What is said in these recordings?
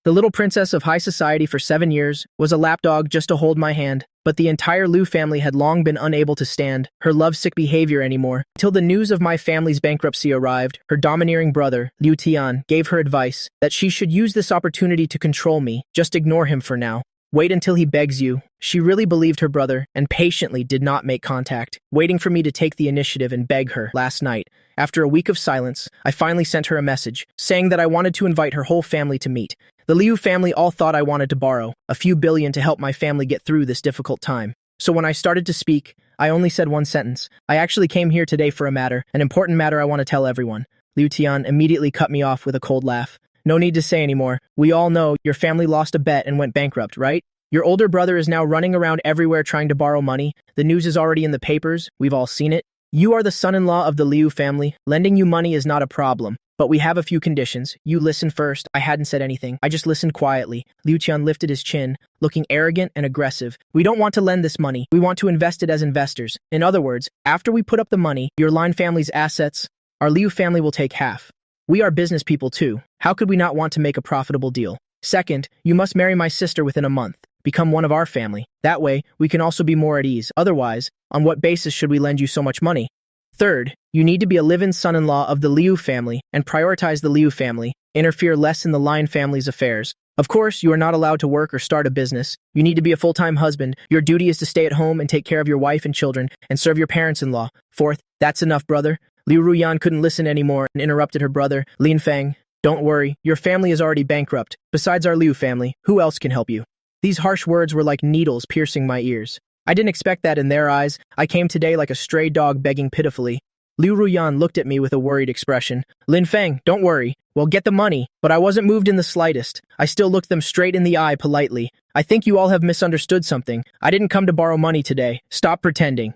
The little princess of high society for 7 years was a lapdog just to hold my hand, but the entire Liu family had long been unable to stand her lovesick behavior anymore. Till the news of my family's bankruptcy arrived, her domineering brother, Liu Tian, gave her advice that she should use this opportunity to control me. Just ignore him for now. Wait until he begs you. She really believed her brother and patiently did not make contact, waiting for me to take the initiative and beg her. Last night, after a week of silence, I finally sent her a message, saying that I wanted to invite her whole family to meet. The Liu family all thought I wanted to borrow a few billion to help my family get through this difficult time. So when I started to speak, I only said one sentence. I actually came here today for an important matter I want to tell everyone. Liu Tian immediately cut me off with a cold laugh. No need to say anymore. We all know your family lost a bet and went bankrupt, right? Your older brother is now running around everywhere trying to borrow money. The news is already in the papers. We've all seen it. You are the son-in-law of the Liu family. Lending you money is not a problem. But we have a few conditions. You listen first. I hadn't said anything. I just listened quietly. Liu Tian lifted his chin, looking arrogant and aggressive. We don't want to lend this money. We want to invest it as investors. In other words, after we put up the money, your Lin family's assets, our Liu family will take half. We are business people too. How could we not want to make a profitable deal? Second, you must marry my sister within a month. Become one of our family. That way, we can also be more at ease. Otherwise, on what basis should we lend you so much money? Third, you need to be a live-in son-in-law of the Liu family and prioritize the Liu family, interfere less in the Lin family's affairs. Of course, you are not allowed to work or start a business. You need to be a full-time husband. Your duty is to stay at home and take care of your wife and children and serve your parents-in-law. Fourth, that's enough, brother. Liu Ruyan couldn't listen anymore and interrupted her brother, Lin Feng. Don't worry, your family is already bankrupt. Besides our Liu family, who else can help you? These harsh words were like needles piercing my ears. I didn't expect that in their eyes. I came today like a stray dog begging pitifully. Liu Ruyan looked at me with a worried expression. Lin Feng, don't worry. We'll get the money. But I wasn't moved in the slightest. I still looked them straight in the eye politely. I think you all have misunderstood something. I didn't come to borrow money today. Stop pretending.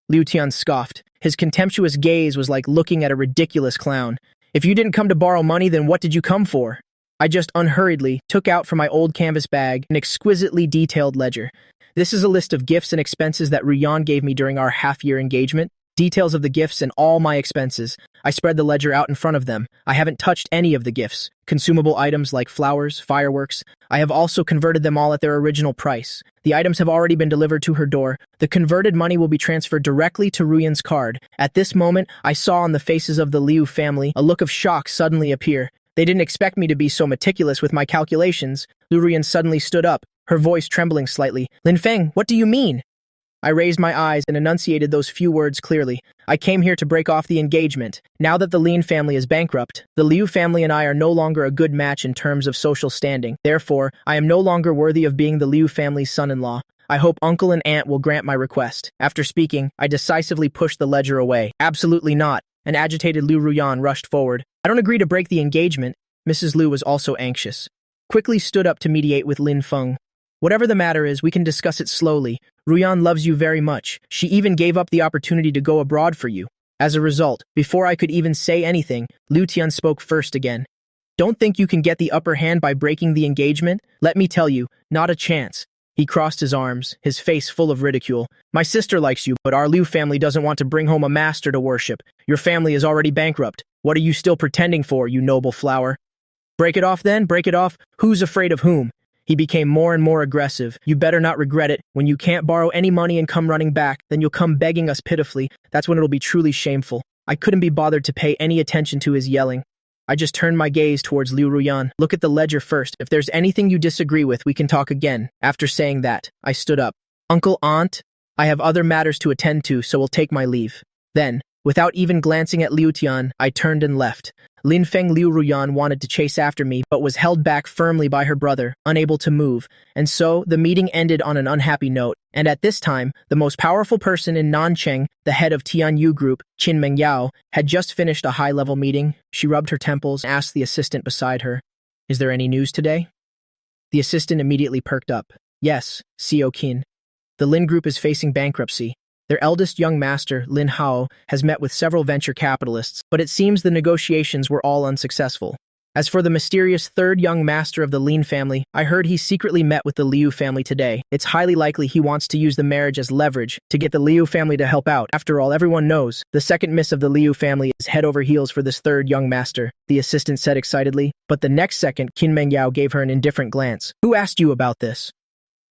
Liu Tian scoffed. His contemptuous gaze was like looking at a ridiculous clown. If you didn't come to borrow money, then what did you come for? I just unhurriedly took out from my old canvas bag an exquisitely detailed ledger. This is a list of gifts and expenses that Ruyan gave me during our half-year engagement. Details of the gifts and all my expenses. I spread the ledger out in front of them. I haven't touched any of the gifts. Consumable items like flowers, fireworks. I have also converted them all at their original price. The items have already been delivered to her door. The converted money will be transferred directly to Ruyan's card. At this moment, I saw on the faces of the Liu family a look of shock suddenly appear. They didn't expect me to be so meticulous with my calculations. Liu Ruyan suddenly stood up, her voice trembling slightly. Lin Feng, what do you mean? I raised my eyes and enunciated those few words clearly. I came here to break off the engagement. Now that the Lin family is bankrupt, the Liu family and I are no longer a good match in terms of social standing. Therefore, I am no longer worthy of being the Liu family's son-in-law. I hope uncle and aunt will grant my request. After speaking, I decisively pushed the ledger away. Absolutely not. An agitated Liu Ruyan rushed forward. I don't agree to break the engagement. Mrs. Liu was also anxious. Quickly stood up to mediate with Lin Feng. Whatever the matter is, we can discuss it slowly. Ruyan loves you very much. She even gave up the opportunity to go abroad for you. As a result, before I could even say anything, Liu Tian spoke first again. Don't think you can get the upper hand by breaking the engagement? Let me tell you, not a chance. He crossed his arms, his face full of ridicule. My sister likes you, but our Liu family doesn't want to bring home a master to worship. Your family is already bankrupt. What are you still pretending for, you noble flower? Break it off then, break it off. Who's afraid of whom? He became more and more aggressive. You better not regret it. When you can't borrow any money and come running back, then you'll come begging us pitifully. That's when it'll be truly shameful. I couldn't be bothered to pay any attention to his yelling. I just turned my gaze towards Liu Ruyan. Look at the ledger first. If there's anything you disagree with, we can talk again. After saying that, I stood up. Uncle, aunt, I have other matters to attend to, so we'll take my leave. Then, without even glancing at Liu Tian, I turned and left. Lin Feng Liu Ruyan wanted to chase after me, but was held back firmly by her brother, unable to move. And so, the meeting ended on an unhappy note. And at this time, the most powerful person in Nancheng, the head of Tianyu Group, Qin Mengyao, had just finished a high-level meeting. She rubbed her temples and asked the assistant beside her, "Is there any news today?" The assistant immediately perked up. "Yes, CEO Qin. The Lin Group is facing bankruptcy. Their eldest young master, Lin Hao, has met with several venture capitalists, but it seems the negotiations were all unsuccessful. As for the mysterious third young master of the Lin family, I heard he secretly met with the Liu family today. It's highly likely he wants to use the marriage as leverage to get the Liu family to help out. After all, everyone knows the second miss of the Liu family is head over heels for this third young master, the assistant said excitedly. But the next second, Qin Mengyao gave her an indifferent glance. Who asked you about this?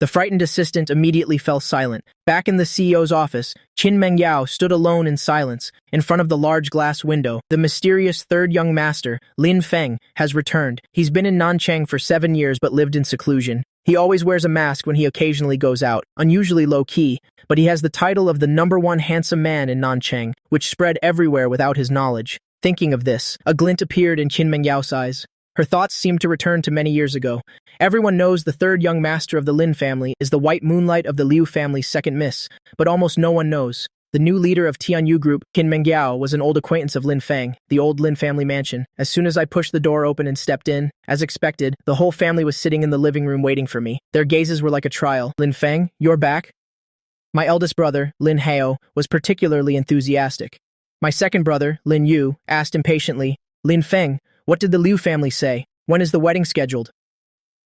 The frightened assistant immediately fell silent. Back in the CEO's office, Qin Mengyao stood alone in silence, in front of the large glass window. The mysterious third young master, Lin Feng, has returned. He's been in Nanchang for 7 years but lived in seclusion. He always wears a mask when he occasionally goes out, unusually low-key, but he has the title of the #1 handsome man in Nanchang, which spread everywhere without his knowledge. Thinking of this, a glint appeared in Qin Mengyao's eyes. Her thoughts seemed to return to many years ago. Everyone knows the third young master of the Lin family is the white moonlight of the Liu family's second miss, but almost no one knows. The new leader of Tianyu Group, Qin Mengyao, was an old acquaintance of Lin Feng, the old Lin family mansion. As soon as I pushed the door open and stepped in, as expected, the whole family was sitting in the living room waiting for me. Their gazes were like a trial. Lin Feng, you're back? My eldest brother, Lin Hao, was particularly enthusiastic. My second brother, Lin Yu, asked impatiently, Lin Feng, what did the Liu family say? When is the wedding scheduled?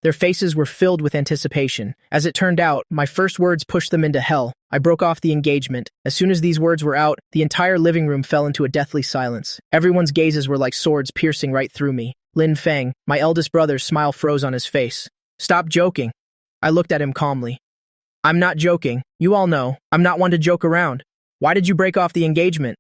Their faces were filled with anticipation. As it turned out, my first words pushed them into hell. I broke off the engagement. As soon as these words were out, the entire living room fell into a deathly silence. Everyone's gazes were like swords piercing right through me. Lin Feng, my eldest brother's smile froze on his face. Stop joking. I looked at him calmly. I'm not joking. You all know, I'm not one to joke around. Why did you break off the engagement?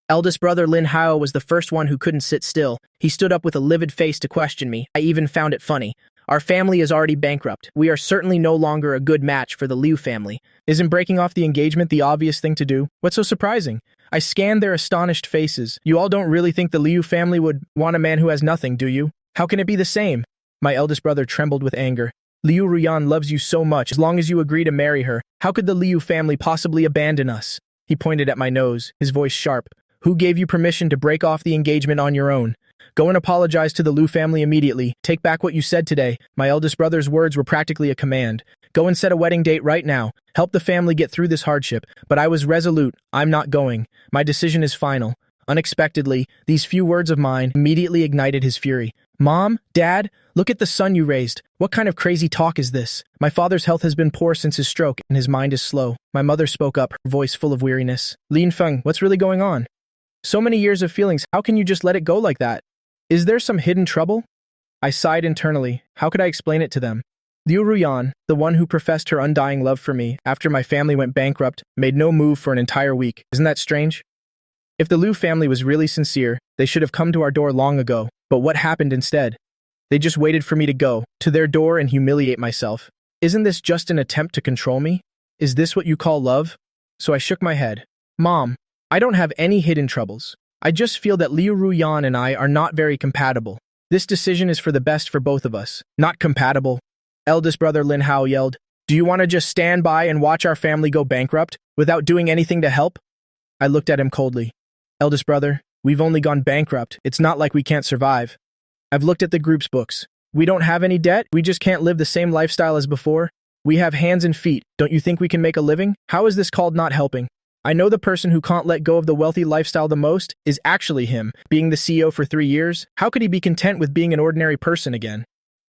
Eldest brother Lin Hao was the first one who couldn't sit still. He stood up with a livid face to question me. I even found it funny. Our family is already bankrupt. We are certainly no longer a good match for the Liu family. Isn't breaking off the engagement the obvious thing to do? What's so surprising? I scanned their astonished faces. You all don't really think the Liu family would want a man who has nothing, do you? How can it be the same? My eldest brother trembled with anger. Liu Ruyan loves you so much. As long as you agree to marry her, how could the Liu family possibly abandon us? He pointed at my nose, his voice sharp. Who gave you permission to break off the engagement on your own? Go and apologize to the Liu family immediately. Take back what you said today. My eldest brother's words were practically a command. Go and set a wedding date right now. Help the family get through this hardship. But I was resolute. I'm not going. My decision is final. Unexpectedly, these few words of mine immediately ignited his fury. Mom, Dad, look at the son you raised. What kind of crazy talk is this? My father's health has been poor since his stroke, and his mind is slow. My mother spoke up, her voice full of weariness. Lin Feng, what's really going on? So many years of feelings, how can you just let it go like that? Is there some hidden trouble? I sighed internally. How could I explain it to them? Liu Ruyan, the one who professed her undying love for me after my family went bankrupt, made no move for an entire week. Isn't that strange? If the Liu family was really sincere, they should have come to our door long ago. But what happened instead? They just waited for me to go to their door and humiliate myself. Isn't this just an attempt to control me? Is this what you call love? So I shook my head. Mom, I don't have any hidden troubles. I just feel that Liu Ruyan and I are not very compatible. This decision is for the best for both of us. Not compatible. Eldest brother Lin Hao yelled, Do you want to just stand by and watch our family go bankrupt without doing anything to help? I looked at him coldly. Eldest brother, we've only gone bankrupt. It's not like we can't survive. I've looked at the group's books. We don't have any debt. We just can't live the same lifestyle as before. We have hands and feet. Don't you think we can make a living? How is this called not helping? I know the person who can't let go of the wealthy lifestyle the most is actually him. Being the CEO for 3 years, how could he be content with being an ordinary person again?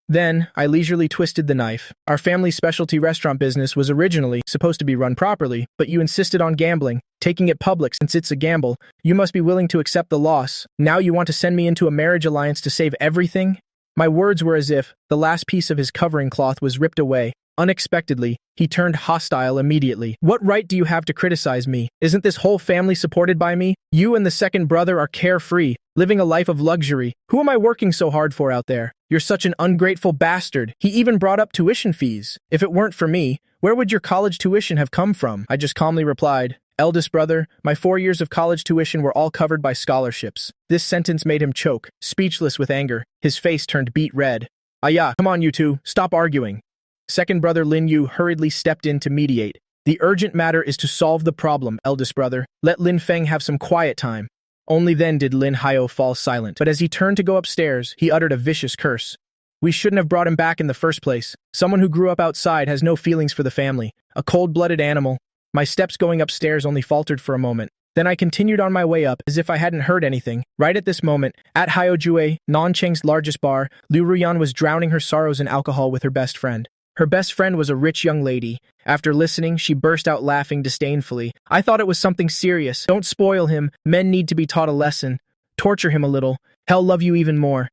Then, I leisurely twisted the knife. Our family's specialty restaurant business was originally supposed to be run properly, but you insisted on gambling, taking it public since it's a gamble. You must be willing to accept the loss. Now you want to send me into a marriage alliance to save everything? My words were as if the last piece of his covering cloth was ripped away. Unexpectedly, he turned hostile immediately. What right do you have to criticize me? Isn't this whole family supported by me? You and the second brother are carefree, living a life of luxury. Who am I working so hard for out there? You're such an ungrateful bastard. He even brought up tuition fees. If it weren't for me, where would your college tuition have come from? I just calmly replied, Eldest brother, my 4 years of college tuition were all covered by scholarships. This sentence made him choke, speechless with anger. His face turned beet red. Yeah, come on you two, stop arguing. Second brother Lin Yu hurriedly stepped in to mediate. The urgent matter is to solve the problem, eldest brother. Let Lin Feng have some quiet time. Only then did Lin Hao fall silent. But as he turned to go upstairs, he uttered a vicious curse. We shouldn't have brought him back in the first place. Someone who grew up outside has no feelings for the family. A cold-blooded animal. My steps going upstairs only faltered for a moment. Then I continued on my way up, as if I hadn't heard anything. Right at this moment, at Haojue, Nancheng's largest bar, Liu Ruyan was drowning her sorrows in alcohol with her best friend. Her best friend was a rich young lady. After listening, she burst out laughing disdainfully. I thought it was something serious. Don't spoil him. Men need to be taught a lesson. Torture him a little. He'll love you even more.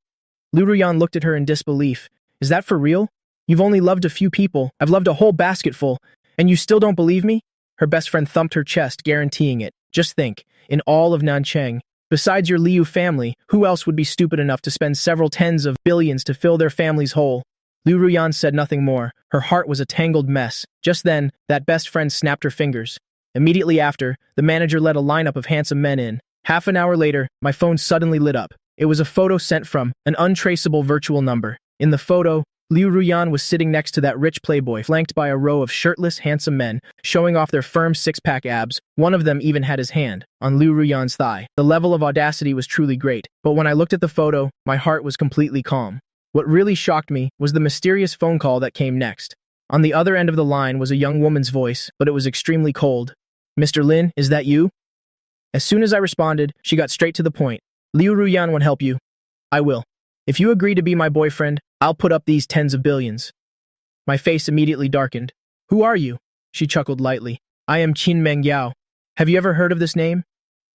Liu Ruyan looked at her in disbelief. Is that for real? You've only loved a few people. I've loved a whole basketful. And you still don't believe me? Her best friend thumped her chest, guaranteeing it. Just think, in all of Nancheng, besides your Liu family, who else would be stupid enough to spend several tens of billions to fill their family's hole? Liu Ruyan said nothing more. Her heart was a tangled mess. Just then, that best friend snapped her fingers. Immediately after, the manager led a lineup of handsome men in. Half an hour later, my phone suddenly lit up. It was a photo sent from an untraceable virtual number. In the photo, Liu Ruyan was sitting next to that rich playboy, flanked by a row of shirtless, handsome men, showing off their firm six-pack abs. One of them even had his hand on Liu Ruyan's thigh. The level of audacity was truly great, but when I looked at the photo, my heart was completely calm. What really shocked me was the mysterious phone call that came next. On the other end of the line was a young woman's voice, but it was extremely cold. "Mr. Lin, is that you?" As soon as I responded, she got straight to the point. "Liu Ruyan won't help you." "I will. If you agree to be my boyfriend, I'll put up these tens of billions." My face immediately darkened. "Who are you?" She chuckled lightly. "I am Qin Meng Yao. Have you ever heard of this name?"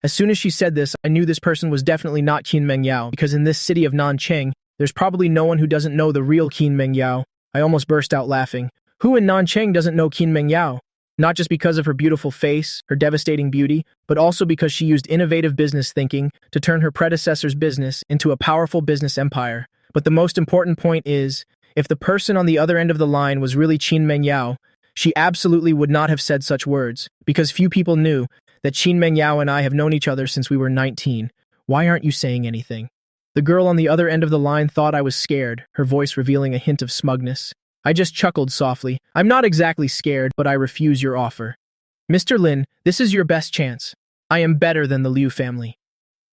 As soon as she said this, I knew this person was definitely not Qin Meng Yao, because in this city of Nancheng, there's probably no one who doesn't know the real Qin Meng Yao. I almost burst out laughing. Who in Nancheng doesn't know Qin Meng Yao? Not just because of her beautiful face, her devastating beauty, but also because she used innovative business thinking to turn her predecessor's business into a powerful business empire. But the most important point is, if the person on the other end of the line was really Qin Meng Yao, she absolutely would not have said such words, because few people knew that Qin Meng Yao and I have known each other since we were 19. Why aren't you saying anything? The girl on the other end of the line thought I was scared, her voice revealing a hint of smugness. I just chuckled softly. "I'm not exactly scared, but I refuse your offer. Mr. Lin, this is your best chance. I am better than the Liu family."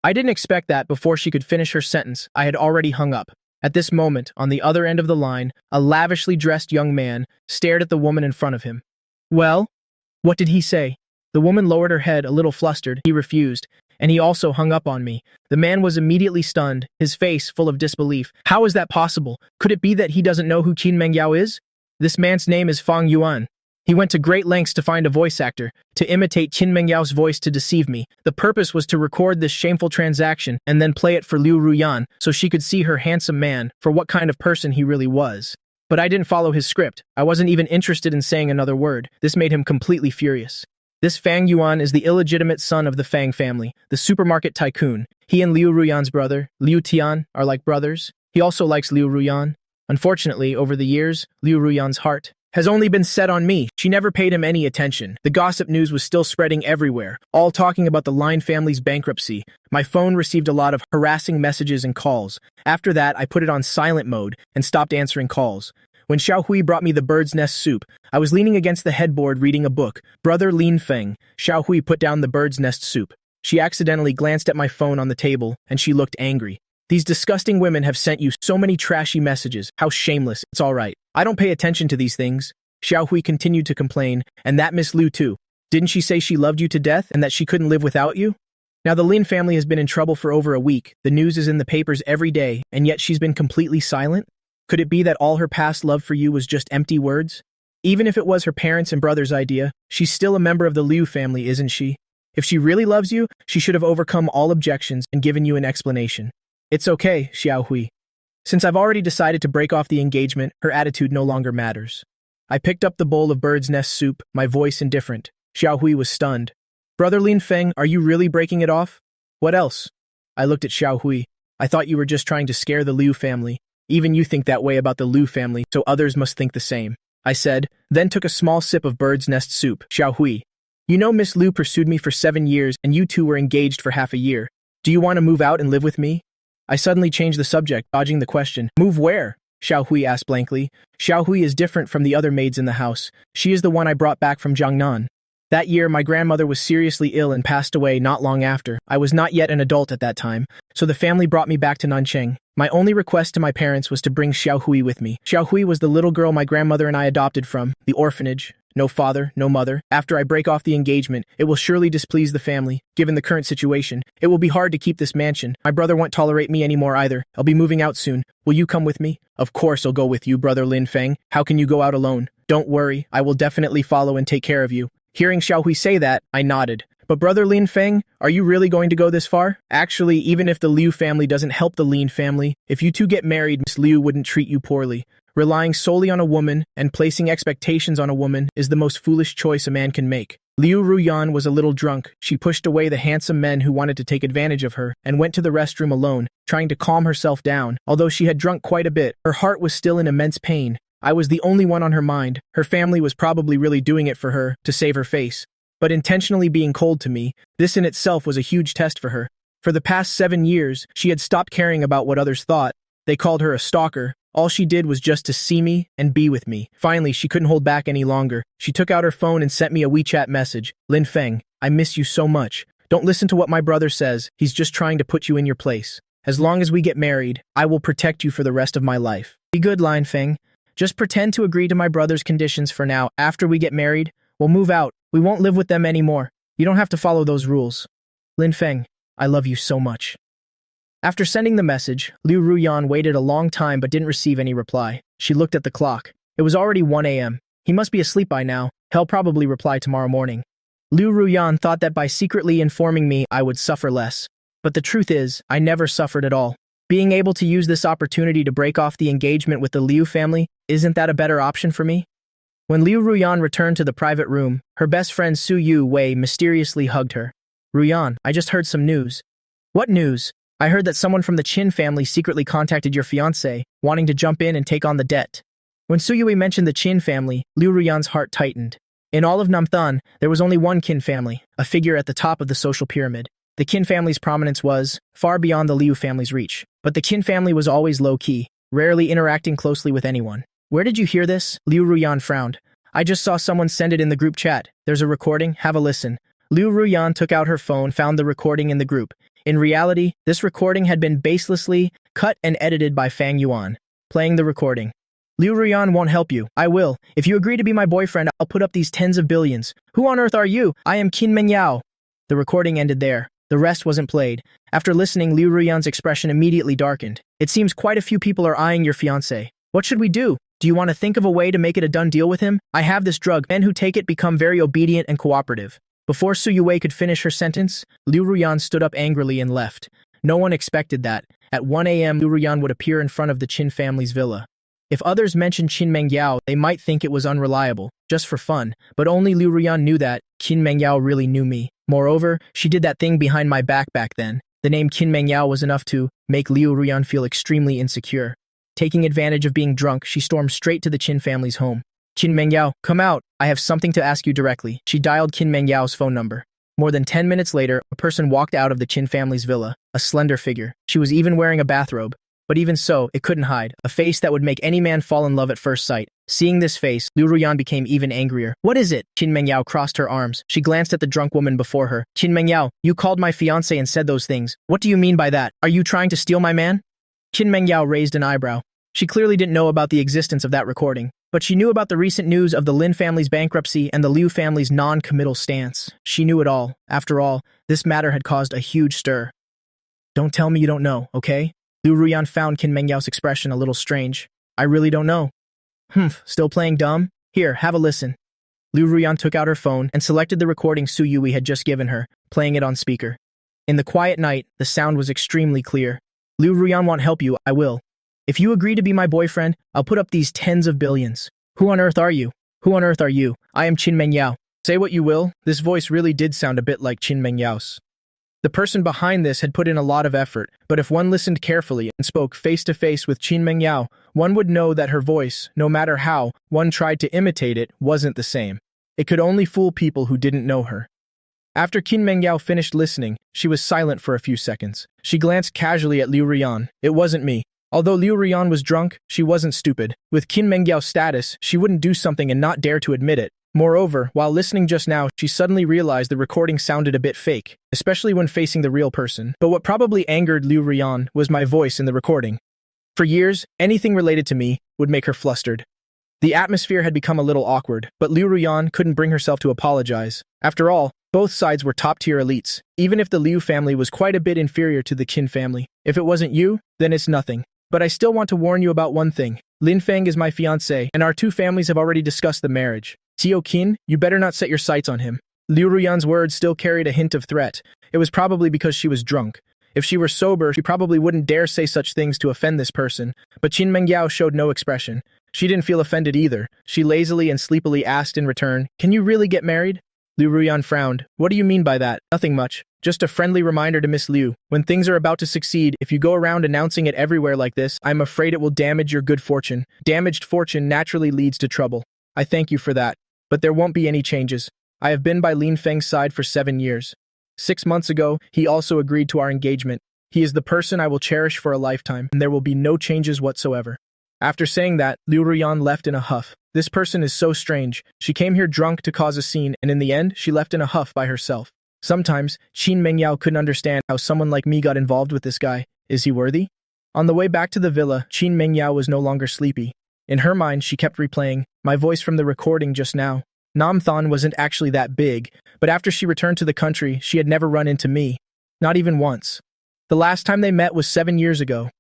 I didn't expect that before she could finish her sentence. I had already hung up. At this moment, on the other end of the line, a lavishly dressed young man stared at the woman in front of him. "Well? What did he say?" The woman lowered her head, a little flustered. "He refused, and he also hung up on me." The man was immediately stunned, his face full of disbelief. "How is that possible? Could it be that he doesn't know who Qin Meng Yao is? This man's name is Fang Yuan. He went to great lengths to find a voice actor, to imitate Qin Meng Yao's voice to deceive me. The purpose was to record this shameful transaction and then play it for Liu Ruyan so she could see her handsome man for what kind of person he really was. But I didn't follow his script. I wasn't even interested in saying another word. This made him completely furious. This Fang Yuan is the illegitimate son of the Fang family, the supermarket tycoon. He and Liu Ruyan's brother, Liu Tian, are like brothers. He also likes Liu Ruyan. Unfortunately, over the years, Liu Ruyan's heart has only been set on me. She never paid him any attention. The gossip news was still spreading everywhere, all talking about the Lin family's bankruptcy. My phone received a lot of harassing messages and calls. After that, I put it on silent mode and stopped answering calls. When Xiao Hui brought me the bird's nest soup, I was leaning against the headboard reading a book. "Brother Lin Feng." Xiao Hui put down the bird's nest soup. She accidentally glanced at my phone on the table, and she looked angry. "These disgusting women have sent you so many trashy messages. How shameless. It's all right. I don't pay attention to these things." Xiao Hui continued to complain, "And that Miss Liu too. Didn't she say she loved you to death and that she couldn't live without you?" Now the Lin family has been in trouble for over a week. The news is in the papers every day, and yet she's been completely silent? Could it be that all her past love for you was just empty words? Even if it was her parents' and brother's idea, she's still a member of the Liu family, isn't she? If she really loves you, she should have overcome all objections and given you an explanation. "It's okay, Xiao Hui. Since I've already decided to break off the engagement, her attitude no longer matters." I picked up the bowl of bird's nest soup, my voice indifferent. Xiao Hui was stunned. "Brother Lin Feng, are you really breaking it off?" "What else?" I looked at Xiao Hui. "I thought you were just trying to scare the Liu family. Even you think that way about the Liu family, so others must think the same," I said, then took a small sip of bird's nest soup. "Xiao Hui, you know Miss Liu pursued me for 7 years and you two were engaged for half a year. Do you want to move out and live with me?" I suddenly changed the subject, dodging the question. "Move where?" Xiao Hui asked blankly. "Xiao Hui is different from the other maids in the house. She is the one I brought back from Jiangnan. That year, my grandmother was seriously ill and passed away not long after. I was not yet an adult at that time, so the family brought me back to Nancheng. My only request to my parents was to bring Xiao Hui with me. Xiao Hui was the little girl my grandmother and I adopted from the orphanage. no father, no mother. After I break off the engagement, it will surely displease the family. Given the current situation, it will be hard to keep this mansion. My brother won't tolerate me anymore either. I'll be moving out soon. Will you come with me? Of course I'll go with you, brother Lin Feng. How can you go out alone? Don't worry, I will definitely follow and take care of you. Hearing Xiao Hui say that, I nodded. But brother Lin Feng, are you really going to go this far? Actually, even if the Liu family doesn't help the Lin family, if you two get married, Miss Liu wouldn't treat you poorly. Relying solely on a woman and placing expectations on a woman is the most foolish choice a man can make. Liu Ruyan was a little drunk. She pushed away the handsome men who wanted to take advantage of her and went to the restroom alone, trying to calm herself down. Although she had drunk quite a bit, her heart was still in immense pain. I was the only one on her mind. Her family was probably really doing it for her, to save her face. But intentionally being cold to me, this in itself was a huge test for her. For the past 7 years, she had stopped caring about what others thought. They called her a stalker. All she did was just to see me and be with me. Finally, she couldn't hold back any longer. She took out her phone and sent me a WeChat message. Lin Feng, I miss you so much. Don't listen to what my brother says. He's just trying to put you in your place. As long as we get married, I will protect you for the rest of my life. Be good, Lin Feng. Just pretend to agree to my brother's conditions for now. After we get married, we'll move out. We won't live with them anymore. You don't have to follow those rules. Lin Feng, I love you so much. After sending the message, Liu Ruyan waited a long time but didn't receive any reply. She looked at the clock. It was already 1 a.m. He must be asleep by now. He'll probably reply tomorrow morning. Liu Ruyan thought that by secretly informing me, I would suffer less. But the truth is, I never suffered at all. Being able to use this opportunity to break off the engagement with the Liu family, isn't that a better option for me? When Liu Ruyan returned to the private room, her best friend Su Yu Wei mysteriously hugged her. Ruyan, I just heard some news. What news? I heard that someone from the Qin family secretly contacted your fiancé, wanting to jump in and take on the debt. When Su Yui mentioned the Qin family, Liu Ruyan's heart tightened. In all of Namthan, there was only one Qin family, a figure at the top of the social pyramid. The Qin family's prominence was far beyond the Liu family's reach. But the Qin family was always low-key, rarely interacting closely with anyone. Where did you hear this? Liu Ruyan frowned. I just saw someone send it in the group chat. There's a recording, have a listen. Liu Ruyan took out her phone, found the recording in the group. In reality, this recording had been baselessly cut and edited by Fang Yuan. Playing the recording. Liu Ruyan won't help you. I will. If you agree to be my boyfriend, I'll put up these tens of billions. Who on earth are you? I am Qin Mengyao. The recording ended there. The rest wasn't played. After listening, Liu Ruyan's expression immediately darkened. It seems quite a few people are eyeing your fiancé. What should we do? Do you want to think of a way to make it a done deal with him? I have this drug. Men who take it become very obedient and cooperative. Before Su Yue could finish her sentence, Liu Ruyan stood up angrily and left. No one expected that. At 1 a.m., Liu Ruyan would appear in front of the Qin family's villa. If others mentioned Qin Mengyao, they might think it was unreliable, just for fun, but only Liu Ruyan knew that Qin Mengyao really knew me. Moreover, she did that thing behind my back then. The name Qin Mengyao was enough to make Liu Ruyan feel extremely insecure. Taking advantage of being drunk, she stormed straight to the Qin family's home. Qin Mengyao, come out. I have something to ask you directly. She dialed Qin Mengyao's phone number. More than 10 minutes later, a person walked out of the Qin family's villa, a slender figure. She was even wearing a bathrobe. But even so, it couldn't hide, a face that would make any man fall in love at first sight. Seeing this face, Liu Ruyan became even angrier. What is it? Qin Mengyao crossed her arms. She glanced at the drunk woman before her. Qin Mengyao, you called my fiancé and said those things. What do you mean by that? Are you trying to steal my man? Qin Mengyao raised an eyebrow. She clearly didn't know about the existence of that recording, but she knew about the recent news of the Lin family's bankruptcy and the Liu family's non-committal stance. She knew it all. After all, this matter had caused a huge stir. Don't tell me you don't know, okay? Liu Ruyan found Qin Mengyao's expression a little strange. I really don't know. Still playing dumb? Here, have a listen. Liu Ruyan took out her phone and selected the recording Su Yui had just given her, playing it on speaker. In the quiet night, the sound was extremely clear. Liu Ruyan won't help you, I will. If you agree to be my boyfriend, I'll put up these tens of billions. Who on earth are you? Who on earth are you? I am Qin Mengyao. Say what you will, this voice really did sound a bit like Qin Mengyao's. The person behind this had put in a lot of effort, but if one listened carefully and spoke face-to-face with Qin Mengyao, one would know that her voice, no matter how one tried to imitate it, wasn't the same. It could only fool people who didn't know her. After Qin Mengyao finished listening, she was silent for a few seconds. She glanced casually at Liu Ruyan. It wasn't me. Although Liu Ruyan was drunk, she wasn't stupid. With Qin Mengyao's status, she wouldn't do something and not dare to admit it. Moreover, while listening just now, she suddenly realized the recording sounded a bit fake, especially when facing the real person. But what probably angered Liu Ruyan was my voice in the recording. For years, anything related to me would make her flustered. The atmosphere had become a little awkward, but Liu Ruyan couldn't bring herself to apologize. After all, both sides were top-tier elites, even if the Liu family was quite a bit inferior to the Qin family. If it wasn't you, then it's nothing. But I still want to warn you about one thing. Lin Feng is my fiancé, and our two families have already discussed the marriage. Tio Qin, you better not set your sights on him. Liu Ruyan's words still carried a hint of threat. It was probably because she was drunk. If she were sober, she probably wouldn't dare say such things to offend this person. But Qin Mengyao showed no expression. She didn't feel offended either. She lazily and sleepily asked in return, "Can you really get married?" Liu Ruyan frowned. "What do you mean by that?" "Nothing much. Just a friendly reminder to Miss Liu. When things are about to succeed, if you go around announcing it everywhere like this, I'm afraid it will damage your good fortune. Damaged fortune naturally leads to trouble. I thank you for that. But there won't be any changes. I have been by Lin Feng's side for 7 years. 6 months ago, he also agreed to our engagement. He is the person I will cherish for a lifetime, and there will be no changes whatsoever." After saying that, Liu Ruyan left in a huff. This person is so strange. She came here drunk to cause a scene, and in the end, she left in a huff by herself. Sometimes, Qin Mengyao couldn't understand how someone like me got involved with this guy. Is he worthy? On the way back to the villa, Qin Mengyao was no longer sleepy. In her mind, she kept replaying, "My voice from the recording just now. Namthan wasn't actually that big, but after she returned to the country, she had never run into me. Not even once. The last time they met was 7 years ago.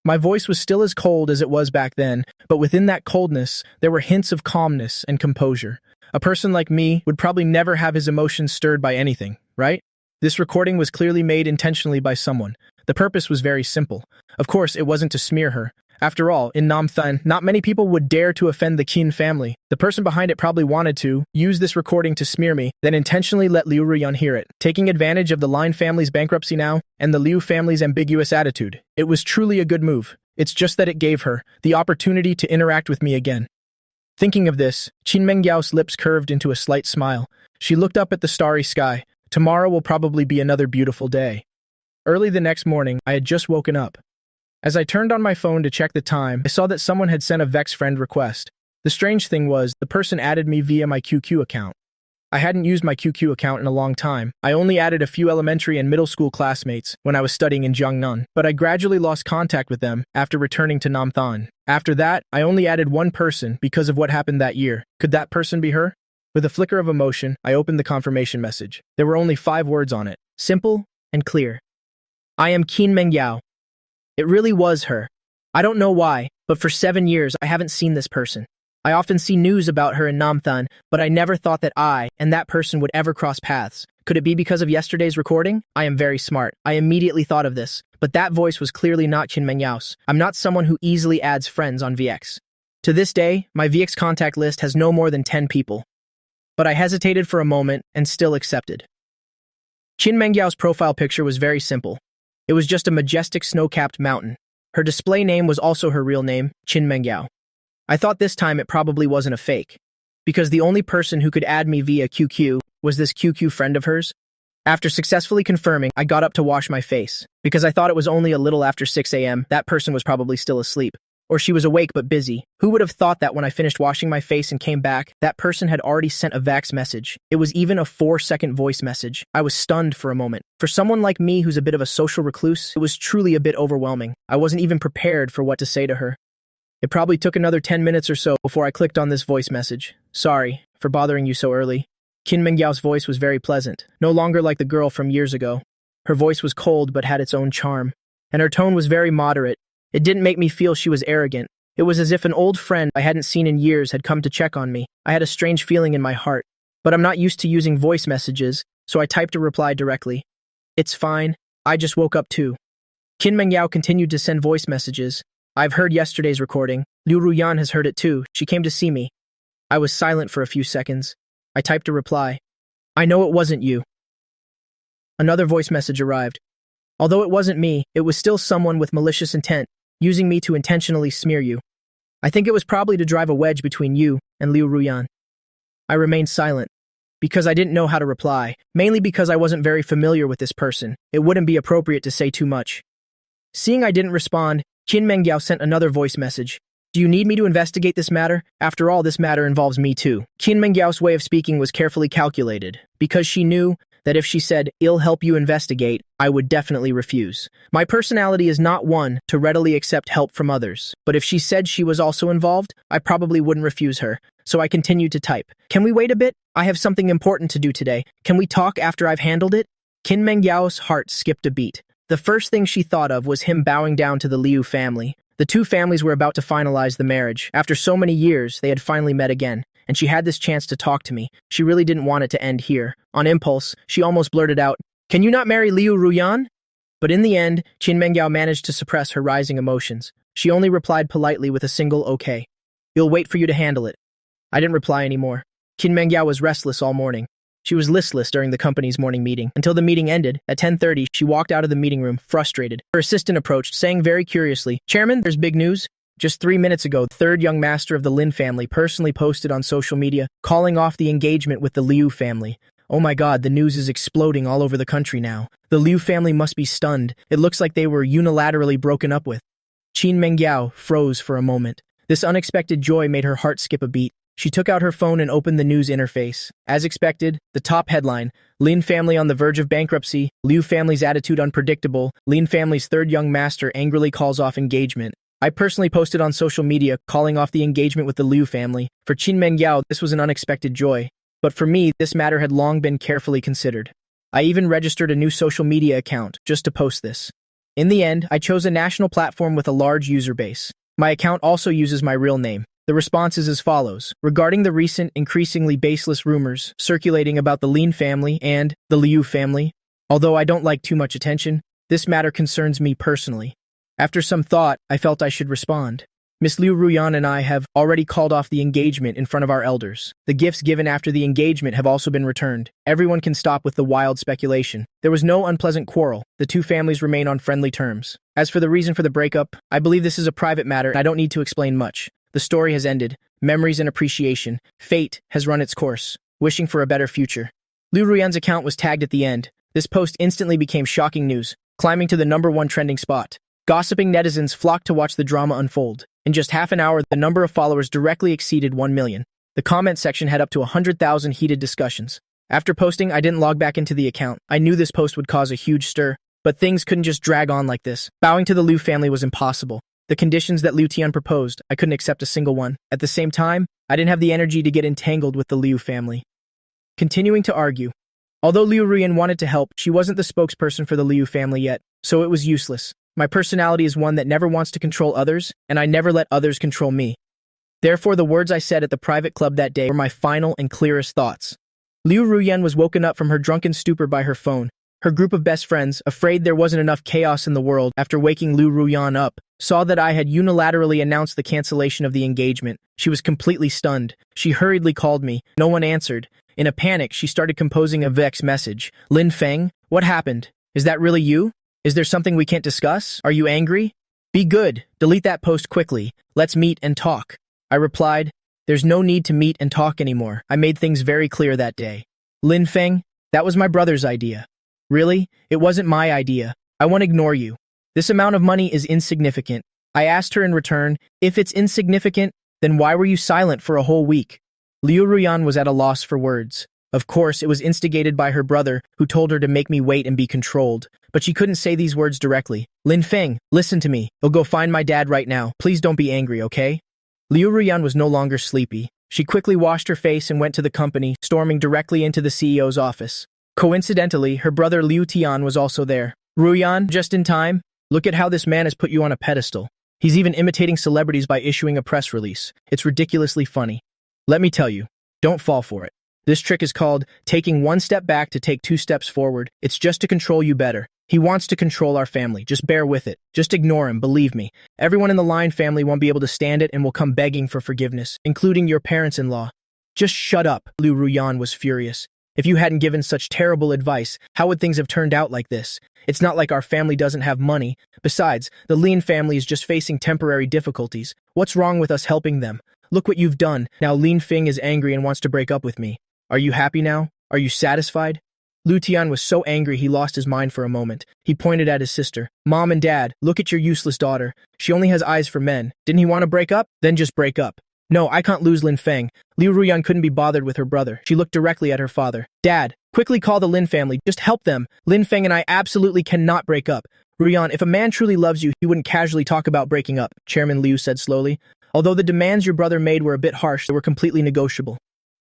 My voice was still as cold as it was back then, but within that coldness, there were hints of calmness and composure. A person like me would probably never have his emotions stirred by anything, right? This recording was clearly made intentionally by someone. The purpose was very simple. Of course, it wasn't to smear her. After all, in Namthan, not many people would dare to offend the Qin family. The person behind it probably wanted to use this recording to smear me, then intentionally let Liu Ruyan hear it, taking advantage of the Lin family's bankruptcy now and the Liu family's ambiguous attitude. It was truly a good move. It's just that it gave her the opportunity to interact with me again. Thinking of this, Qin Mengyao's lips curved into a slight smile. She looked up at the starry sky. Tomorrow will probably be another beautiful day. Early the next morning, I had just woken up. As I turned on my phone to check the time, I saw that someone had sent a Vex friend request. The strange thing was, the person added me via my QQ account. I hadn't used my QQ account in a long time. I only added a few elementary and middle school classmates when I was studying in Jiangnan, but I gradually lost contact with them after returning to Namthan. After that, I only added one person because of what happened that year. Could that person be her? With a flicker of emotion, I opened the confirmation message. There were only 5 words on it. Simple and clear. I am Qin Mengyao. It really was her. I don't know why, but for 7 years I haven't seen this person. I often see news about her in Namthan, but I never thought that I and that person would ever cross paths. Could it be because of yesterday's recording? I am very smart. I immediately thought of this, but that voice was clearly not Qin Mengyao's. I'm not someone who easily adds friends on VX. To this day, my VX contact list has no more than 10 people. But I hesitated for a moment and still accepted. Qin Mengyao's profile picture was very simple. It was just a majestic snow-capped mountain. Her display name was also her real name, Qin Mengyao. I thought this time it probably wasn't a fake, because the only person who could add me via QQ was this QQ friend of hers. After successfully confirming, I got up to wash my face. Because I thought it was only a little after 6 a.m., that person was probably still asleep. Or she was awake but busy. Who would have thought that when I finished washing my face and came back, that person had already sent a Vax message? It was even a 4-second voice message. I was stunned for a moment. For someone like me who's a bit of a social recluse, it was truly a bit overwhelming. I wasn't even prepared for what to say to her. It probably took another 10 minutes or so before I clicked on this voice message. Sorry for bothering you so early. Qin Mengyao's voice was very pleasant, no longer like the girl from years ago. Her voice was cold but had its own charm, and her tone was very moderate. It didn't make me feel she was arrogant. It was as if an old friend I hadn't seen in years had come to check on me. I had a strange feeling in my heart, but I'm not used to using voice messages, so I typed a reply directly. It's fine. I just woke up too. Qin Mengyao continued to send voice messages. I've heard yesterday's recording. Liu Ruyan has heard it too. She came to see me. I was silent for a few seconds. I typed a reply. I know it wasn't you. Another voice message arrived. Although it wasn't me, it was still someone with malicious intent, using me to intentionally smear you. I think it was probably to drive a wedge between you and Liu Ruyan. I remained silent, because I didn't know how to reply, mainly because I wasn't very familiar with this person. It wouldn't be appropriate to say too much. Seeing I didn't respond, Qin Mengyao sent another voice message. Do you need me to investigate this matter? After all, this matter involves me too. Qin Mengyao's way of speaking was carefully calculated, because she knew that if she said, "I'll help you investigate," I would definitely refuse. My personality is not one to readily accept help from others, but if she said she was also involved, I probably wouldn't refuse her. So I continued to type. "Can we wait a bit? I have something important to do today. Can we talk after I've handled it?" Qin Mengyao's heart skipped a beat. The first thing she thought of was him bowing down to the Liu family. The two families were about to finalize the marriage. After so many years, they had finally met again, and she had this chance to talk to me. She really didn't want it to end here. On impulse, she almost blurted out, "Can you not marry Liu Ruyan?" But in the end, Qin Mengyao managed to suppress her rising emotions. She only replied politely with a single "okay." "You'll wait for you to handle it." I didn't reply anymore. Qin Mengyao was restless all morning. She was listless during the company's morning meeting. Until the meeting ended, at 10:30, she walked out of the meeting room, frustrated. Her assistant approached, saying very curiously, "Chairman, there's big news." Just 3 minutes ago, the third young master of the Lin family personally posted on social media, calling off the engagement with the Liu family. Oh my god, the news is exploding all over the country now. The Liu family must be stunned. It looks like they were unilaterally broken up with. Qin Mengyao froze for a moment. This unexpected joy made her heart skip a beat. She took out her phone and opened the news interface. As expected, the top headline, "Lin family on the verge of bankruptcy, Liu family's attitude unpredictable, Lin family's third young master angrily calls off engagement." I personally posted on social media calling off the engagement with the Liu family. For Qin Mengyao, this was an unexpected joy. But for me, this matter had long been carefully considered. I even registered a new social media account just to post this. In the end, I chose a national platform with a large user base. My account also uses my real name. The response is as follows. Regarding the recent, increasingly baseless rumors circulating about the Lin family and the Liu family, although I don't like too much attention, this matter concerns me personally. After some thought, I felt I should respond. Miss Liu Ruyan and I have already called off the engagement in front of our elders. The gifts given after the engagement have also been returned. Everyone can stop with the wild speculation. There was no unpleasant quarrel. The two families remain on friendly terms. As for the reason for the breakup, I believe this is a private matter and I don't need to explain much. The story has ended. Memories and appreciation. Fate has run its course. Wishing for a better future. Liu Ruyan's account was tagged at the end. This post instantly became shocking news, climbing to the #1 trending spot. Gossiping netizens flocked to watch the drama unfold. In just half an hour, the number of followers directly exceeded 1 million. The comment section had up to 100,000 heated discussions. After posting, I didn't log back into the account. I knew this post would cause a huge stir, but things couldn't just drag on like this. Bowing to the Liu family was impossible. The conditions that Liu Tian proposed, I couldn't accept a single one. At the same time, I didn't have the energy to get entangled with the Liu family. Continuing to argue. Although Liu Ruyan wanted to help, she wasn't the spokesperson for the Liu family yet, so it was useless. My personality is one that never wants to control others, and I never let others control me. Therefore, the words I said at the private club that day were my final and clearest thoughts. Liu Ruyan was woken up from her drunken stupor by her phone. Her group of best friends, afraid there wasn't enough chaos in the world after waking Liu Ruyan up, saw that I had unilaterally announced the cancellation of the engagement. She was completely stunned. She hurriedly called me. No one answered. In a panic, she started composing a vex message. "Lin Feng, what happened? Is that really you? Is there something we can't discuss? Are you angry? Be good. Delete that post quickly. Let's meet and talk." I replied, "There's no need to meet and talk anymore. I made things very clear that day." "Lin Feng, that was my brother's idea." "Really? It wasn't my idea. I won't ignore you. This amount of money is insignificant." I asked her in return, "If it's insignificant, then why were you silent for a whole week?" Liu Ruyan was at a loss for words. Of course, it was instigated by her brother, who told her to make me wait and be controlled. But she couldn't say these words directly. "Lin Feng, listen to me. I'll go find my dad right now. Please don't be angry, okay?" Liu Ruyan was no longer sleepy. She quickly washed her face and went to the company, storming directly into the CEO's office. Coincidentally, her brother Liu Tian was also there. "Ruyan, just in time. Look at how this man has put you on a pedestal. He's even imitating celebrities by issuing a press release. It's ridiculously funny. Let me tell you, don't fall for it. This trick is called taking 1 step back to take 2 steps forward. It's just to control you better. He wants to control our family. Just bear with it. Just ignore him, believe me. Everyone in the Lin family won't be able to stand it and will come begging for forgiveness, including your parents-in-law." "Just shut up," Liu Ruyan was furious. "If you hadn't given such terrible advice, how would things have turned out like this? It's not like our family doesn't have money. Besides, the Lin family is just facing temporary difficulties. What's wrong with us helping them? Look what you've done. Now Lin Feng is angry and wants to break up with me. Are you happy now? Are you satisfied?" Liu Tian was so angry he lost his mind for a moment. He pointed at his sister. "Mom and Dad, look at your useless daughter. She only has eyes for men. Didn't he want to break up? Then just break up." "No, I can't lose Lin Feng." Liu Ruyan couldn't be bothered with her brother. She looked directly at her father. "Dad, Quickly call the Lin family. Just help them. Lin Feng and I absolutely cannot break up. Ruyan, if a man truly loves you, he wouldn't casually talk about breaking up, Chairman Liu said slowly. Although the demands your brother made were a bit harsh, they were completely negotiable.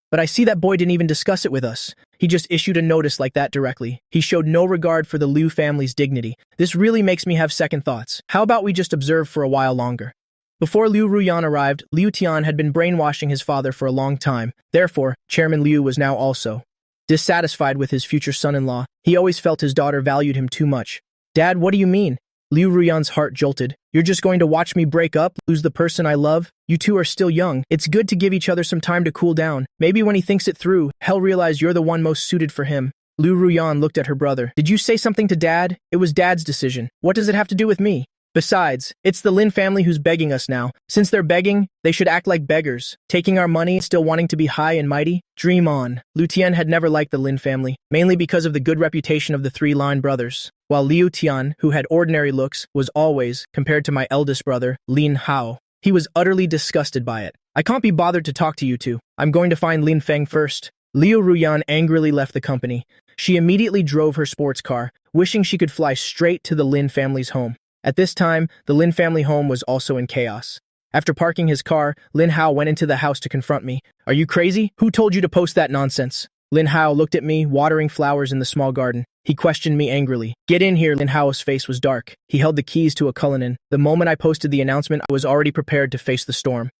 But I see that boy didn't even discuss it with us. He just issued a notice like that directly. He showed no regard for the Liu family's dignity. This really makes me have second thoughts. How about we just observe for a while longer? Before Liu Ruyan arrived, Liu Tian had been brainwashing his father for a long time. Therefore, Chairman Liu was now also dissatisfied with his future son-in-law. He always felt his daughter valued him too much. Dad, what do you mean? Liu Ruyan's heart jolted. You're just going to watch me break up, lose the person I love? You two are still young. It's good to give each other some time to cool down. Maybe when he thinks it through, he'll realize you're the one most suited for him. Liu Ruyan looked at her brother. Did you say something to Dad? It was Dad's decision. What does it have to do with me? Besides, it's the Lin family who's begging us now. Since they're begging, they should act like beggars. Taking our money, still wanting to be high and mighty? Dream on. Liu Tian had never liked the Lin family, mainly because of the good reputation of the three Lin brothers. While Liu Tian, who had ordinary looks, was always, compared to my eldest brother, Lin Hao. He was utterly disgusted by it. I can't be bothered to talk to you two. I'm going to find Lin Feng first. Liu Ruyan angrily left the company. She immediately drove her sports car, wishing she could fly straight to the Lin family's home. At this time, the Lin family home was also in chaos. After parking his car, Lin Hao went into the house to confront me. Are you crazy? Who told you to post that nonsense? Lin Hao looked at me, watering flowers in the small garden. He questioned me angrily. Get in here. Lin Hao's face was dark. He held the keys to a Cullinan. The moment I posted the announcement, I was already prepared to face the storm.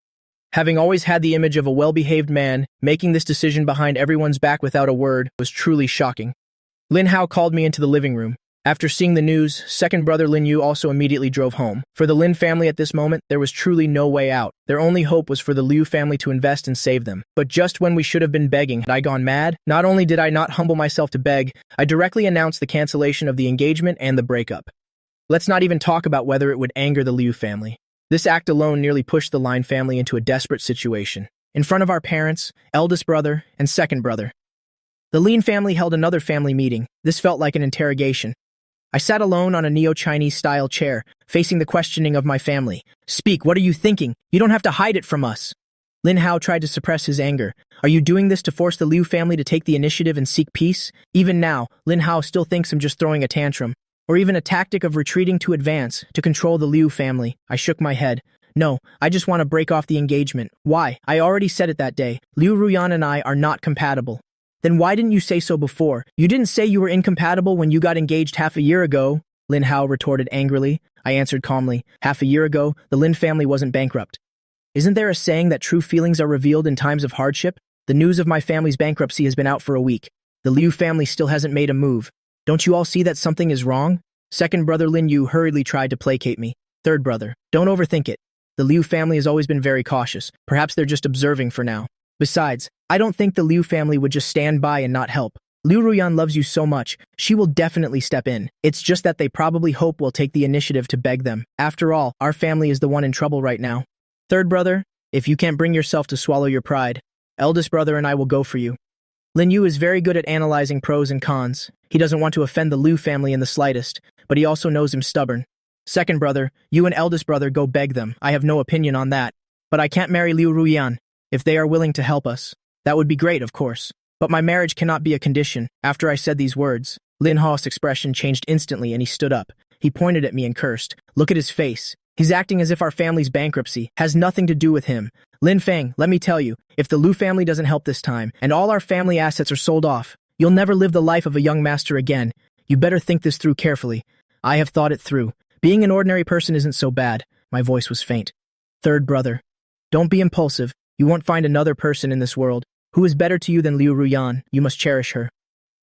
Having always had the image of a well-behaved man, making this decision behind everyone's back without a word was truly shocking. Lin Hao called me into the living room. After seeing the news, second brother Lin Yu also immediately drove home. For the Lin family at this moment, there was truly no way out. Their only hope was for the Liu family to invest and save them. But just when we should have been begging, had I gone mad? Not only did I not humble myself to beg, I directly announced the cancellation of the engagement and the breakup. Let's not even talk about whether it would anger the Liu family. This act alone nearly pushed the Lin family into a desperate situation. In front of our parents, eldest brother, and second brother. The Lin family held another family meeting. This felt like an interrogation. I sat alone on a neo-Chinese-style chair, facing the questioning of my family. Speak, what are you thinking? You don't have to hide it from us. Lin Hao tried to suppress his anger. Are you doing this to force the Liu family to take the initiative and seek peace? Even now, Lin Hao still thinks I'm just throwing a tantrum, or even a tactic of retreating to advance, to control the Liu family. I shook my head. No, I just want to break off the engagement. Why? I already said it that day. Liu Ruyan and I are not compatible. Then why didn't you say so before? You didn't say you were incompatible when you got engaged half a year ago, Lin Hao retorted angrily. I answered calmly. Half a year ago, the Lin family wasn't bankrupt. Isn't there a saying that true feelings are revealed in times of hardship? The news of my family's bankruptcy has been out for a week. The Liu family still hasn't made a move. Don't you all see that something is wrong? Second brother Lin Yu hurriedly tried to placate me. Third brother, don't overthink it. The Liu family has always been very cautious. Perhaps they're just observing for now. Besides, I don't think the Liu family would just stand by and not help. Liu Ruyan loves you so much, she will definitely step in. It's just that they probably hope we'll take the initiative to beg them. After all, our family is the one in trouble right now. Third brother, if you can't bring yourself to swallow your pride, eldest brother and I will go for you. Lin Yu is very good at analyzing pros and cons. He doesn't want to offend the Liu family in the slightest, but he also knows him stubborn. Second brother, you and eldest brother go beg them. I have no opinion on that. But I can't marry Liu Ruyan. If they are willing to help us, that would be great, of course. But my marriage cannot be a condition. After I said these words, Lin Hao's expression changed instantly and he stood up. He pointed at me and cursed. Look at his face. He's acting as if our family's bankruptcy has nothing to do with him. Lin Feng, let me tell you, if the Liu family doesn't help this time, and all our family assets are sold off, you'll never live the life of a young master again. You better think this through carefully. I have thought it through. Being an ordinary person isn't so bad. My voice was faint. Third brother, don't be impulsive. You won't find another person in this world who is better to you than Liu Ruyan. You must cherish her.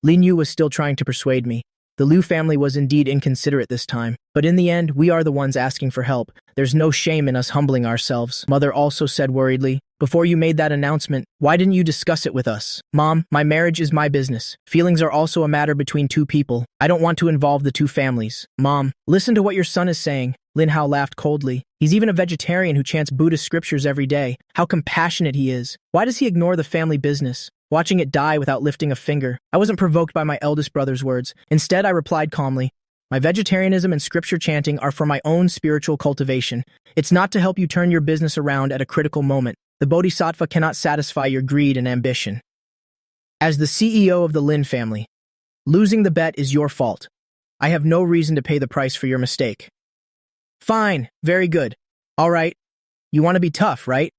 Lin Yu was still trying to persuade me. The Liu family was indeed inconsiderate this time, but in the end, we are the ones asking for help. There's no shame in us humbling ourselves. Mother also said worriedly, before you made that announcement, why didn't you discuss it with us? Mom, my marriage is my business. Feelings are also a matter between two people. I don't want to involve the two families. Mom, listen to what your son is saying. Lin Hao laughed coldly. He's even a vegetarian who chants Buddhist scriptures every day. How compassionate he is. Why does he ignore the family business? Watching it die without lifting a finger. I wasn't provoked by my eldest brother's words. Instead, I replied calmly, my vegetarianism and scripture chanting are for my own spiritual cultivation. It's not to help you turn your business around at a critical moment. The bodhisattva cannot satisfy your greed and ambition. As the CEO of the Lin family, losing the bet is your fault. I have no reason to pay the price for your mistake. Fine, very good. All right, you want to be tough, right?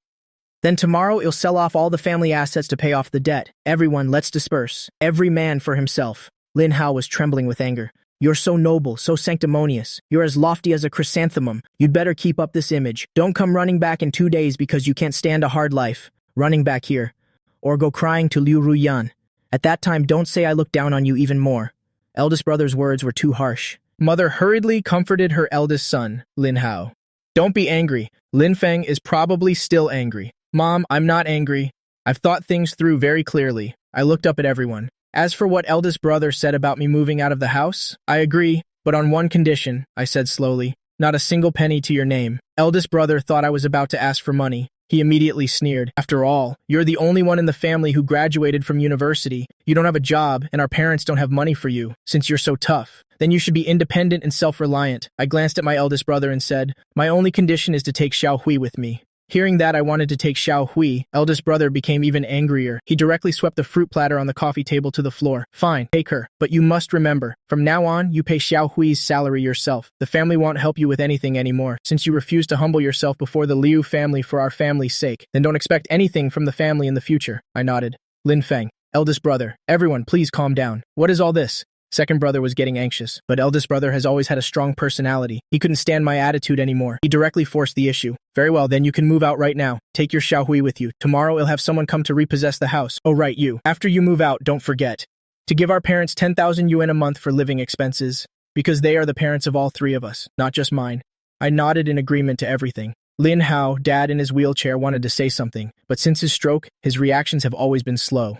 Then tomorrow you'll sell off all the family assets to pay off the debt. Everyone, let's disperse. Every man for himself. Lin Hao was trembling with anger. You're so noble, so sanctimonious. You're as lofty as a chrysanthemum. You'd better keep up this image. Don't come running back in 2 days because you can't stand a hard life. Running back here. Or go crying to Liu Ruyan. At that time, don't say I look down on you even more. Eldest brother's words were too harsh. Mother hurriedly comforted her eldest son, Lin Hao. Don't be angry. Lin Feng is probably still angry. Mom, I'm not angry. I've thought things through very clearly. I looked up at everyone. As for what eldest brother said about me moving out of the house, I agree, but on one condition, I said slowly. Not a single penny to your name. Eldest brother thought I was about to ask for money. He immediately sneered. After all, you're the only one in the family who graduated from university. You don't have a job, and our parents don't have money for you, since you're so tough. Then you should be independent and self-reliant. I glanced at my eldest brother and said, my only condition is to take Xiao Hui with me. Hearing that I wanted to take Xiao Hui, eldest brother became even angrier. He directly swept the fruit platter on the coffee table to the floor. Fine, take her. But you must remember, from now on, you pay Xiao Hui's salary yourself. The family won't help you with anything anymore, since you refuse to humble yourself before the Liu family for our family's sake. Then don't expect anything from the family in the future. I nodded. Lin Feng, eldest brother, everyone please calm down. What is all this? Second brother was getting anxious, but eldest brother has always had a strong personality. He couldn't stand my attitude anymore. He directly forced the issue. Very well, then you can move out right now. Take your Xiao Hui with you. Tomorrow we'll have someone come to repossess the house. Oh right, you. After you move out, don't forget to give our parents 10,000 yuan a month for living expenses, because they are the parents of all three of us, not just mine. I nodded in agreement to everything. Lin Hao, dad in his wheelchair, wanted to say something, but since his stroke, his reactions have always been slow.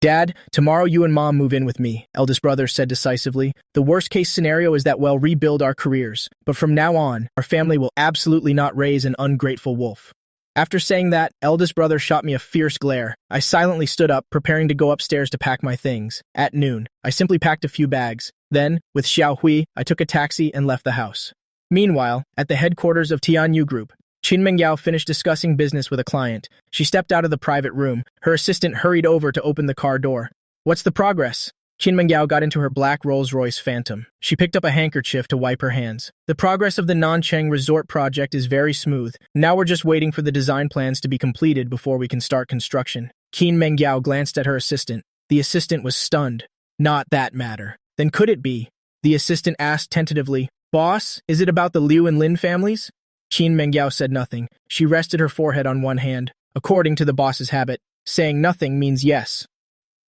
Dad, tomorrow you and Mom move in with me, eldest brother said decisively. The worst-case scenario is that we'll rebuild our careers, but from now on, our family will absolutely not raise an ungrateful wolf. After saying that, eldest brother shot me a fierce glare. I silently stood up, preparing to go upstairs to pack my things. At noon, I simply packed a few bags. Then, with Xiao Hui, I took a taxi and left the house. Meanwhile, at the headquarters of Tianyu Group, Qin Mengyao finished discussing business with a client. She stepped out of the private room. Her assistant hurried over to open the car door. What's the progress? Qin Mengyao got into her black Rolls-Royce Phantom. She picked up a handkerchief to wipe her hands. The progress of the Nanchang Resort project is very smooth. Now we're just waiting for the design plans to be completed before we can start construction. Qin Mengyao glanced at her assistant. The assistant was stunned. Not that matter. Then could it be? The assistant asked tentatively. Boss, is it about the Liu and Lin families? Qin Mengyao said nothing. She rested her forehead on one hand. According to the boss's habit, saying nothing means yes.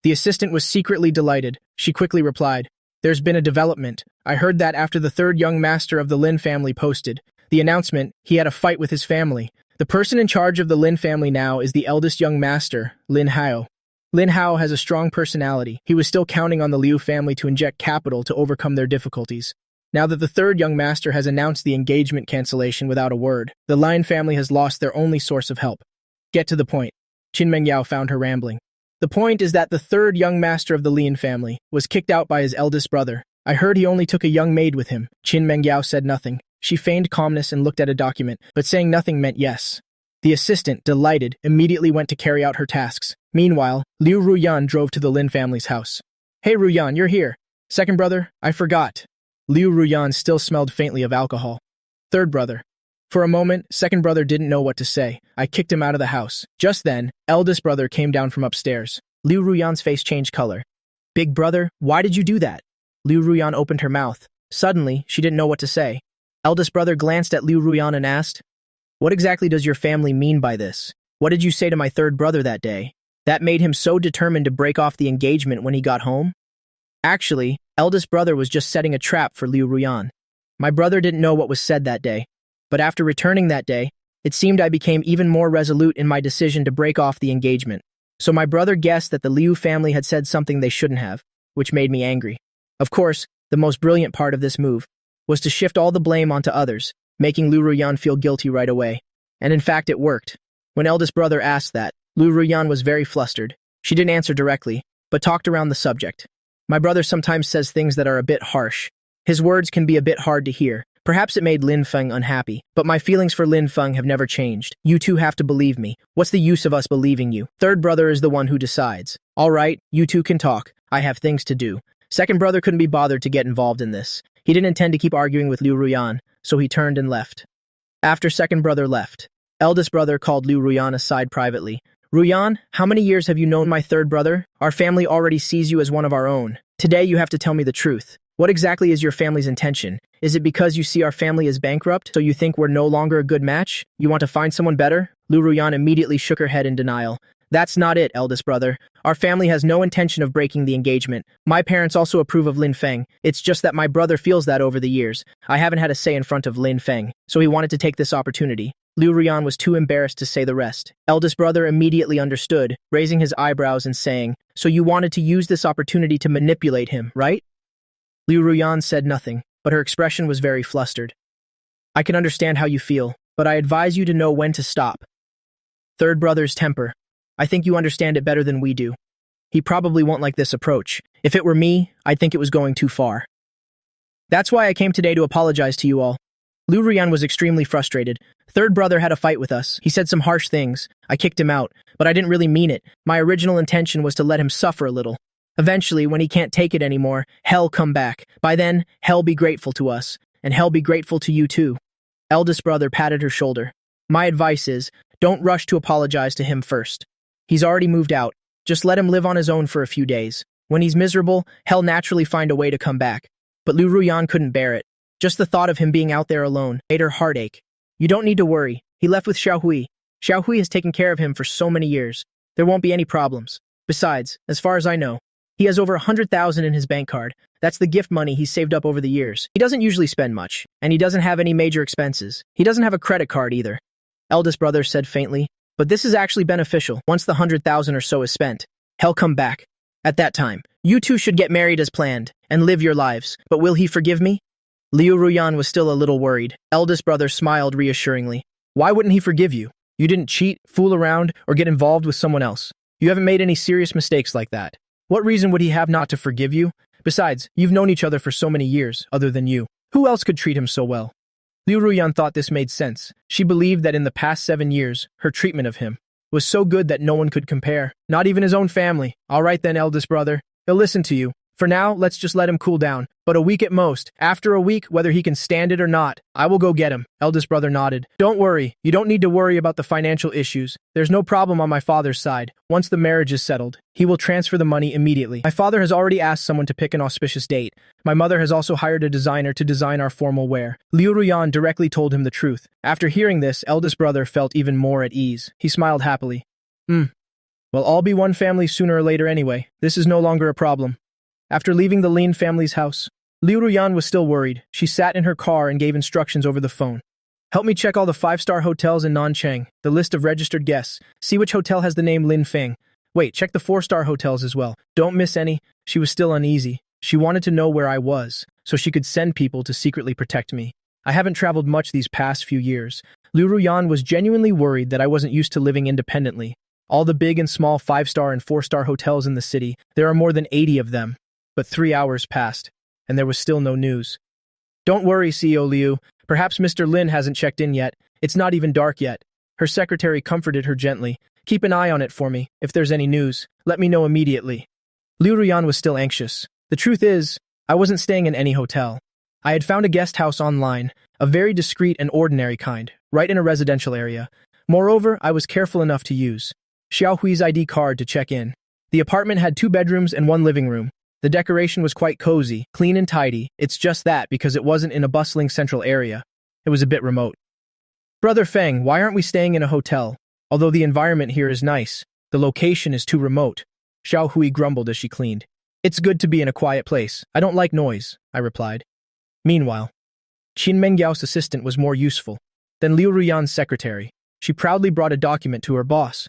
The assistant was secretly delighted. She quickly replied, There's been a development. I heard that after the third young master of the Lin family posted the announcement, he had a fight with his family. The person in charge of the Lin family now is the eldest young master, Lin Hao. Lin Hao has a strong personality. He was still counting on the Liu family to inject capital to overcome their difficulties. Now that the third young master has announced the engagement cancellation without a word, the Lin family has lost their only source of help. Get to the point. Qin Mengyao found her rambling. The point is that the third young master of the Lin family was kicked out by his eldest brother. I heard he only took a young maid with him. Qin Mengyao said nothing. She feigned calmness and looked at a document, but saying nothing meant yes. The assistant, delighted, immediately went to carry out her tasks. Meanwhile, Liu Ruyan drove to the Lin family's house. Hey Ruyan, you're here. Second brother, I forgot. Liu Ruyan still smelled faintly of alcohol. Third brother. For a moment, second brother didn't know what to say. I kicked him out of the house. Just then, eldest brother came down from upstairs. Liu Ruyan's face changed color. Big brother, why did you do that? Liu Ruyan opened her mouth. Suddenly, she didn't know what to say. Eldest brother glanced at Liu Ruyan and asked, What exactly does your family mean by this? What did you say to my third brother that day? That made him so determined to break off the engagement when he got home? Actually, eldest brother was just setting a trap for Liu Ruyan. My brother didn't know what was said that day, but after returning that day, it seemed I became even more resolute in my decision to break off the engagement. So my brother guessed that the Liu family had said something they shouldn't have, which made me angry. Of course, the most brilliant part of this move was to shift all the blame onto others, making Liu Ruyan feel guilty right away. And in fact, it worked. When eldest brother asked that, Liu Ruyan was very flustered. She didn't answer directly, but talked around the subject. My brother sometimes says things that are a bit harsh. His words can be a bit hard to hear, Perhaps it made Lin Feng unhappy, but my feelings for Lin Feng have never changed. You two have to believe me. What's the use of us believing you? Third brother is the one who decides. All right, you two can talk. I have things to do. Second brother couldn't be bothered to get involved in this. He didn't intend to keep arguing with Liu Ruyan, so he turned and left. After second brother left, eldest brother called Liu Ruyan aside privately. Ruyan, how many years have you known my third brother? Our family already sees you as one of our own. Today you have to tell me the truth. What exactly is your family's intention? Is it because you see our family as bankrupt, so you think we're no longer a good match? You want to find someone better? Liu Ruyan immediately shook her head in denial. That's not it, eldest brother. Our family has no intention of breaking the engagement. My parents also approve of Lin Feng. It's just that my brother feels that over the years. I haven't had a say in front of Lin Feng, so he wanted to take this opportunity. Liu Ruyan was too embarrassed to say the rest. Eldest brother immediately understood, raising his eyebrows and saying, "So you wanted to use this opportunity to manipulate him, right?" Liu Ruyan said nothing, but her expression was very flustered. "I can understand how you feel, but I advise you to know when to stop." Third brother's temper. I think you understand it better than we do. He probably won't like this approach. If it were me, I'd think it was going too far. That's why I came today to apologize to you all. Liu Ruyan was extremely frustrated. Third brother had a fight with us. He said some harsh things. I kicked him out, but I didn't really mean it. My original intention was to let him suffer a little. Eventually, when he can't take it anymore, hell come back. By then, hell be grateful to us, and hell be grateful to you too. Eldest brother patted her shoulder. My advice is, don't rush to apologize to him first. He's already moved out. Just let him live on his own for a few days. When he's miserable, he'll naturally find a way to come back. But Liu Ruyan couldn't bear it. Just the thought of him being out there alone made her heart ache. You don't need to worry. He left with Xiaohui. Xiaohui has taken care of him for so many years. There won't be any problems. Besides, as far as I know, he has over 100,000 in his bank card. That's the gift money he's saved up over the years. He doesn't usually spend much, and he doesn't have any major expenses. He doesn't have a credit card either. Eldest brother said faintly. But this is actually beneficial. Once the 100,000 or so is spent, he'll come back. At that time, you two should get married as planned and live your lives. But will he forgive me? Liu Ruyan was still a little worried. Eldest brother smiled reassuringly. Why wouldn't he forgive you? You didn't cheat, fool around, or get involved with someone else. You haven't made any serious mistakes like that. What reason would he have not to forgive you? Besides, you've known each other for so many years, other than you. Who else could treat him so well? Liu Ruyan thought this made sense. She believed that in the past 7 years, her treatment of him was so good that no one could compare, not even his own family. All right then, eldest brother. He'll listen to you. For now, let's just let him cool down. But a week at most. After a week, whether he can stand it or not, I will go get him. Eldest brother nodded. Don't worry. You don't need to worry about the financial issues. There's no problem on my father's side. Once the marriage is settled, he will transfer the money immediately. My father has already asked someone to pick an auspicious date. My mother has also hired a designer to design our formal wear. Liu Ruyan directly told him the truth. After hearing this, eldest brother felt even more at ease. He smiled happily. We'll all be one family sooner or later anyway. This is no longer a problem. After leaving the Lin family's house, Liu Ruyan was still worried. She sat in her car and gave instructions over the phone. Help me check all the 5-star hotels in Nanchang, the list of registered guests. See which hotel has the name Lin Feng. Wait, check the 4-star hotels as well. Don't miss any. She was still uneasy. She wanted to know where I was, so she could send people to secretly protect me. I haven't traveled much these past few years. Liu Ruyan was genuinely worried that I wasn't used to living independently. All the big and small 5-star and 4-star hotels in the city, there are more than 80 of them. But 3 hours passed, and there was still no news. Don't worry, CEO Liu. Perhaps Mr. Lin hasn't checked in yet. It's not even dark yet. Her secretary comforted her gently. Keep an eye on it for me. If there's any news, let me know immediately. Liu Ruyan was still anxious. The truth is, I wasn't staying in any hotel. I had found a guest house online, a very discreet and ordinary kind, right in a residential area. Moreover, I was careful enough to use Xiaohui's ID card to check in. The apartment had 2 bedrooms and 1 living room. The decoration was quite cozy, clean and tidy. It's just that because it wasn't in a bustling central area. It was a bit remote. Brother Feng, why aren't we staying in a hotel? Although the environment here is nice, the location is too remote. Xiaohui grumbled as she cleaned. It's good to be in a quiet place. I don't like noise, I replied. Meanwhile, Qin Mengyao's assistant was more useful than Liu Ruyan's secretary. She proudly brought a document to her boss.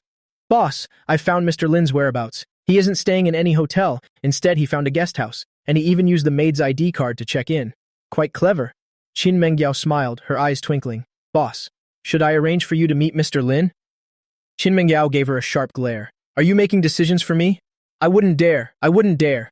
Boss, I found Mr. Lin's whereabouts. He isn't staying in any hotel. Instead, he found a guest house, and he even used the maid's ID card to check in. Quite clever. Qin Mengyao smiled, her eyes twinkling. Boss, should I arrange for you to meet Mr. Lin? Qin Mengyao gave her a sharp glare. Are you making decisions for me? I wouldn't dare. I wouldn't dare.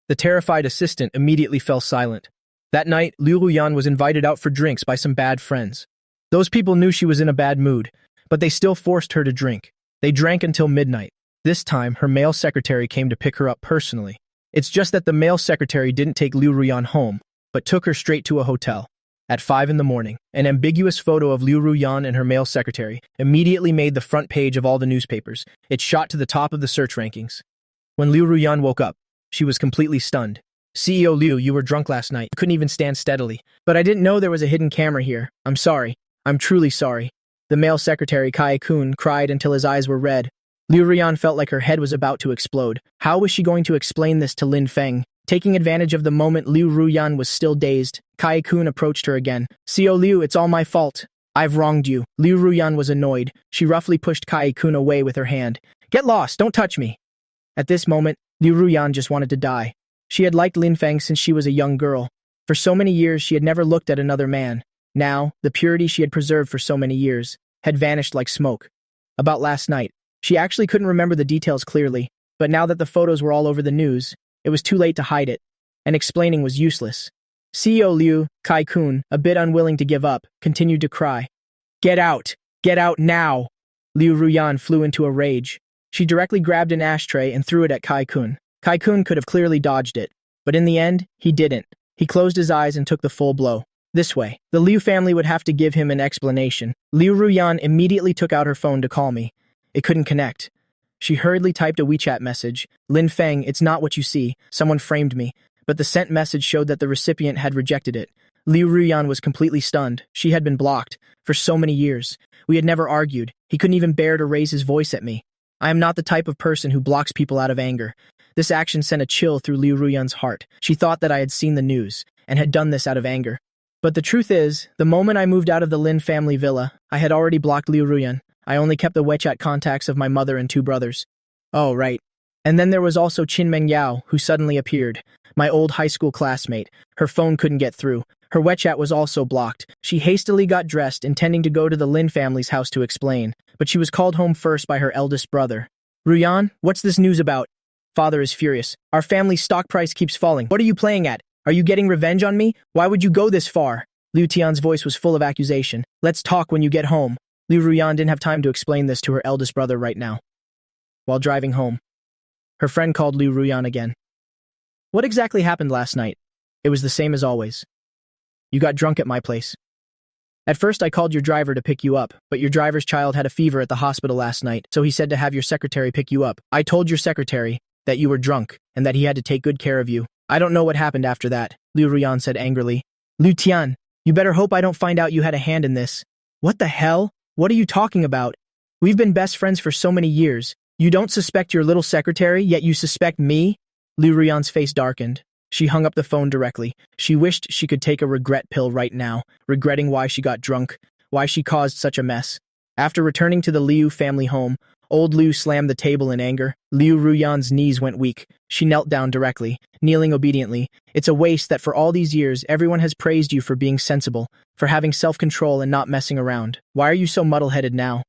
The terrified assistant immediately fell silent. That night, Liu Ruyan was invited out for drinks by some bad friends. Those people knew she was in a bad mood, but they still forced her to drink. They drank until midnight. This time, her male secretary came to pick her up personally. It's just that the male secretary didn't take Liu Ruyan home, but took her straight to a hotel. At 5 in the morning, an ambiguous photo of Liu Ruyan and her male secretary immediately made the front page of all the newspapers. It shot to the top of the search rankings. When Liu Ruyan woke up, she was completely stunned. CEO Liu, you were drunk last night. You couldn't even stand steadily. But I didn't know there was a hidden camera here. I'm sorry. I'm truly sorry. The male secretary, Kai-kun, cried until his eyes were red. Liu Ruyan felt like her head was about to explode. How was she going to explain this to Lin Feng? Taking advantage of the moment Liu Ruyan was still dazed, Kai-kun approached her again. CEO Liu, it's all my fault. I've wronged you. Liu Ruyan was annoyed. She roughly pushed Kai-kun away with her hand. Get lost, don't touch me. At this moment, Liu Ruyan just wanted to die. She had liked Lin Feng since she was a young girl. For so many years, she had never looked at another man. Now, the purity she had preserved for so many years had vanished like smoke. About last night, she actually couldn't remember the details clearly, but now that the photos were all over the news, it was too late to hide it, and explaining was useless. CEO Liu, Kai-kun, a bit unwilling to give up, continued to cry. Get out! Get out now! Liu Ruyan flew into a rage. She directly grabbed an ashtray and threw it at Kai-kun. Kai-kun could have clearly dodged it, but in the end, he didn't. He closed his eyes and took the full blow. This way, the Liu family would have to give him an explanation. Liu Ruyan immediately took out her phone to call me. It couldn't connect. She hurriedly typed a WeChat message. Lin Feng, it's not what you see. Someone framed me. But the sent message showed that the recipient had rejected it. Liu Ruyan was completely stunned. She had been blocked. For so many years. We had never argued. He couldn't even bear to raise his voice at me. I am not the type of person who blocks people out of anger. This action sent a chill through Liu Ruyan's heart. She thought that I had seen the news, and had done this out of anger. But the truth is, the moment I moved out of the Lin family villa, I had already blocked Liu Ruyan. I only kept the WeChat contacts of my mother and 2 brothers. Oh, right. And then there was also Qin Mengyao, who suddenly appeared. My old high school classmate. Her phone couldn't get through. Her WeChat was also blocked. She hastily got dressed, intending to go to the Lin family's house to explain. But she was called home first by her eldest brother. Ruyan, what's this news about? Father is furious. Our family's stock price keeps falling. What are you playing at? Are you getting revenge on me? Why would you go this far? Liu Tian's voice was full of accusation. Let's talk when you get home. Liu Ruyan didn't have time to explain this to her eldest brother right now. While driving home, her friend called Liu Ruyan again. What exactly happened last night? It was the same as always. You got drunk at my place. At first I called your driver to pick you up, but your driver's child had a fever at the hospital last night, so he said to have your secretary pick you up. I told your secretary that you were drunk, and that he had to take good care of you. I don't know what happened after that, Liu Ruyan said angrily. Liu Tian, you better hope I don't find out you had a hand in this. What the hell? What are you talking about? We've been best friends for so many years. You don't suspect your little secretary, yet you suspect me? Liu Ruyan's face darkened. She hung up the phone directly. She wished she could take a regret pill right now, regretting why she got drunk, why she caused such a mess. After returning to the Liu family home, old Liu slammed the table in anger. Liu Ruyan's knees went weak. She knelt down directly, kneeling obediently. It's a waste that for all these years everyone has praised you for being sensible, for having self-control and not messing around. Why are you so muddle-headed now?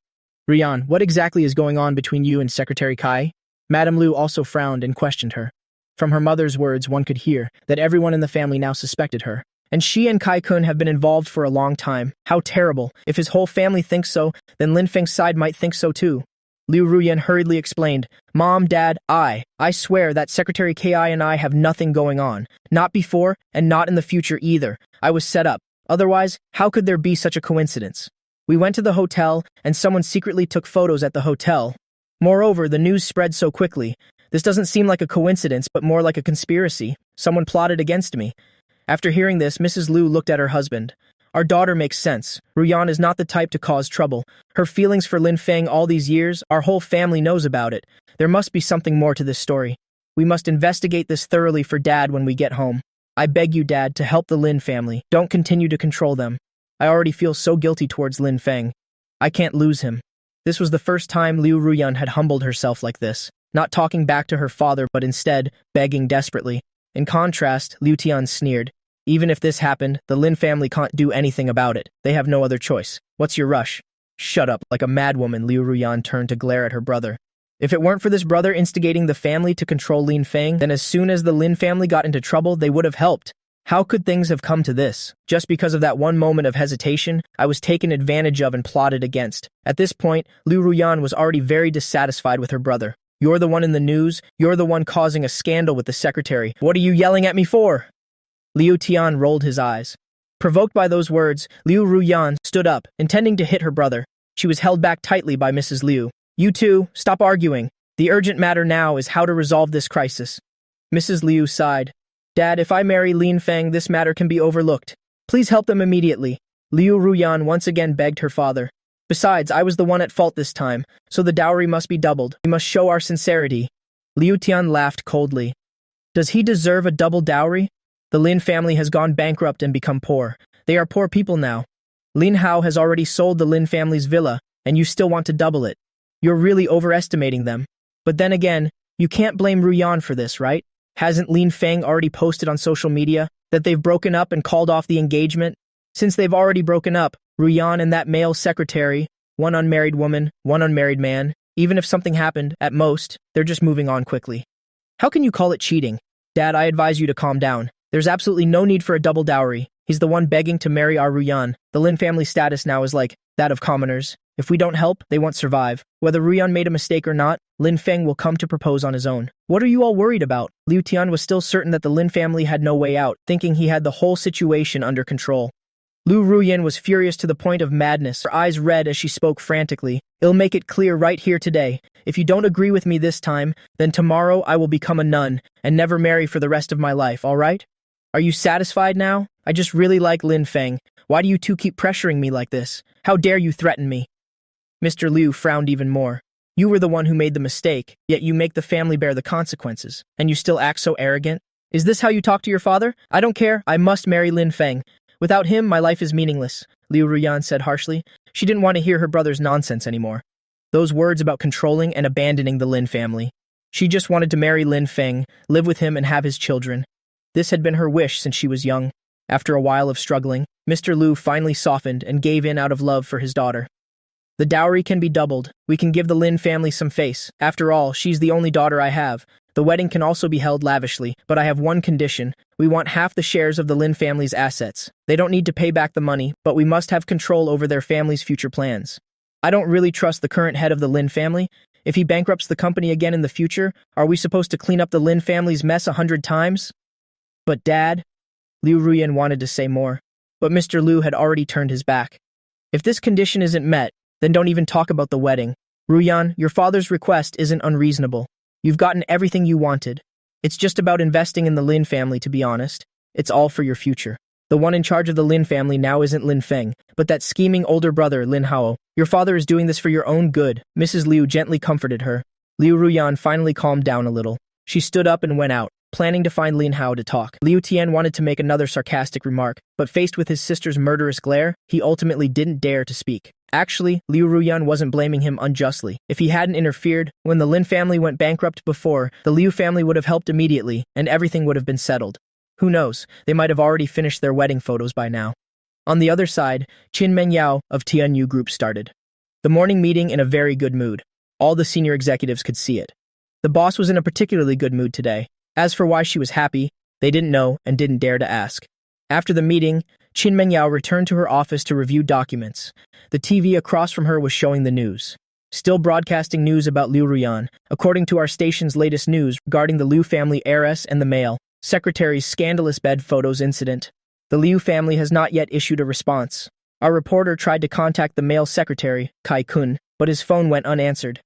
Ruyan, what exactly is going on between you and Secretary Kai? Madame Liu also frowned and questioned her. From her mother's words, one could hear that everyone in the family now suspected her. And she and Kai-kun have been involved for a long time. How terrible. If his whole family thinks so, then Lin Feng's side might think so too. Liu Ruyan hurriedly explained, Mom, Dad, I swear that Secretary Ki and I have nothing going on. Not before, and not in the future either. I was set up. Otherwise, how could there be such a coincidence? We went to the hotel, and someone secretly took photos at the hotel. Moreover, the news spread so quickly. This doesn't seem like a coincidence, but more like a conspiracy. Someone plotted against me. After hearing this, Mrs. Liu looked at her husband. Our daughter makes sense. Ruyan is not the type to cause trouble. Her feelings for Lin Feng all these years, our whole family knows about it. There must be something more to this story. We must investigate this thoroughly for Dad when we get home. I beg you, Dad, to help the Lin family. Don't continue to control them. I already feel so guilty towards Lin Feng. I can't lose him. This was the first time Liu Ruyan had humbled herself like this, not talking back to her father but instead begging desperately. In contrast, Liu Tian sneered. Even if this happened, the Lin family can't do anything about it. They have no other choice. What's your rush? Shut up. Like a madwoman, Liu Ruyan turned to glare at her brother. If it weren't for this brother instigating the family to control Lin Feng, then as soon as the Lin family got into trouble, they would have helped. How could things have come to this? Just because of that one moment of hesitation, I was taken advantage of and plotted against. At this point, Liu Ruyan was already very dissatisfied with her brother. You're the one in the news. You're the one causing a scandal with the secretary. What are you yelling at me for? Liu Tian rolled his eyes. Provoked by those words, Liu Ruyan stood up, intending to hit her brother. She was held back tightly by Mrs. Liu. You two, stop arguing. The urgent matter now is how to resolve this crisis. Mrs. Liu sighed. Dad, if I marry Lin Feng, this matter can be overlooked. Please help them immediately. Liu Ruyan once again begged her father. Besides, I was the one at fault this time, so the dowry must be doubled. We must show our sincerity. Liu Tian laughed coldly. Does he deserve a double dowry? The Lin family has gone bankrupt and become poor. They are poor people now. Lin Hao has already sold the Lin family's villa, and you still want to double it. You're really overestimating them. But then again, you can't blame Ruyan for this, right? Hasn't Lin Feng already posted on social media that they've broken up and called off the engagement? Since they've already broken up, Ruyan and that male secretary, one unmarried woman, one unmarried man, even if something happened, at most, they're just moving on quickly. How can you call it cheating? Dad, I advise you to calm down. There's absolutely no need for a double dowry. He's the one begging to marry our Ruyan. The Lin family status now is like that of commoners. If we don't help, they won't survive. Whether Ruyan made a mistake or not, Lin Feng will come to propose on his own. What are you all worried about? Liu Tian was still certain that the Lin family had no way out, thinking he had the whole situation under control. Liu Ruyan was furious to the point of madness, her eyes red as she spoke frantically. I'll make it clear right here today. If you don't agree with me this time, then tomorrow I will become a nun and never marry for the rest of my life, all right? Are you satisfied now? I just really like Lin Feng. Why do you two keep pressuring me like this? How dare you threaten me? Mr. Liu frowned even more. You were the one who made the mistake, yet you make the family bear the consequences, and you still act so arrogant? Is this how you talk to your father? I don't care, I must marry Lin Feng. Without him, my life is meaningless, Liu Ruyan said harshly. She didn't want to hear her brother's nonsense anymore. Those words about controlling and abandoning the Lin family. She just wanted to marry Lin Feng, live with him and have his children. This had been her wish since she was young. After a while of struggling, Mr. Liu finally softened and gave in out of love for his daughter. The dowry can be doubled. We can give the Lin family some face. After all, she's the only daughter I have. The wedding can also be held lavishly, but I have one condition. We want half the shares of the Lin family's assets. They don't need to pay back the money, but we must have control over their family's future plans. I don't really trust the current head of the Lin family. If he bankrupts the company again in the future, are we supposed to clean up the Lin family's mess 100 times? But Dad? Liu Ruyan wanted to say more, but Mr. Liu had already turned his back. If this condition isn't met, then don't even talk about the wedding. Ruyan, your father's request isn't unreasonable. You've gotten everything you wanted. It's just about investing in the Lin family, to be honest. It's all for your future. The one in charge of the Lin family now isn't Lin Feng, but that scheming older brother, Lin Hao. Your father is doing this for your own good. Mrs. Liu gently comforted her. Liu Ruyan finally calmed down a little. She stood up and went out, planning to find Lin Hao to talk. Liu Tian wanted to make another sarcastic remark, but faced with his sister's murderous glare, he ultimately didn't dare to speak. Actually, Liu Ruyan wasn't blaming him unjustly. If he hadn't interfered, when the Lin family went bankrupt before, the Liu family would have helped immediately, and everything would have been settled. Who knows, they might have already finished their wedding photos by now. On the other side, Qin Mengyao of Tianyu Group started. The morning meeting in a very good mood. All the senior executives could see it. The boss was in a particularly good mood today. As for why she was happy, they didn't know and didn't dare to ask. After the meeting, Qin Mengyao returned to her office to review documents. The TV across from her was showing the news. Still broadcasting news about Liu Ruyan, according to our station's latest news regarding the Liu family heiress and the male secretary's scandalous bed photos incident. The Liu family has not yet issued a response. Our reporter tried to contact the male secretary, Kai Kun, but his phone went unanswered.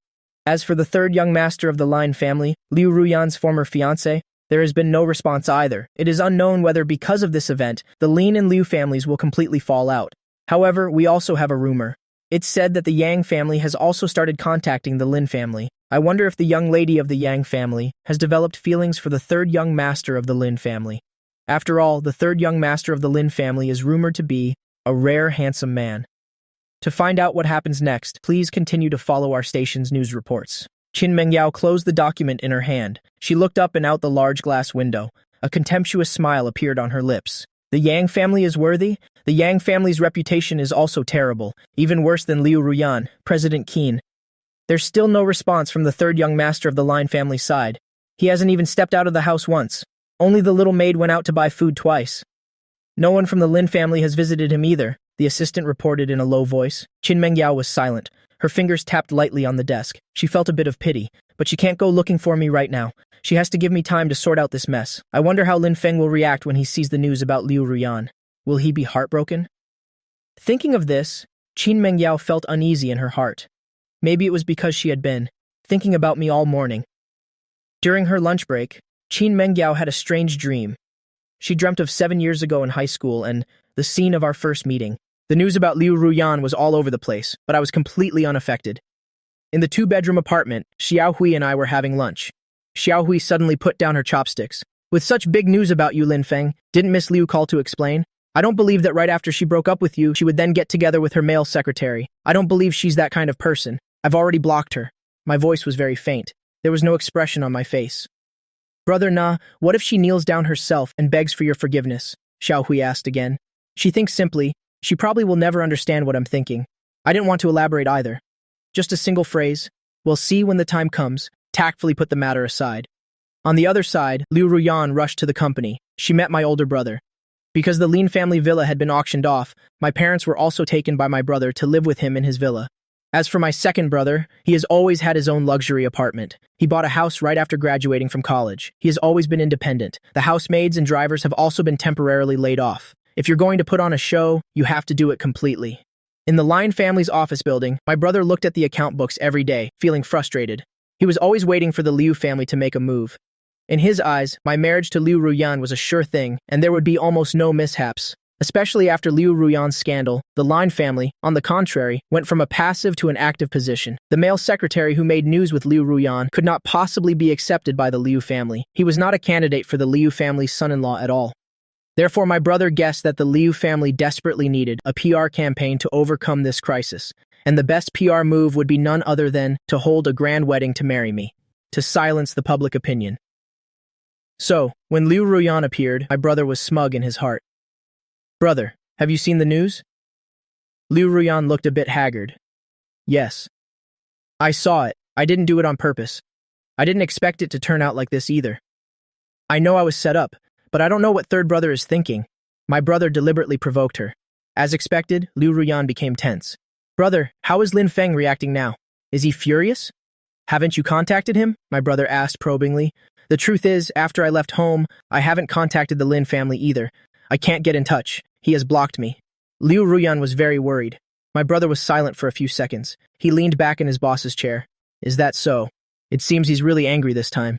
As for the third young master of the Lin family, Liu Ruyan's former fiancé, there has been no response either. It is unknown whether because of this event, the Lin and Liu families will completely fall out. However, we also have a rumor. It's said that the Yang family has also started contacting the Lin family. I wonder if the young lady of the Yang family has developed feelings for the third young master of the Lin family. After all, the third young master of the Lin family is rumored to be a rare, handsome man. To find out what happens next, please continue to follow our station's news reports. Qin Mengyao closed the document in her hand. She looked up and out the large glass window. A contemptuous smile appeared on her lips. The Yang family is worthy? The Yang family's reputation is also terrible, even worse than Liu Ruyan, President Qin. There's still no response from the third young master of the Lin family side. He hasn't even stepped out of the house once. Only the little maid went out to buy food twice. No one from the Lin family has visited him either, the assistant reported in a low voice. Qin Mengyao was silent. Her fingers tapped lightly on the desk. She felt a bit of pity, but she can't go looking for me right now. She has to give me time to sort out this mess. I wonder how Lin Feng will react when he sees the news about Liu Ruyan. Will he be heartbroken? Thinking of this, Qin Mengyao felt uneasy in her heart. Maybe it was because she had been thinking about me all morning. During her lunch break, Qin Mengyao had a strange dream. She dreamt of 7 years ago in high school and the scene of our first meeting. The news about Liu Ruyan was all over the place, but I was completely unaffected. In the 2-bedroom apartment, Xiao Hui and I were having lunch. Xiao Hui suddenly put down her chopsticks. With such big news about you, Lin Feng, didn't Miss Liu call to explain? I don't believe that right after she broke up with you, she would then get together with her male secretary. I don't believe she's that kind of person. I've already blocked her. My voice was very faint. There was no expression on my face. Brother Na, what if she kneels down herself and begs for your forgiveness? Xiao Hui asked again. She thinks simply, she probably will never understand what I'm thinking. I didn't want to elaborate either. Just a single phrase, we'll see when the time comes, tactfully put the matter aside. On the other side, Liu Ruyan rushed to the company. She met my older brother. Because the Lin family villa had been auctioned off, my parents were also taken by my brother to live with him in his villa. As for my second brother, he has always had his own luxury apartment. He bought a house right after graduating from college. He has always been independent. The housemaids and drivers have also been temporarily laid off. If you're going to put on a show, you have to do it completely. In the Lin family's office building, my brother looked at the account books every day, feeling frustrated. He was always waiting for the Liu family to make a move. In his eyes, my marriage to Liu Ruyan was a sure thing, and there would be almost no mishaps. Especially after Liu Ruyan's scandal, the Lin family, on the contrary, went from a passive to an active position. The male secretary who made news with Liu Ruyan could not possibly be accepted by the Liu family. He was not a candidate for the Liu family's son-in-law at all. Therefore, my brother guessed that the Liu family desperately needed a PR campaign to overcome this crisis, and the best PR move would be none other than to hold a grand wedding to marry me, to silence the public opinion. So, when Liu Ruyan appeared, my brother was smug in his heart. Brother, have you seen the news? Liu Ruyan looked a bit haggard. Yes. I saw it. I didn't do it on purpose. I didn't expect it to turn out like this either. I know I was set up, but I don't know what third brother is thinking. My brother deliberately provoked her. As expected, Liu Ruyan became tense. Brother, how is Lin Feng reacting now? Is he furious? Haven't you contacted him? My brother asked probingly. The truth is, after I left home, I haven't contacted the Lin family either. I can't get in touch. He has blocked me. Liu Ruyan was very worried. My brother was silent for a few seconds. He leaned back in his boss's chair. Is that so? It seems he's really angry this time.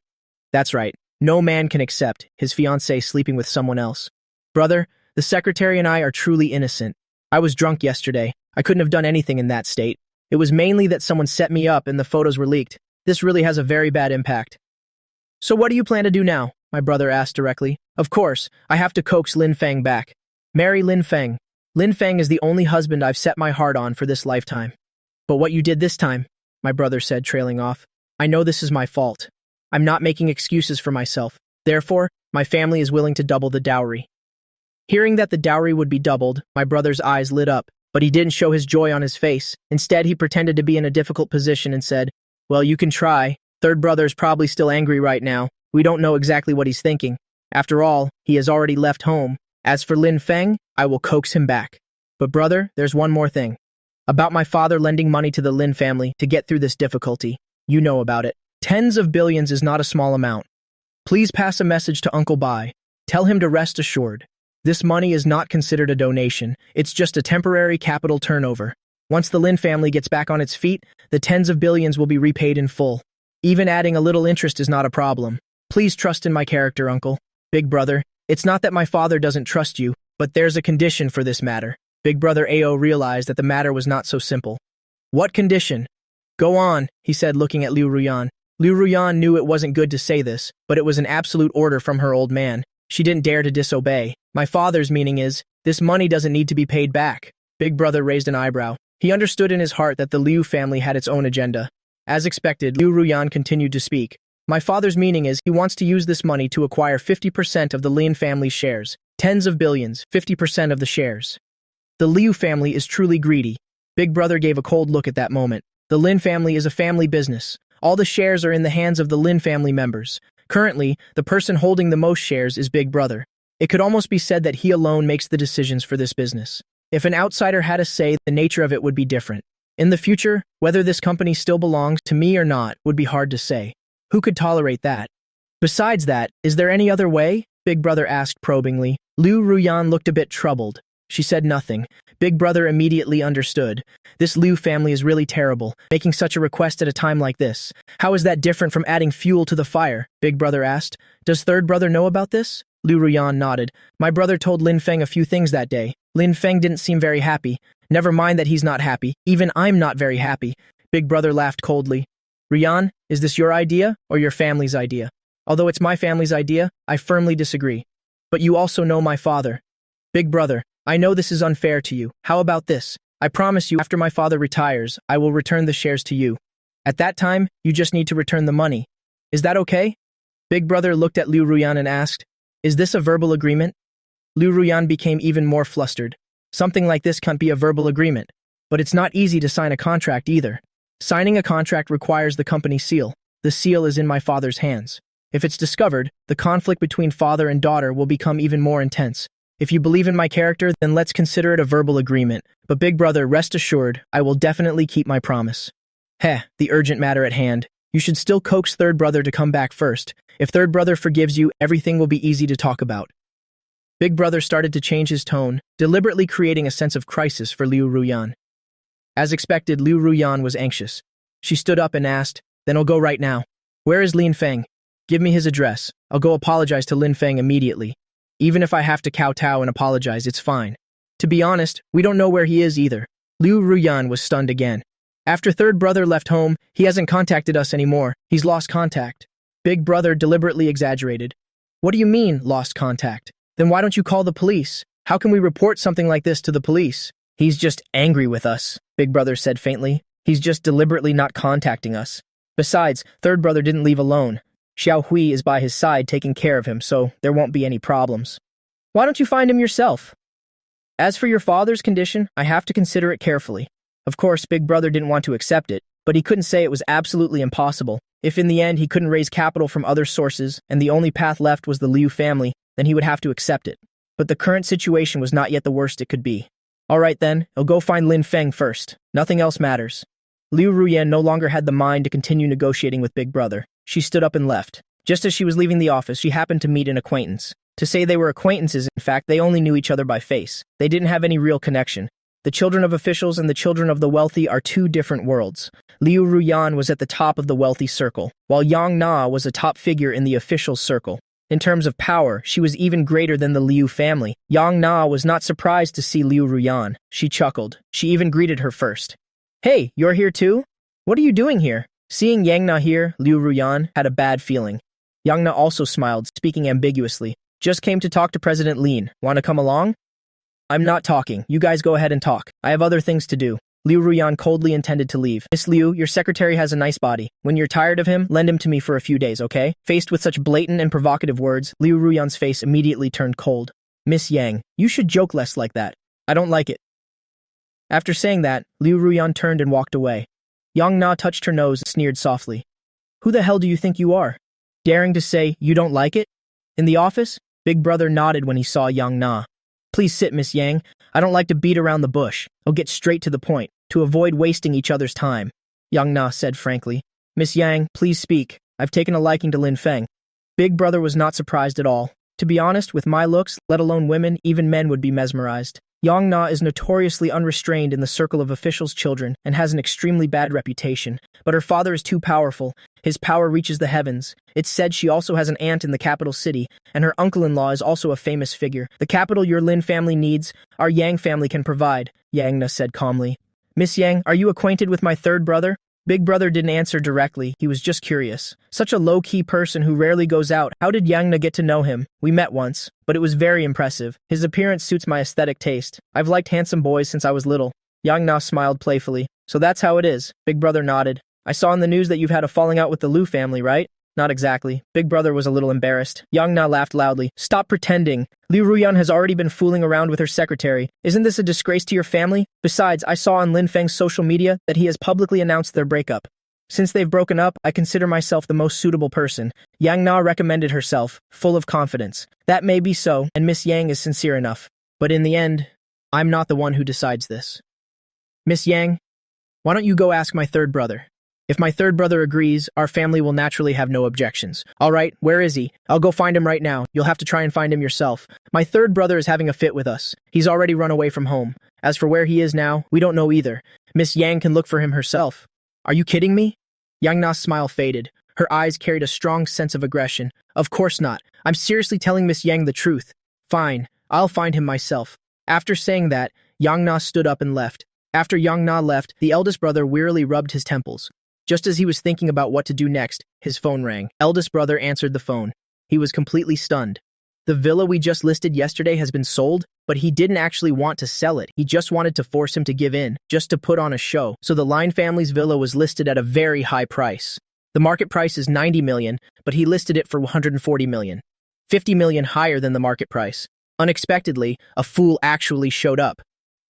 That's right. No man can accept his fiancée sleeping with someone else. Brother, the secretary and I are truly innocent. I was drunk yesterday. I couldn't have done anything in that state. It was mainly that someone set me up and the photos were leaked. This really has a very bad impact. So what do you plan to do now? My brother asked directly. Of course, I have to coax Lin Feng back. Marry Lin Feng. Lin Feng is the only husband I've set my heart on for this lifetime. But what you did this time, my brother said, trailing off. I know this is my fault. I'm not making excuses for myself. Therefore, my family is willing to double the dowry. Hearing that the dowry would be doubled, my brother's eyes lit up, but he didn't show his joy on his face. Instead, he pretended to be in a difficult position and said, Well, you can try. Third brother's probably still angry right now. We don't know exactly what he's thinking. After all, he has already left home. As for Lin Feng, I will coax him back. But brother, there's one more thing. About my father lending money to the Lin family to get through this difficulty. You know about it. Tens of billions is not a small amount. Please pass a message to Uncle Bai. Tell him to rest assured. This money is not considered a donation. It's just a temporary capital turnover. Once the Lin family gets back on its feet, the tens of billions will be repaid in full. Even adding a little interest is not a problem. Please trust in my character, Uncle. Big brother, it's not that my father doesn't trust you, but there's a condition for this matter. Big brother Ao realized that the matter was not so simple. What condition? Go on, he said, looking at Liu Ruyan. Liu Ruyan knew it wasn't good to say this, but it was an absolute order from her old man. She didn't dare to disobey. My father's meaning is, this money doesn't need to be paid back. Big brother raised an eyebrow. He understood in his heart that the Liu family had its own agenda. As expected, Liu Ruyan continued to speak. My father's meaning is he wants to use this money to acquire 50% of the Lin family's shares. Tens of billions, 50% of the shares. The Liu family is truly greedy. Big brother gave a cold look at that moment. The Lin family is a family business. All the shares are in the hands of the Lin family members. Currently, the person holding the most shares is Big brother. It could almost be said that he alone makes the decisions for this business. If an outsider had a say, the nature of it would be different. In the future, whether this company still belongs to me or not would be hard to say. Who could tolerate that? Besides that, is there any other way? Big Brother asked probingly. Liu Ruyan looked a bit troubled. She said nothing. Big Brother immediately understood. This Liu family is really terrible, making such a request at a time like this. How is that different from adding fuel to the fire? Big Brother asked. Does third brother know about this? Liu Ruyan nodded. My brother told Lin Feng a few things that day. Lin Feng didn't seem very happy. Never mind that he's not happy. Even I'm not very happy. Big Brother laughed coldly. Ruyan, is this your idea or your family's idea? Although it's my family's idea, I firmly disagree. But you also know my father. Big Brother, I know this is unfair to you. How about this? I promise you, after my father retires, I will return the shares to you. At that time, you just need to return the money. Is that okay? Big Brother looked at Liu Ruyan and asked, is this a verbal agreement? Liu Ruyan became even more flustered. Something like this can't be a verbal agreement. But it's not easy to sign a contract either. Signing a contract requires the company seal. The seal is in my father's hands. If it's discovered, the conflict between father and daughter will become even more intense. If you believe in my character, then let's consider it a verbal agreement. But Big Brother, rest assured, I will definitely keep my promise. The urgent matter at hand. You should still coax third brother to come back first. If third brother forgives you, everything will be easy to talk about. Big Brother started to change his tone, deliberately creating a sense of crisis for Liu Ruyan. As expected, Liu Ruyan was anxious. She stood up and asked, then I'll go right now. Where is Lin Feng? Give me his address. I'll go apologize to Lin Feng immediately. Even if I have to kowtow and apologize, it's fine. To be honest, we don't know where he is either. Liu Ruyan was stunned again. After third brother left home, he hasn't contacted us anymore. He's lost contact. Big Brother deliberately exaggerated. What do you mean, lost contact? Then why don't you call the police? How can we report something like this to the police? He's just angry with us, Big Brother said faintly. He's just deliberately not contacting us. Besides, third brother didn't leave alone. Xiao Hui is by his side taking care of him, so there won't be any problems. Why don't you find him yourself? As for your father's condition, I have to consider it carefully. Of course, Big Brother didn't want to accept it, but he couldn't say it was absolutely impossible. If in the end he couldn't raise capital from other sources, and the only path left was the Liu family, then he would have to accept it. But the current situation was not yet the worst it could be. All right then, I'll go find Lin Feng first. Nothing else matters. Liu Ruyan no longer had the mind to continue negotiating with Big Brother. She stood up and left. Just as she was leaving the office, she happened to meet an acquaintance. To say they were acquaintances, in fact, they only knew each other by face. They didn't have any real connection. The children of officials and the children of the wealthy are two different worlds. Liu Ruyan was at the top of the wealthy circle, while Yang Na was a top figure in the official circle. In terms of power, she was even greater than the Liu family. Yang Na was not surprised to see Liu Ruyan. She chuckled. She even greeted her first. Hey, you're here too? What are you doing here? Seeing Yang Na here, Liu Ruyan had a bad feeling. Yang Na also smiled, speaking ambiguously. Just came to talk to President Lin. Want to come along? I'm not talking. You guys go ahead and talk. I have other things to do. Liu Ruyan coldly intended to leave. Miss Liu, your secretary has a nice body. When you're tired of him, lend him to me for a few days, okay? Faced with such blatant and provocative words, Liu Ruyan's face immediately turned cold. Miss Yang, you should joke less like that. I don't like it. After saying that, Liu Ruyan turned and walked away. Yang Na touched her nose and sneered softly. Who the hell do you think you are? Daring to say you don't like it? In the office, Big Brother nodded when he saw Yang Na. Please sit, Miss Yang. I don't like to beat around the bush. I'll get straight to the point, to avoid wasting each other's time. Yang Na said frankly. Miss Yang, please speak. I've taken a liking to Lin Feng. Big Brother was not surprised at all. To be honest, with my looks, let alone women, even men would be mesmerized. Yang Na is notoriously unrestrained in the circle of officials' children and has an extremely bad reputation. But her father is too powerful. His power reaches the heavens. It's said she also has an aunt in the capital city, and her uncle-in-law is also a famous figure. The capital your Lin family needs, our Yang family can provide, Yang Na said calmly. Miss Yang, are you acquainted with my third brother? Big Brother didn't answer directly, he was just curious. Such a low-key person who rarely goes out. How did Yang Na get to know him? We met once, but it was very impressive. His appearance suits my aesthetic taste. I've liked handsome boys since I was little. Yang Na smiled playfully. So that's how it is. Big Brother nodded. I saw in the news that you've had a falling out with the Liu family, right? Not exactly. Big Brother was a little embarrassed. Yang Na laughed loudly. Stop pretending. Liu Ruyan has already been fooling around with her secretary. Isn't this a disgrace to your family? Besides, I saw on Lin Feng's social media that he has publicly announced their breakup. Since they've broken up, I consider myself the most suitable person. Yang Na recommended herself, full of confidence. That may be so, and Miss Yang is sincere enough. But in the end, I'm not the one who decides this. Miss Yang, why don't you go ask my third brother? If my third brother agrees, our family will naturally have no objections. All right, where is he? I'll go find him right now. You'll have to try and find him yourself. My third brother is having a fit with us. He's already run away from home. As for where he is now, we don't know either. Miss Yang can look for him herself. Are you kidding me? Yang Na's smile faded. Her eyes carried a strong sense of aggression. Of course not. I'm seriously telling Miss Yang the truth. Fine, I'll find him myself. After saying that, Yang Na stood up and left. After Yang Na left, the eldest brother wearily rubbed his temples. Just as he was thinking about what to do next, his phone rang. Eldest brother answered the phone. He was completely stunned. The villa we just listed yesterday has been sold, but he didn't actually want to sell it. He just wanted to force him to give in, just to put on a show. So the Line family's villa was listed at a very high price. The market price is 90 million, but he listed it for 140 million. 50 million higher than the market price. Unexpectedly, a fool actually showed up.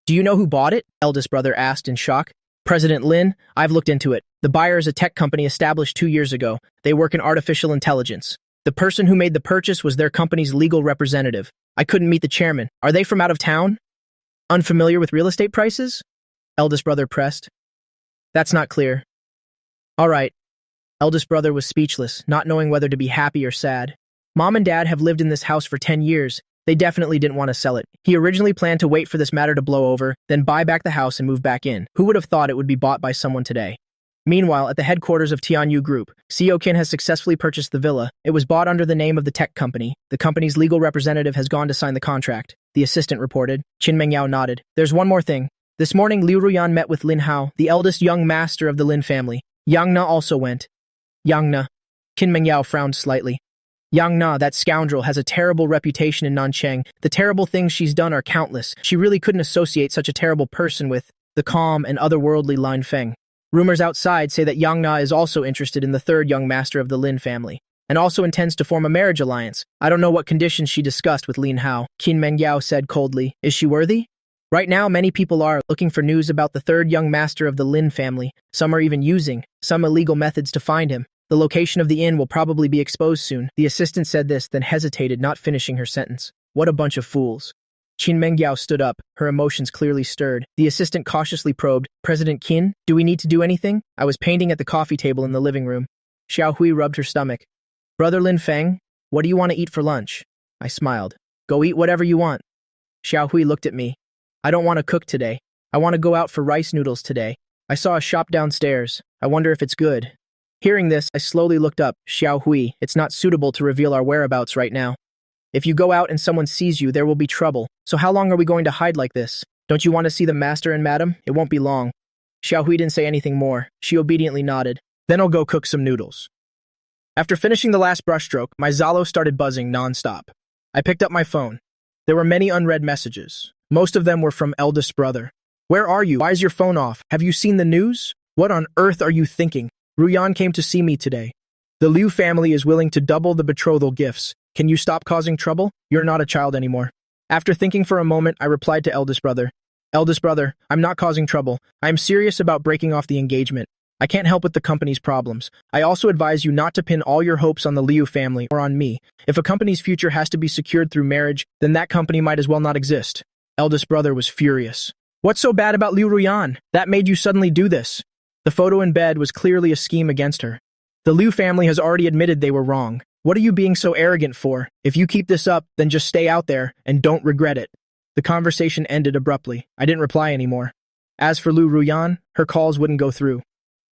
Do you know who bought it? Eldest brother asked in shock. President Lin, I've looked into it. The buyer is a tech company established 2 years ago. They work in artificial intelligence. The person who made the purchase was their company's legal representative. I couldn't meet the chairman. Are they from out of town? Unfamiliar with real estate prices? Eldest brother pressed. That's not clear. All right. Eldest brother was speechless, not knowing whether to be happy or sad. Mom and Dad have lived in this house for 10 years. They definitely didn't want to sell it. He originally planned to wait for this matter to blow over, then buy back the house and move back in. Who would have thought it would be bought by someone today? Meanwhile, at the headquarters of Tianyu Group, CEO Qin has successfully purchased the villa. It was bought under the name of the tech company. The company's legal representative has gone to sign the contract. The assistant reported. Qin Mengyao nodded. There's one more thing. This morning, Liu Ruyan met with Lin Hao, the eldest young master of the Lin family. Yang Na also went. Yang Na. Qin Mengyao frowned slightly. Yang Na, that scoundrel, has a terrible reputation in Nanchang. The terrible things she's done are countless. She really couldn't associate such a terrible person with the calm and otherworldly Lin Feng. Rumors outside say that Yang Na is also interested in the third young master of the Lin family, and also intends to form a marriage alliance. I don't know what conditions she discussed with Lin Hao. Qin Mengyao said coldly. Is she worthy? Right now, many people are looking for news about the third young master of the Lin family. Some are even using some illegal methods to find him. The location of the inn will probably be exposed soon. The assistant said this, then hesitated, not finishing her sentence. What a bunch of fools. Qin Mengyao stood up, her emotions clearly stirred. The assistant cautiously probed, President Qin, do we need to do anything? I was painting at the coffee table in the living room. Xiao Hui rubbed her stomach. Brother Lin Feng, what do you want to eat for lunch? I smiled. Go eat whatever you want. Xiao Hui looked at me. I don't want to cook today. I want to go out for rice noodles today. I saw a shop downstairs. I wonder if it's good. Hearing this, I slowly looked up. Xiao Hui, it's not suitable to reveal our whereabouts right now. If you go out and someone sees you, there will be trouble. So how long are we going to hide like this? Don't you want to see the master and madam? It won't be long. Xiao Hui didn't say anything more. She obediently nodded. Then I'll go cook some noodles. After finishing the last brushstroke, my Zalo started buzzing non-stop. I picked up my phone. There were many unread messages. Most of them were from eldest brother. Where are you? Why is your phone off? Have you seen the news? What on earth are you thinking? Ruyan came to see me today. The Liu family is willing to double the betrothal gifts. Can you stop causing trouble? You're not a child anymore. After thinking for a moment, I replied to eldest brother. Eldest brother, I'm not causing trouble. I am serious about breaking off the engagement. I can't help with the company's problems. I also advise you not to pin all your hopes on the Liu family or on me. If a company's future has to be secured through marriage, then that company might as well not exist. Eldest brother was furious. What's so bad about Liu Ruyan? That made you suddenly do this? The photo in bed was clearly a scheme against her. The Liu family has already admitted they were wrong. What are you being so arrogant for? If you keep this up, then just stay out there and don't regret it. The conversation ended abruptly. I didn't reply anymore. As for Liu Ruyan, her calls wouldn't go through.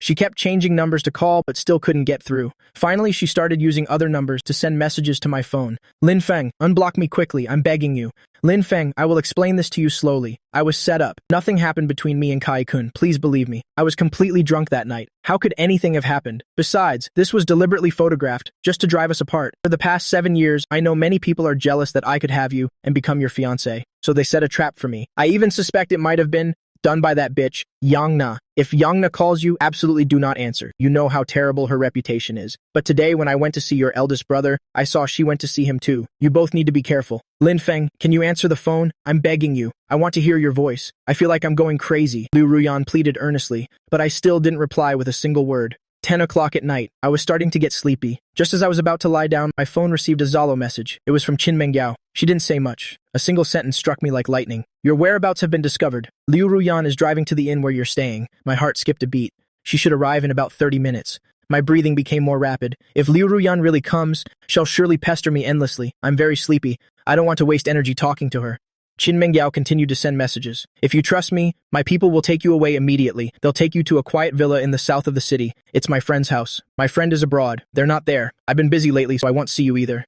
She kept changing numbers to call, but still couldn't get through. Finally, she started using other numbers to send messages to my phone. Lin Feng, unblock me quickly, I'm begging you. Lin Feng, I will explain this to you slowly. I was set up. Nothing happened between me and Kai-kun, please believe me. I was completely drunk that night. How could anything have happened? Besides, this was deliberately photographed, just to drive us apart. For the past 7 years, I know many people are jealous that I could have you and become your fiancé. So they set a trap for me. I even suspect it might have been done by that bitch, Yang Na. If Yang Na calls you, absolutely do not answer. You know how terrible her reputation is. But today, when I went to see your eldest brother, I saw she went to see him too. You both need to be careful. Lin Feng, can you answer the phone? I'm begging you. I want to hear your voice. I feel like I'm going crazy. Liu Ruyan pleaded earnestly, but I still didn't reply with a single word. 10 o'clock at night. I was starting to get sleepy. Just as I was about to lie down, my phone received a Zalo message. It was from Qin Mengyao. She didn't say much. A single sentence struck me like lightning. Your whereabouts have been discovered. Liu Ruyan is driving to the inn where you're staying. My heart skipped a beat. She should arrive in about 30 minutes. My breathing became more rapid. If Liu Ruyan really comes, she'll surely pester me endlessly. I'm very sleepy. I don't want to waste energy talking to her. Qin Mengyao continued to send messages. If you trust me, my people will take you away immediately. They'll take you to a quiet villa in the south of the city. It's my friend's house. My friend is abroad. They're not there. I've been busy lately, so I won't see you either.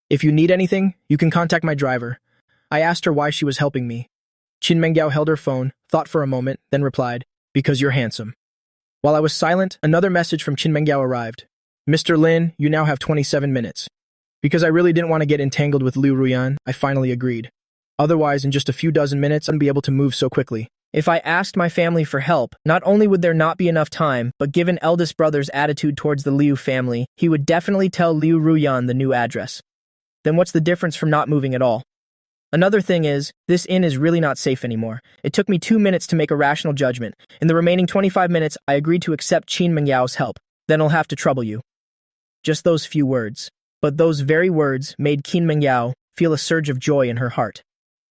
If you need anything, you can contact my driver. I asked her why she was helping me. Qin Mengyao held her phone, thought for a moment, then replied, because you're handsome. While I was silent, another message from Qin Mengyao arrived. Mr. Lin, you now have 27 minutes. Because I really didn't want to get entangled with Liu Ruyan, I finally agreed. Otherwise, in just a few dozen minutes, I wouldn't be able to move so quickly. If I asked my family for help, not only would there not be enough time, but given eldest brother's attitude towards the Liu family, he would definitely tell Liu Ruyan the new address. Then what's the difference from not moving at all? Another thing is, this inn is really not safe anymore. It took me 2 minutes to make a rational judgment. In the remaining 25 minutes, I agreed to accept Qin Mengyao's help. Then I'll have to trouble you. Just those few words. But those very words made Qin Mengyao feel a surge of joy in her heart.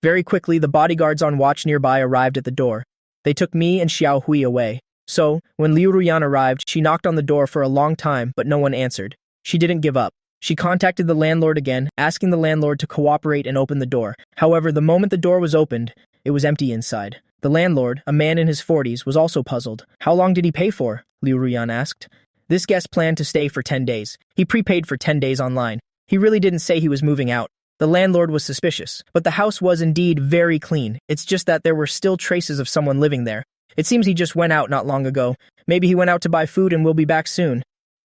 Very quickly, the bodyguards on watch nearby arrived at the door. They took me and Xiao Hui away. So, when Liu Ruyan arrived, she knocked on the door for a long time, but no one answered. She didn't give up. She contacted the landlord again, asking the landlord to cooperate and open the door. However, the moment the door was opened, it was empty inside. The landlord, a man in his 40s, was also puzzled. How long did he pay for? Liu Ruyan asked. This guest planned to stay for 10 days. He prepaid for 10 days online. He really didn't say he was moving out. The landlord was suspicious, but the house was indeed very clean. It's just that there were still traces of someone living there. It seems he just went out not long ago. Maybe he went out to buy food and will be back soon.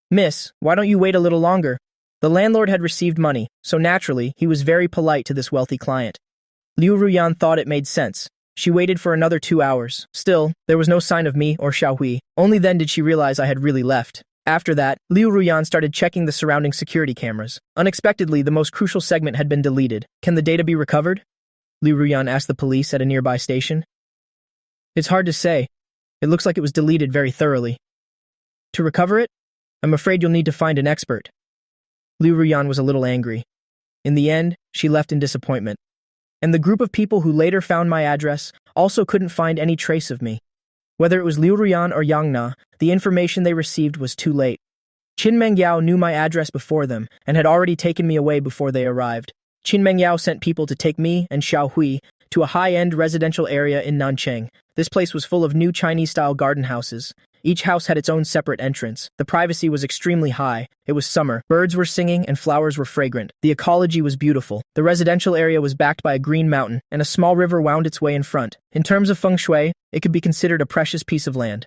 Miss, why don't you wait a little longer? The landlord had received money, so naturally, he was very polite to this wealthy client. Liu Ruyan thought it made sense. She waited for another 2 hours. Still, there was no sign of me or Xiao Hui. Only then did she realize I had really left. After that, Liu Ruyan started checking the surrounding security cameras. Unexpectedly, the most crucial segment had been deleted. Can the data be recovered? Liu Ruyan asked the police at a nearby station. It's hard to say. It looks like it was deleted very thoroughly. To recover it? I'm afraid you'll need to find an expert. Liu Ruyan was a little angry. In the end, she left in disappointment. And the group of people who later found my address also couldn't find any trace of me. Whether it was Liu Ruyan or Yang Na, the information they received was too late. Qin Mengyao knew my address before them and had already taken me away before they arrived. Qin Mengyao sent people to take me and Xiao Hui to a high-end residential area in Nancheng. This place was full of new Chinese-style garden houses. Each house had its own separate entrance. The privacy was extremely high. It was summer. Birds were singing and flowers were fragrant. The ecology was beautiful. The residential area was backed by a green mountain, and a small river wound its way in front. In terms of feng shui, it could be considered a precious piece of land.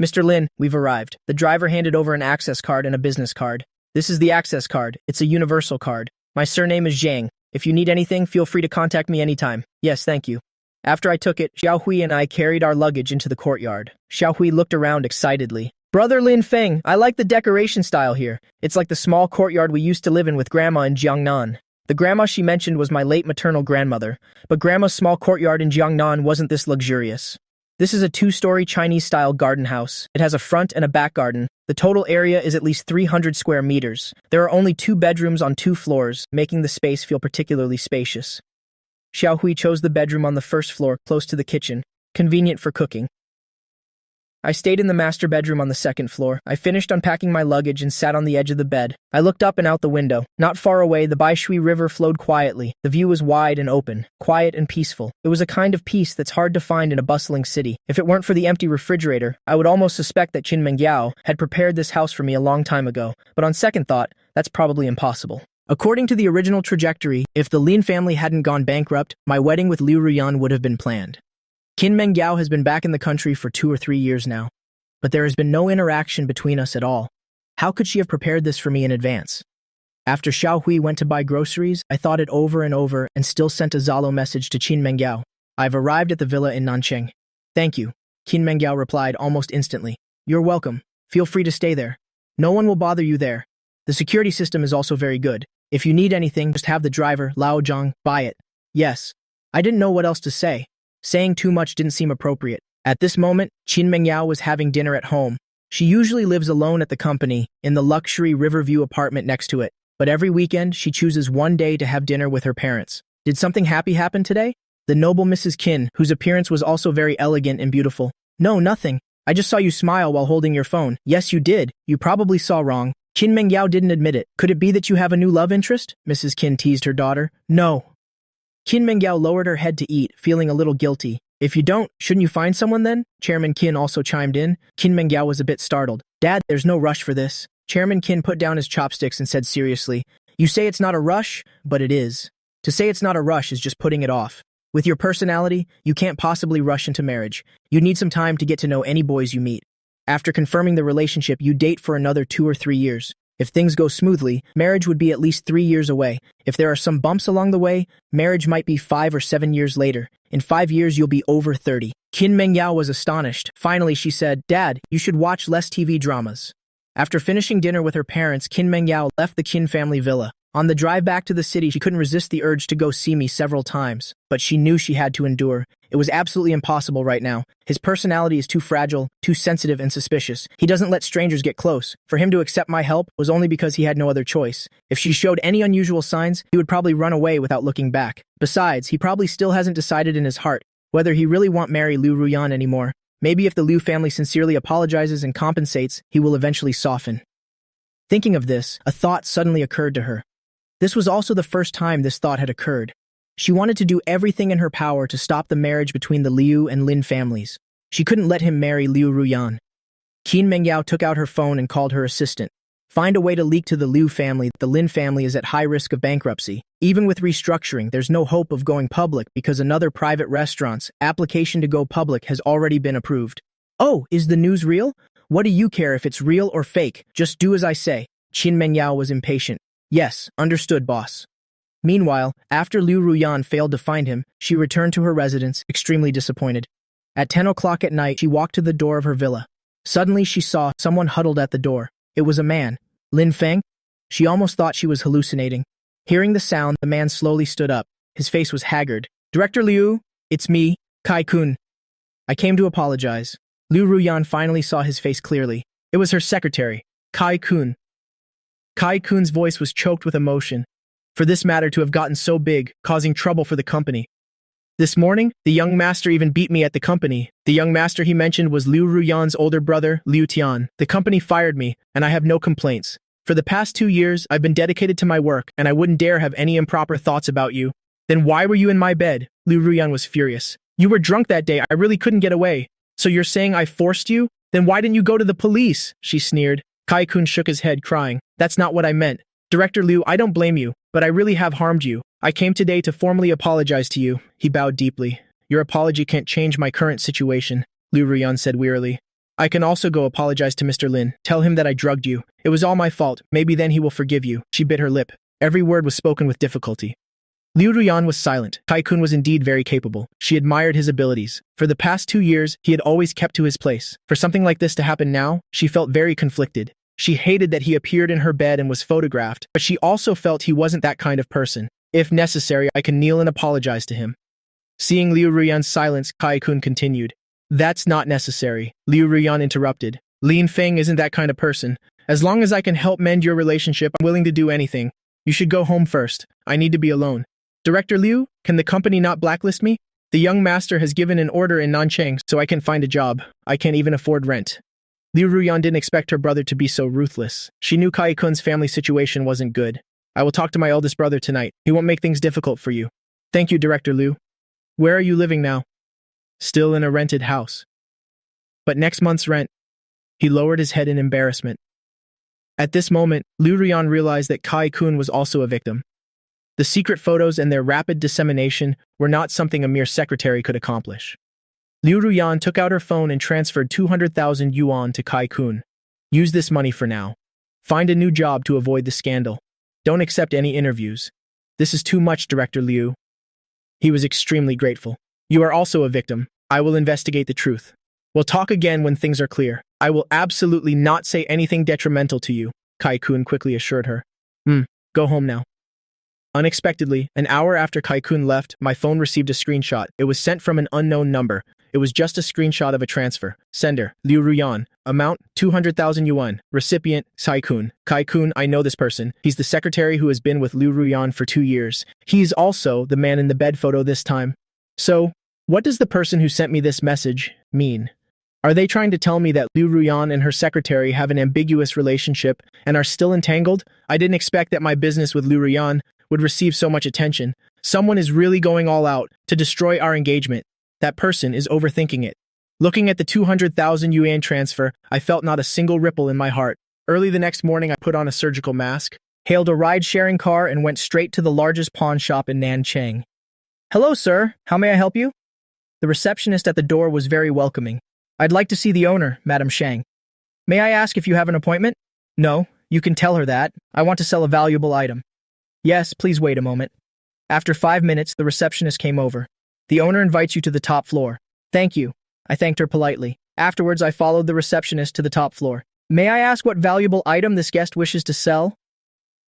Mr. Lin, we've arrived. The driver handed over an access card and a business card. This is the access card. It's a universal card. My surname is Zhang. If you need anything, feel free to contact me anytime. Yes, thank you. After I took it, Xiao Hui and I carried our luggage into the courtyard. Xiao Hui looked around excitedly. Brother Lin Feng, I like the decoration style here. It's like the small courtyard we used to live in with Grandma in Jiangnan. The grandma she mentioned was my late maternal grandmother, but Grandma's small courtyard in Jiangnan wasn't this luxurious. This is a 2-story Chinese-style garden house. It has a front and a back garden. The total area is at least 300 square meters. There are only 2 bedrooms on 2 floors, making the space feel particularly spacious. Xiao Hui chose the bedroom on the first floor, close to the kitchen, convenient for cooking. I stayed in the master bedroom on the second floor. I finished unpacking my luggage and sat on the edge of the bed. I looked up and out the window. Not far away, the Baishui River flowed quietly. The view was wide and open, quiet and peaceful. It was a kind of peace that's hard to find in a bustling city. If it weren't for the empty refrigerator, I would almost suspect that Qin Mengyao had prepared this house for me a long time ago. But on second thought, that's probably impossible. According to the original trajectory, if the Lin family hadn't gone bankrupt, my wedding with Liu Ruyan would have been planned. Qin Mengyao has been back in the country for 2 or 3 years now, but there has been no interaction between us at all. How could she have prepared this for me in advance? After Xiao Hui went to buy groceries, I thought it over and still sent a Zalo message to Qin Mengyao. I've arrived at the villa in Nancheng. Thank you. Qin Mengyao replied almost instantly. You're welcome. Feel free to stay there. No one will bother you there. The security system is also very good. If you need anything, just have the driver, Lao Zhang, buy it. Yes. I didn't know what else to say. Saying too much didn't seem appropriate. At this moment, Qin Mengyao was having dinner at home. She usually lives alone at the company, in the luxury Riverview apartment next to it, but every weekend she chooses one day to have dinner with her parents. Did something happy happen today? The noble Mrs. Qin, whose appearance was also very elegant and beautiful. No, nothing. I just saw you smile while holding your phone. Yes, you did. You probably saw wrong. Qin Mengyao didn't admit it. Could it be that you have a new love interest? Mrs. Qin teased her daughter. No. Qin Mengyao lowered her head to eat, feeling a little guilty. If you don't, shouldn't you find someone then? Chairman Qin also chimed in. Qin Mengyao was a bit startled. Dad, there's no rush for this. Chairman Qin put down his chopsticks and said seriously, You say it's not a rush, but it is. To say it's not a rush is just putting it off. With your personality, you can't possibly rush into marriage. You need some time to get to know any boys you meet. After confirming the relationship, you date for another 2 or 3 years. If things go smoothly, marriage would be at least 3 years away. If there are some bumps along the way, marriage might be 5 or 7 years later. In 5 years, you'll be over 30. Qin Mengyao was astonished. Finally, she said, Dad, you should watch less TV dramas. After finishing dinner with her parents, Qin Mengyao left the Qin family villa. On the drive back to the city, she couldn't resist the urge to go see me several times, but she knew she had to endure. It was absolutely impossible right now. His personality is too fragile, too sensitive and suspicious. He doesn't let strangers get close. For him to accept my help was only because he had no other choice. If she showed any unusual signs, he would probably run away without looking back. Besides, he probably still hasn't decided in his heart whether he really wants marry Liu Ruyan anymore. Maybe if the Liu family sincerely apologizes and compensates, he will eventually soften. Thinking of this, a thought suddenly occurred to her. This was also the first time this thought had occurred. She wanted to do everything in her power to stop the marriage between the Liu and Lin families. She couldn't let him marry Liu Ruyan. Qin Mengyao took out her phone and called her assistant. Find a way to leak to the Liu family that the Lin family is at high risk of bankruptcy. Even with restructuring, there's no hope of going public because another private restaurant's application to go public has already been approved. Oh, is the news real? What do you care if it's real or fake? Just do as I say. Qin Mengyao was impatient. Yes, understood, boss. Meanwhile, after Liu Ruyan failed to find him, she returned to her residence, extremely disappointed. At 10 o'clock at night, she walked to the door of her villa. Suddenly, she saw someone huddled at the door. It was a man. Lin Feng? She almost thought she was hallucinating. Hearing the sound, the man slowly stood up. His face was haggard. Director Liu, it's me, Kai-kun. I came to apologize. Liu Ruyan finally saw his face clearly. It was her secretary, Kai-kun. Kai-kun's voice was choked with emotion. For this matter to have gotten so big, causing trouble for the company. This morning, the young master even beat me at the company. The young master he mentioned was Liu Ruyan's older brother, Liu Tian. The company fired me, and I have no complaints. For the past 2 years, I've been dedicated to my work, and I wouldn't dare have any improper thoughts about you. Then why were you in my bed? Liu Ruyan was furious. You were drunk that day, I really couldn't get away. So you're saying I forced you? Then why didn't you go to the police? She sneered. Kai-kun shook his head, crying. That's not what I meant. Director Liu, I don't blame you, but I really have harmed you. I came today to formally apologize to you. He bowed deeply. Your apology can't change my current situation, Liu Ruyan said wearily. I can also go apologize to Mr. Lin. Tell him that I drugged you. It was all my fault. Maybe then he will forgive you. She bit her lip. Every word was spoken with difficulty. Liu Ruyan was silent. Kai-kun was indeed very capable. She admired his abilities. For the past 2 years, he had always kept to his place. For something like this to happen now, she felt very conflicted. She hated that he appeared in her bed and was photographed, but she also felt he wasn't that kind of person. If necessary, I can kneel and apologize to him. Seeing Liu Ruyan's silence, Kai-kun continued. That's not necessary, Liu Ruyan interrupted. Lin Feng isn't that kind of person. As long as I can help mend your relationship, I'm willing to do anything. You should go home first. I need to be alone. Director Liu, can the company not blacklist me? The young master has given an order in Nanchang so I can find a job. I can't even afford rent. Liu Ruyan didn't expect her brother to be so ruthless. She knew Kai-kun's family situation wasn't good. I will talk to my eldest brother tonight. He won't make things difficult for you. Thank you, Director Liu. Where are you living now? Still in a rented house. But next month's rent. He lowered his head in embarrassment. At this moment, Liu Ruyan realized that Kai-kun was also a victim. The secret photos and their rapid dissemination were not something a mere secretary could accomplish. Liu Ruyan took out her phone and transferred 200,000 yuan to Kai-kun. Use this money for now. Find a new job to avoid the scandal. Don't accept any interviews. This is too much, Director Liu. He was extremely grateful. You are also a victim. I will investigate the truth. We'll talk again when things are clear. I will absolutely not say anything detrimental to you, Kai-kun quickly assured her. Go home now. Unexpectedly, an hour after Kai-kun left, my phone received a screenshot. It was sent from an unknown number. It was just a screenshot of a transfer. Sender, Liu Ruyan. Amount, 200,000 yuan. Recipient, Kai-kun. Kai-kun, I know this person. He's the secretary who has been with Liu Ruyan for 2 years. He's also the man in the bed photo this time. So, what does the person who sent me this message mean? Are they trying to tell me that Liu Ruyan and her secretary have an ambiguous relationship and are still entangled? I didn't expect that my business with Liu Ruyan would receive so much attention. Someone is really going all out to destroy our engagement. That person is overthinking it. Looking at the 200,000 yuan transfer, I felt not a single ripple in my heart. Early the next morning, I put on a surgical mask, hailed a ride-sharing car, and went straight to the largest pawn shop in Nanchang. "Hello, sir. How may I help you?" The receptionist at the door was very welcoming. "I'd like to see the owner, Madam Shang." "May I ask if you have an appointment?" "No, you can tell her that. I want to sell a valuable item." "Yes, please wait a moment." After 5 minutes, the receptionist came over. "The owner invites you to the top floor." "Thank you." I thanked her politely. Afterwards, I followed the receptionist to the top floor. "May I ask what valuable item this guest wishes to sell?"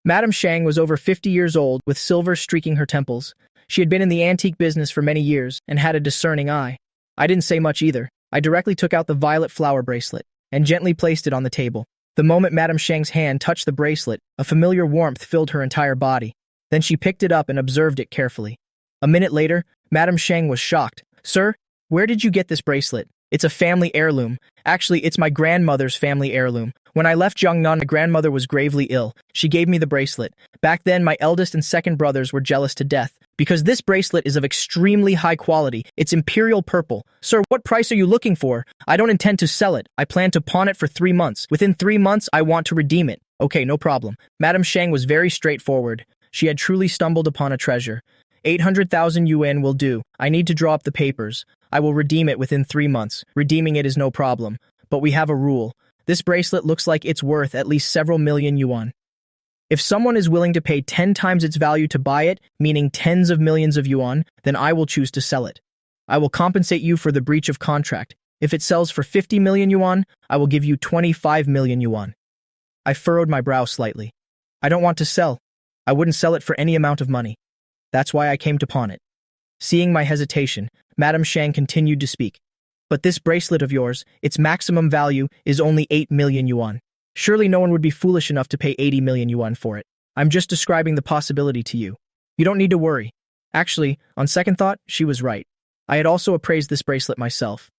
Madam Shang was over 50 years old, with silver streaking her temples. She had been in the antique business for many years and had a discerning eye. I didn't say much either. I directly took out the violet flower bracelet and gently placed it on the table. The moment Madam Shang's hand touched the bracelet, a familiar warmth filled her entire body. Then she picked it up and observed it carefully. A minute later, Madam Shang was shocked. "Sir, where did you get this bracelet?" "It's a family heirloom. Actually, it's my grandmother's family heirloom. When I left Jiangnan, my grandmother was gravely ill. She gave me the bracelet. Back then, my eldest and second brothers were jealous to death. Because this bracelet is of extremely high quality. It's imperial purple. Sir, what price are you looking for? I don't intend to sell it. I plan to pawn it for 3 months. Within 3 months, I want to redeem it." "Okay, no problem." Madam Shang was very straightforward. She had truly stumbled upon a treasure. 800,000 yuan will do. I need to draw up the papers. I will redeem it within 3 months. Redeeming it is no problem. But we have a rule. This bracelet looks like it's worth at least several million yuan. If someone is willing to pay 10 times its value to buy it, meaning tens of millions of yuan, then I will choose to sell it. I will compensate you for the breach of contract. If it sells for 50 million yuan, I will give you 25 million yuan. I furrowed my brow slightly. I don't want to sell. I wouldn't sell it for any amount of money. That's why I came to pawn it. Seeing my hesitation, Madam Shang continued to speak. "But this bracelet of yours, its maximum value is only 8 million yuan. Surely no one would be foolish enough to pay 80 million yuan for it. I'm just describing the possibility to you. You don't need to worry." Actually, on second thought, she was right. I had also appraised this bracelet myself.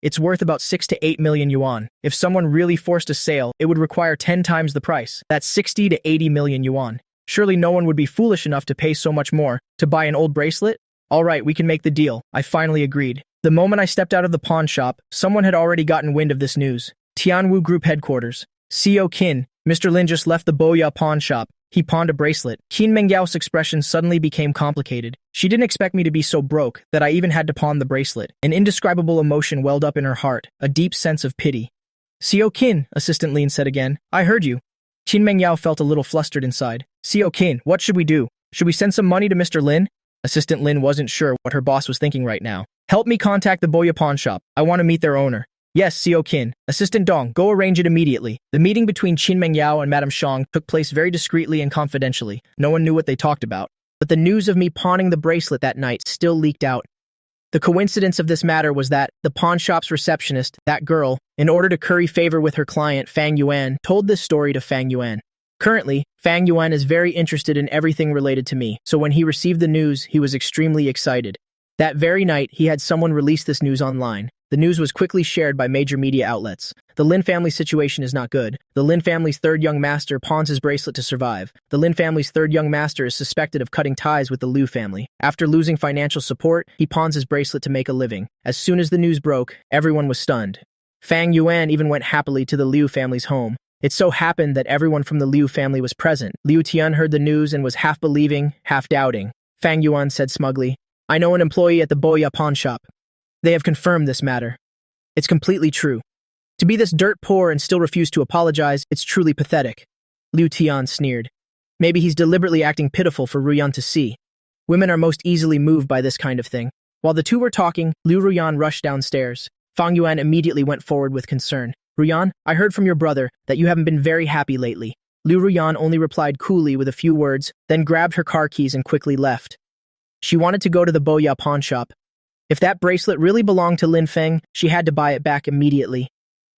It's worth about 6 to 8 million yuan. If someone really forced a sale, it would require 10 times the price. That's 60 to 80 million yuan. Surely no one would be foolish enough to pay so much more to buy an old bracelet? "All right, we can make the deal." I finally agreed. The moment I stepped out of the pawn shop, someone had already gotten wind of this news. Tianwu Group headquarters. "CEO Qin, Mr. Lin just left the Boya pawn shop. He pawned a bracelet." Qin Mengyao's expression suddenly became complicated. She didn't expect me to be so broke that I even had to pawn the bracelet. An indescribable emotion welled up in her heart, a deep sense of pity. "CEO Qin," Assistant Lin said again, "I heard you." Qin Mengyao felt a little flustered inside. "CEO Qin, what should we do? Should we send some money to Mr. Lin?" Assistant Lin wasn't sure what her boss was thinking right now. "Help me contact the Boya pawn shop. I want to meet their owner." "Yes, CEO Qin." Assistant Dong, go arrange it immediately. The meeting between Qin Mengyao and Madame Shang took place very discreetly and confidentially. No one knew what they talked about. But the news of me pawning the bracelet that night still leaked out. The coincidence of this matter was that the pawn shop's receptionist, that girl, in order to curry favor with her client Fang Yuan, told this story to Fang Yuan. Currently, Fang Yuan is very interested in everything related to me, so when he received the news, he was extremely excited. That very night, he had someone release this news online. The news was quickly shared by major media outlets. The Lin family situation is not good. The Lin family's third young master pawns his bracelet to survive. The Lin family's third young master is suspected of cutting ties with the Liu family. After losing financial support, he pawns his bracelet to make a living. As soon as the news broke, everyone was stunned. Fang Yuan even went happily to the Liu family's home. It so happened that everyone from the Liu family was present. Liu Tian heard the news and was half believing, half doubting. Fang Yuan said smugly, "I know an employee at the Boya pawn shop. They have confirmed this matter. It's completely true. To be this dirt poor and still refuse to apologize, it's truly pathetic." Liu Tian sneered. Maybe he's deliberately acting pitiful for Ruyan to see. Women are most easily moved by this kind of thing. While the two were talking, Liu Ruyan rushed downstairs. Fang Yuan immediately went forward with concern. "Ruyan, I heard from your brother that you haven't been very happy lately." Liu Ruyan only replied coolly with a few words, then grabbed her car keys and quickly left. She wanted to go to the Boya pawn shop. If that bracelet really belonged to Lin Feng, she had to buy it back immediately.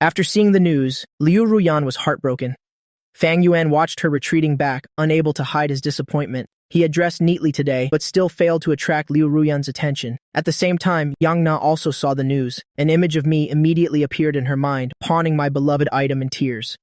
After seeing the news, Liu Ruyan was heartbroken. Fang Yuan watched her retreating back, unable to hide his disappointment. He had dressed neatly today, but still failed to attract Liu Ruyan's attention. At the same time, Yang Na also saw the news. An image of me immediately appeared in her mind, pawning my beloved item in tears.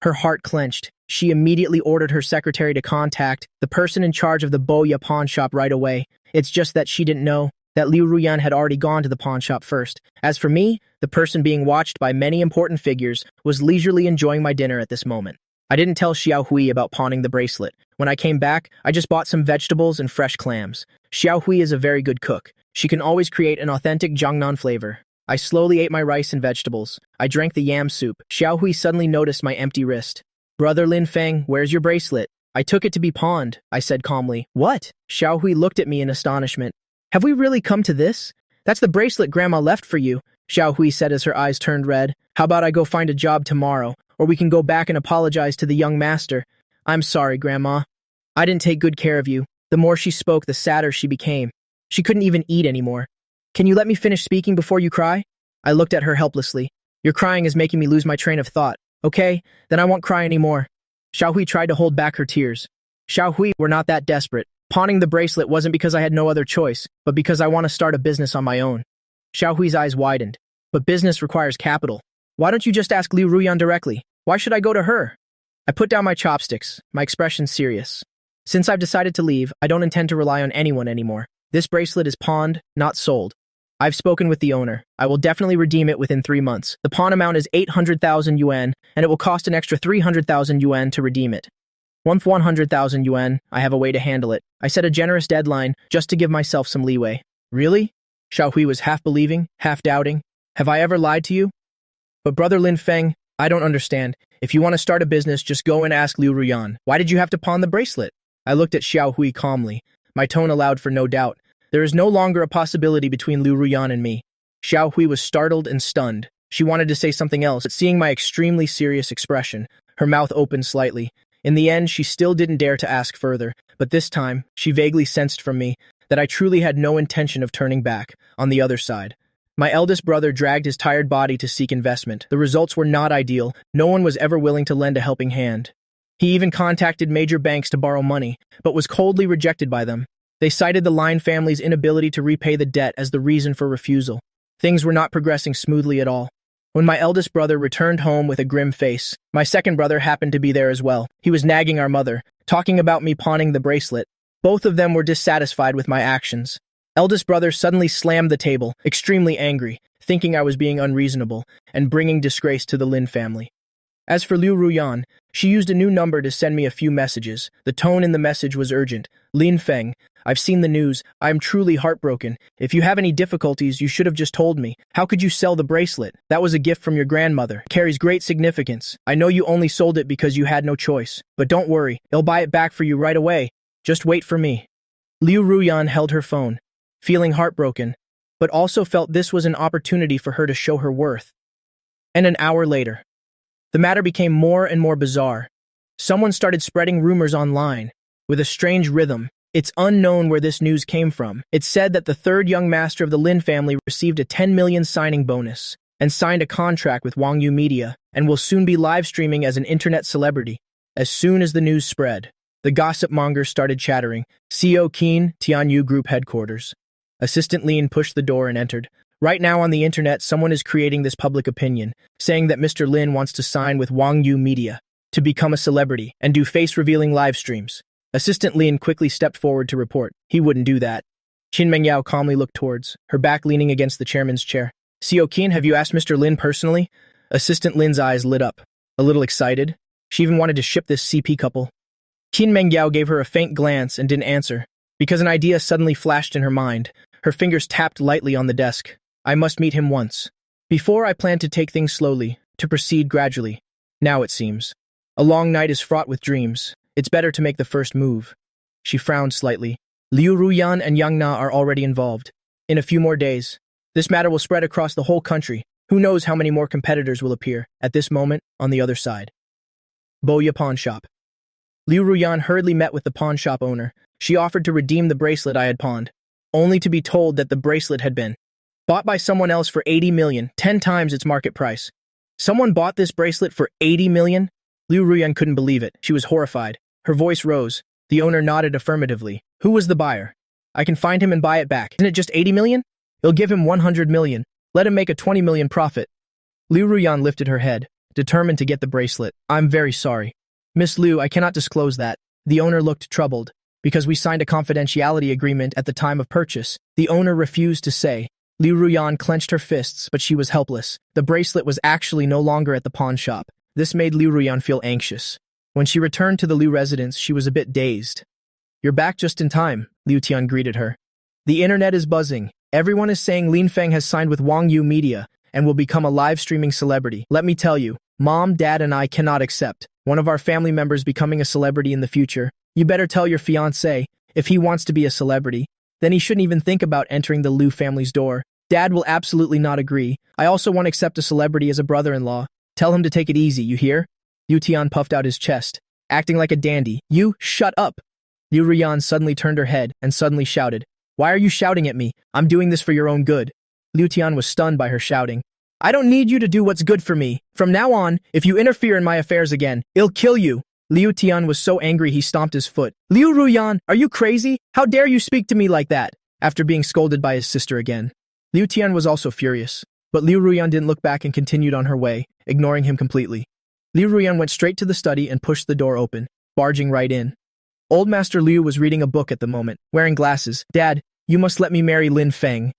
Her heart clenched. She immediately ordered her secretary to contact the person in charge of the Boya pawn shop right away. It's just that she didn't know that Liu Ruyan had already gone to the pawn shop first. As for me, the person being watched by many important figures was leisurely enjoying my dinner at this moment. I didn't tell Xiao Hui about pawning the bracelet. When I came back, I just bought some vegetables and fresh clams. Xiao Hui is a very good cook. She can always create an authentic Jiangnan flavor. I slowly ate my rice and vegetables. I drank the yam soup. Xiao Hui suddenly noticed my empty wrist. "Brother Lin Feng, where's your bracelet?" "I took it to be pawned," I said calmly. "What?" Xiao Hui looked at me in astonishment. "Have we really come to this? That's the bracelet Grandma left for you," Xiao Hui said as her eyes turned red. "How about I go find a job tomorrow, or we can go back and apologize to the young master." "I'm sorry, Grandma. I didn't take good care of you." The more she spoke, the sadder she became. She couldn't even eat anymore. "Can you let me finish speaking before you cry?" I looked at her helplessly. "Your crying is making me lose my train of thought." "Okay, then I won't cry anymore." Xiao Hui tried to hold back her tears. "Xiao Hui, we're not that desperate. Pawning the bracelet wasn't because I had no other choice, but because I want to start a business on my own." Xiao Hui's eyes widened. "But business requires capital. Why don't you just ask Liu Ruyan directly? Why should I go to her?" I put down my chopsticks, my expression serious. "Since I've decided to leave, I don't intend to rely on anyone anymore. This bracelet is pawned, not sold. I've spoken with the owner. I will definitely redeem it within 3 months. The pawn amount is 800,000 yuan, and it will cost an extra 300,000 yuan to redeem it. Once 100,000 yuan, I have a way to handle it. I set a generous deadline just to give myself some leeway." "Really?" Xiao Hui was half believing, half doubting. "Have I ever lied to you?" "But Brother Lin Feng, I don't understand. If you want to start a business, just go and ask Liu Ruyan. Why did you have to pawn the bracelet?" I looked at Xiao Hui calmly. My tone allowed for no doubt. There is no longer a possibility between Liu Ruyan and me. Xiao Hui was startled and stunned. She wanted to say something else, but seeing my extremely serious expression, her mouth opened slightly. In the end, she still didn't dare to ask further, but this time, she vaguely sensed from me that I truly had no intention of turning back. On the other side, my eldest brother dragged his tired body to seek investment. The results were not ideal. No one was ever willing to lend a helping hand. He even contacted major banks to borrow money, but was coldly rejected by them. They cited the Lin family's inability to repay the debt as the reason for refusal. Things were not progressing smoothly at all. When my eldest brother returned home with a grim face, my second brother happened to be there as well. He was nagging our mother, talking about me pawning the bracelet. Both of them were dissatisfied with my actions. Eldest brother suddenly slammed the table, extremely angry, thinking I was being unreasonable and bringing disgrace to the Lin family. As for Liu Ruyan, she used a new number to send me a few messages. The tone in the message was urgent. "Lin Feng, I've seen the news. I am truly heartbroken. If you have any difficulties, you should have just told me. How could you sell the bracelet? That was a gift from your grandmother. It carries great significance. I know you only sold it because you had no choice. But don't worry, I'll buy it back for you right away. Just wait for me." Liu Ruyan held her phone, feeling heartbroken, but also felt this was an opportunity for her to show her worth. And an hour later, the matter became more and more bizarre. Someone started spreading rumors online, with a strange rhythm. It's unknown where this news came from. It said that the third young master of the Lin family received a 10 million signing bonus and signed a contract with Wangyu Media and will soon be live streaming as an internet celebrity. As soon as the news spread, the gossip mongers started chattering. CEO Qin, Tianyu Group headquarters. Assistant Lin pushed the door and entered. Right now on the internet, someone is creating this public opinion, saying that Mr. Lin wants to sign with Wangyu Media to become a celebrity and do face-revealing live streams. Assistant Lin quickly stepped forward to report. He wouldn't do that. Qin Mengyao calmly looked towards, her back leaning against the chairman's chair. "CEO Qin, have you asked Mr. Lin personally?" Assistant Lin's eyes lit up, a little excited. She even wanted to ship this CP couple. Qin Mengyao gave her a faint glance and didn't answer, because an idea suddenly flashed in her mind. Her fingers tapped lightly on the desk. "I must meet him once. Before I planned to take things slowly, to proceed gradually. Now it seems. A long night is fraught with dreams. It's better to make the first move." She frowned slightly. Liu Ruyan and Yang Na are already involved. In a few more days, this matter will spread across the whole country. Who knows how many more competitors will appear at this moment on the other side. Boya Pawn Shop. Liu Ruyan hurriedly met with the pawn shop owner. She offered to redeem the bracelet I had pawned, only to be told that the bracelet had been bought by someone else for 80 million, 10 times its market price. Someone bought this bracelet for 80 million? Liu Ruyan couldn't believe it. She was horrified. Her voice rose. The owner nodded affirmatively. Who was the buyer? I can find him and buy it back. Isn't it just 80 million? It'll give him 100 million. Let him make a 20 million profit. Liu Ruyan lifted her head, determined to get the bracelet. I'm very sorry. Miss Liu, I cannot disclose that. The owner looked troubled. Because we signed a confidentiality agreement at the time of purchase, the owner refused to say. Liu Ruyan clenched her fists, but she was helpless. The bracelet was actually no longer at the pawn shop. This made Liu Ruyan feel anxious. When she returned to the Liu residence, she was a bit dazed. You're back just in time, Liu Tian greeted her. The internet is buzzing. Everyone is saying Lin Feng has signed with Wang Yu Media and will become a live streaming celebrity. Let me tell you, Mom, Dad, and I cannot accept one of our family members becoming a celebrity in the future. You better tell your fiancé, if he wants to be a celebrity, then he shouldn't even think about entering the Liu family's door. Dad will absolutely not agree. I also want to accept a celebrity as a brother-in-law. Tell him to take it easy, you hear? Liu Tian puffed out his chest, acting like a dandy. You, shut up! Liu Ruyan suddenly turned her head and suddenly shouted, Why are you shouting at me? I'm doing this for your own good. Liu Tian was stunned by her shouting. I don't need you to do what's good for me. From now on, if you interfere in my affairs again, I'll kill you. Liu Tian was so angry he stomped his foot. Liu Ruyan, are you crazy? How dare you speak to me like that? After being scolded by his sister again. Liu Tian was also furious, but Liu Ruyan didn't look back and continued on her way, ignoring him completely. Liu Ruyan went straight to the study and pushed the door open, barging right in. Old Master Liu was reading a book at the moment, wearing glasses. Dad, you must let me marry Lin Feng.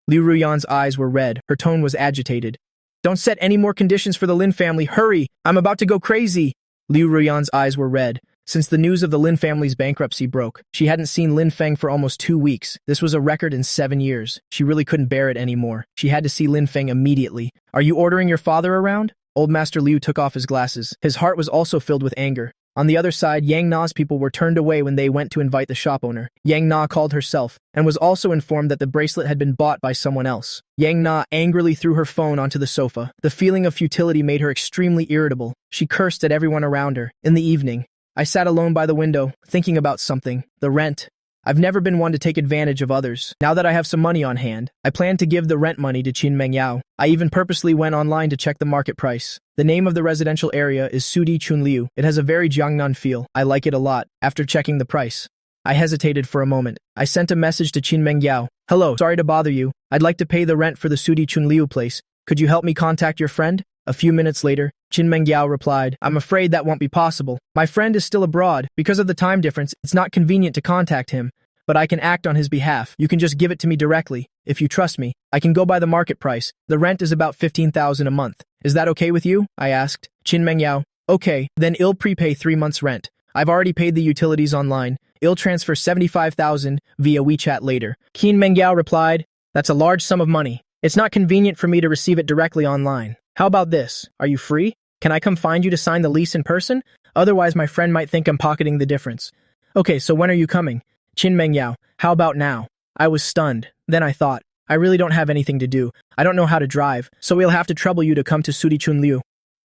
Liu Ruyan's eyes were red, her tone was agitated. Don't set any more conditions for the Lin family, hurry! I'm about to go crazy! Liu Ruyan's eyes were red. Since the news of the Lin family's bankruptcy broke, she hadn't seen Lin Feng for almost 2 weeks. This was a record in 7 years. She really couldn't bear it anymore. She had to see Lin Feng immediately. Are you ordering your father around? Old Master Liu took off his glasses. His heart was also filled with anger. On the other side, Yang Na's people were turned away when they went to invite the shop owner. Yang Na called herself, and was also informed that the bracelet had been bought by someone else. Yang Na angrily threw her phone onto the sofa. The feeling of futility made her extremely irritable. She cursed at everyone around her. In the evening, I sat alone by the window, thinking about something. The rent. I've never been one to take advantage of others. Now that I have some money on hand, I plan to give the rent money to Qin Mengyao. I even purposely went online to check the market price. The name of the residential area is Sudi Chunliu. It has a very Jiangnan feel. I like it a lot. After checking the price, I hesitated for a moment. I sent a message to Qin Mengyao. Hello, sorry to bother you. I'd like to pay the rent for the Sudi Chunliu place. Could you help me contact your friend? A few minutes later, Qin Mengyao replied, I'm afraid that won't be possible. My friend is still abroad. Because of the time difference, it's not convenient to contact him. But I can act on his behalf. You can just give it to me directly. If you trust me, I can go by the market price. The rent is about 15,000 a month. Is that okay with you? I asked. Qin Mengyao, okay, then I'll prepay 3 months rent. I've already paid the utilities online. I'll transfer 75,000 via WeChat later. Qin Mengyao replied, that's a large sum of money. It's not convenient for me to receive it directly online. How about this? Are you free? Can I come find you to sign the lease in person? Otherwise, my friend might think I'm pocketing the difference. Okay, so when are you coming? Qin Mengyao, how about now? I was stunned. Then I thought, I really don't have anything to do. I don't know how to drive, so we'll have to trouble you to come to Sudi Chunliu.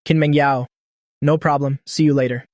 Qin Mengyao, no problem. See you later.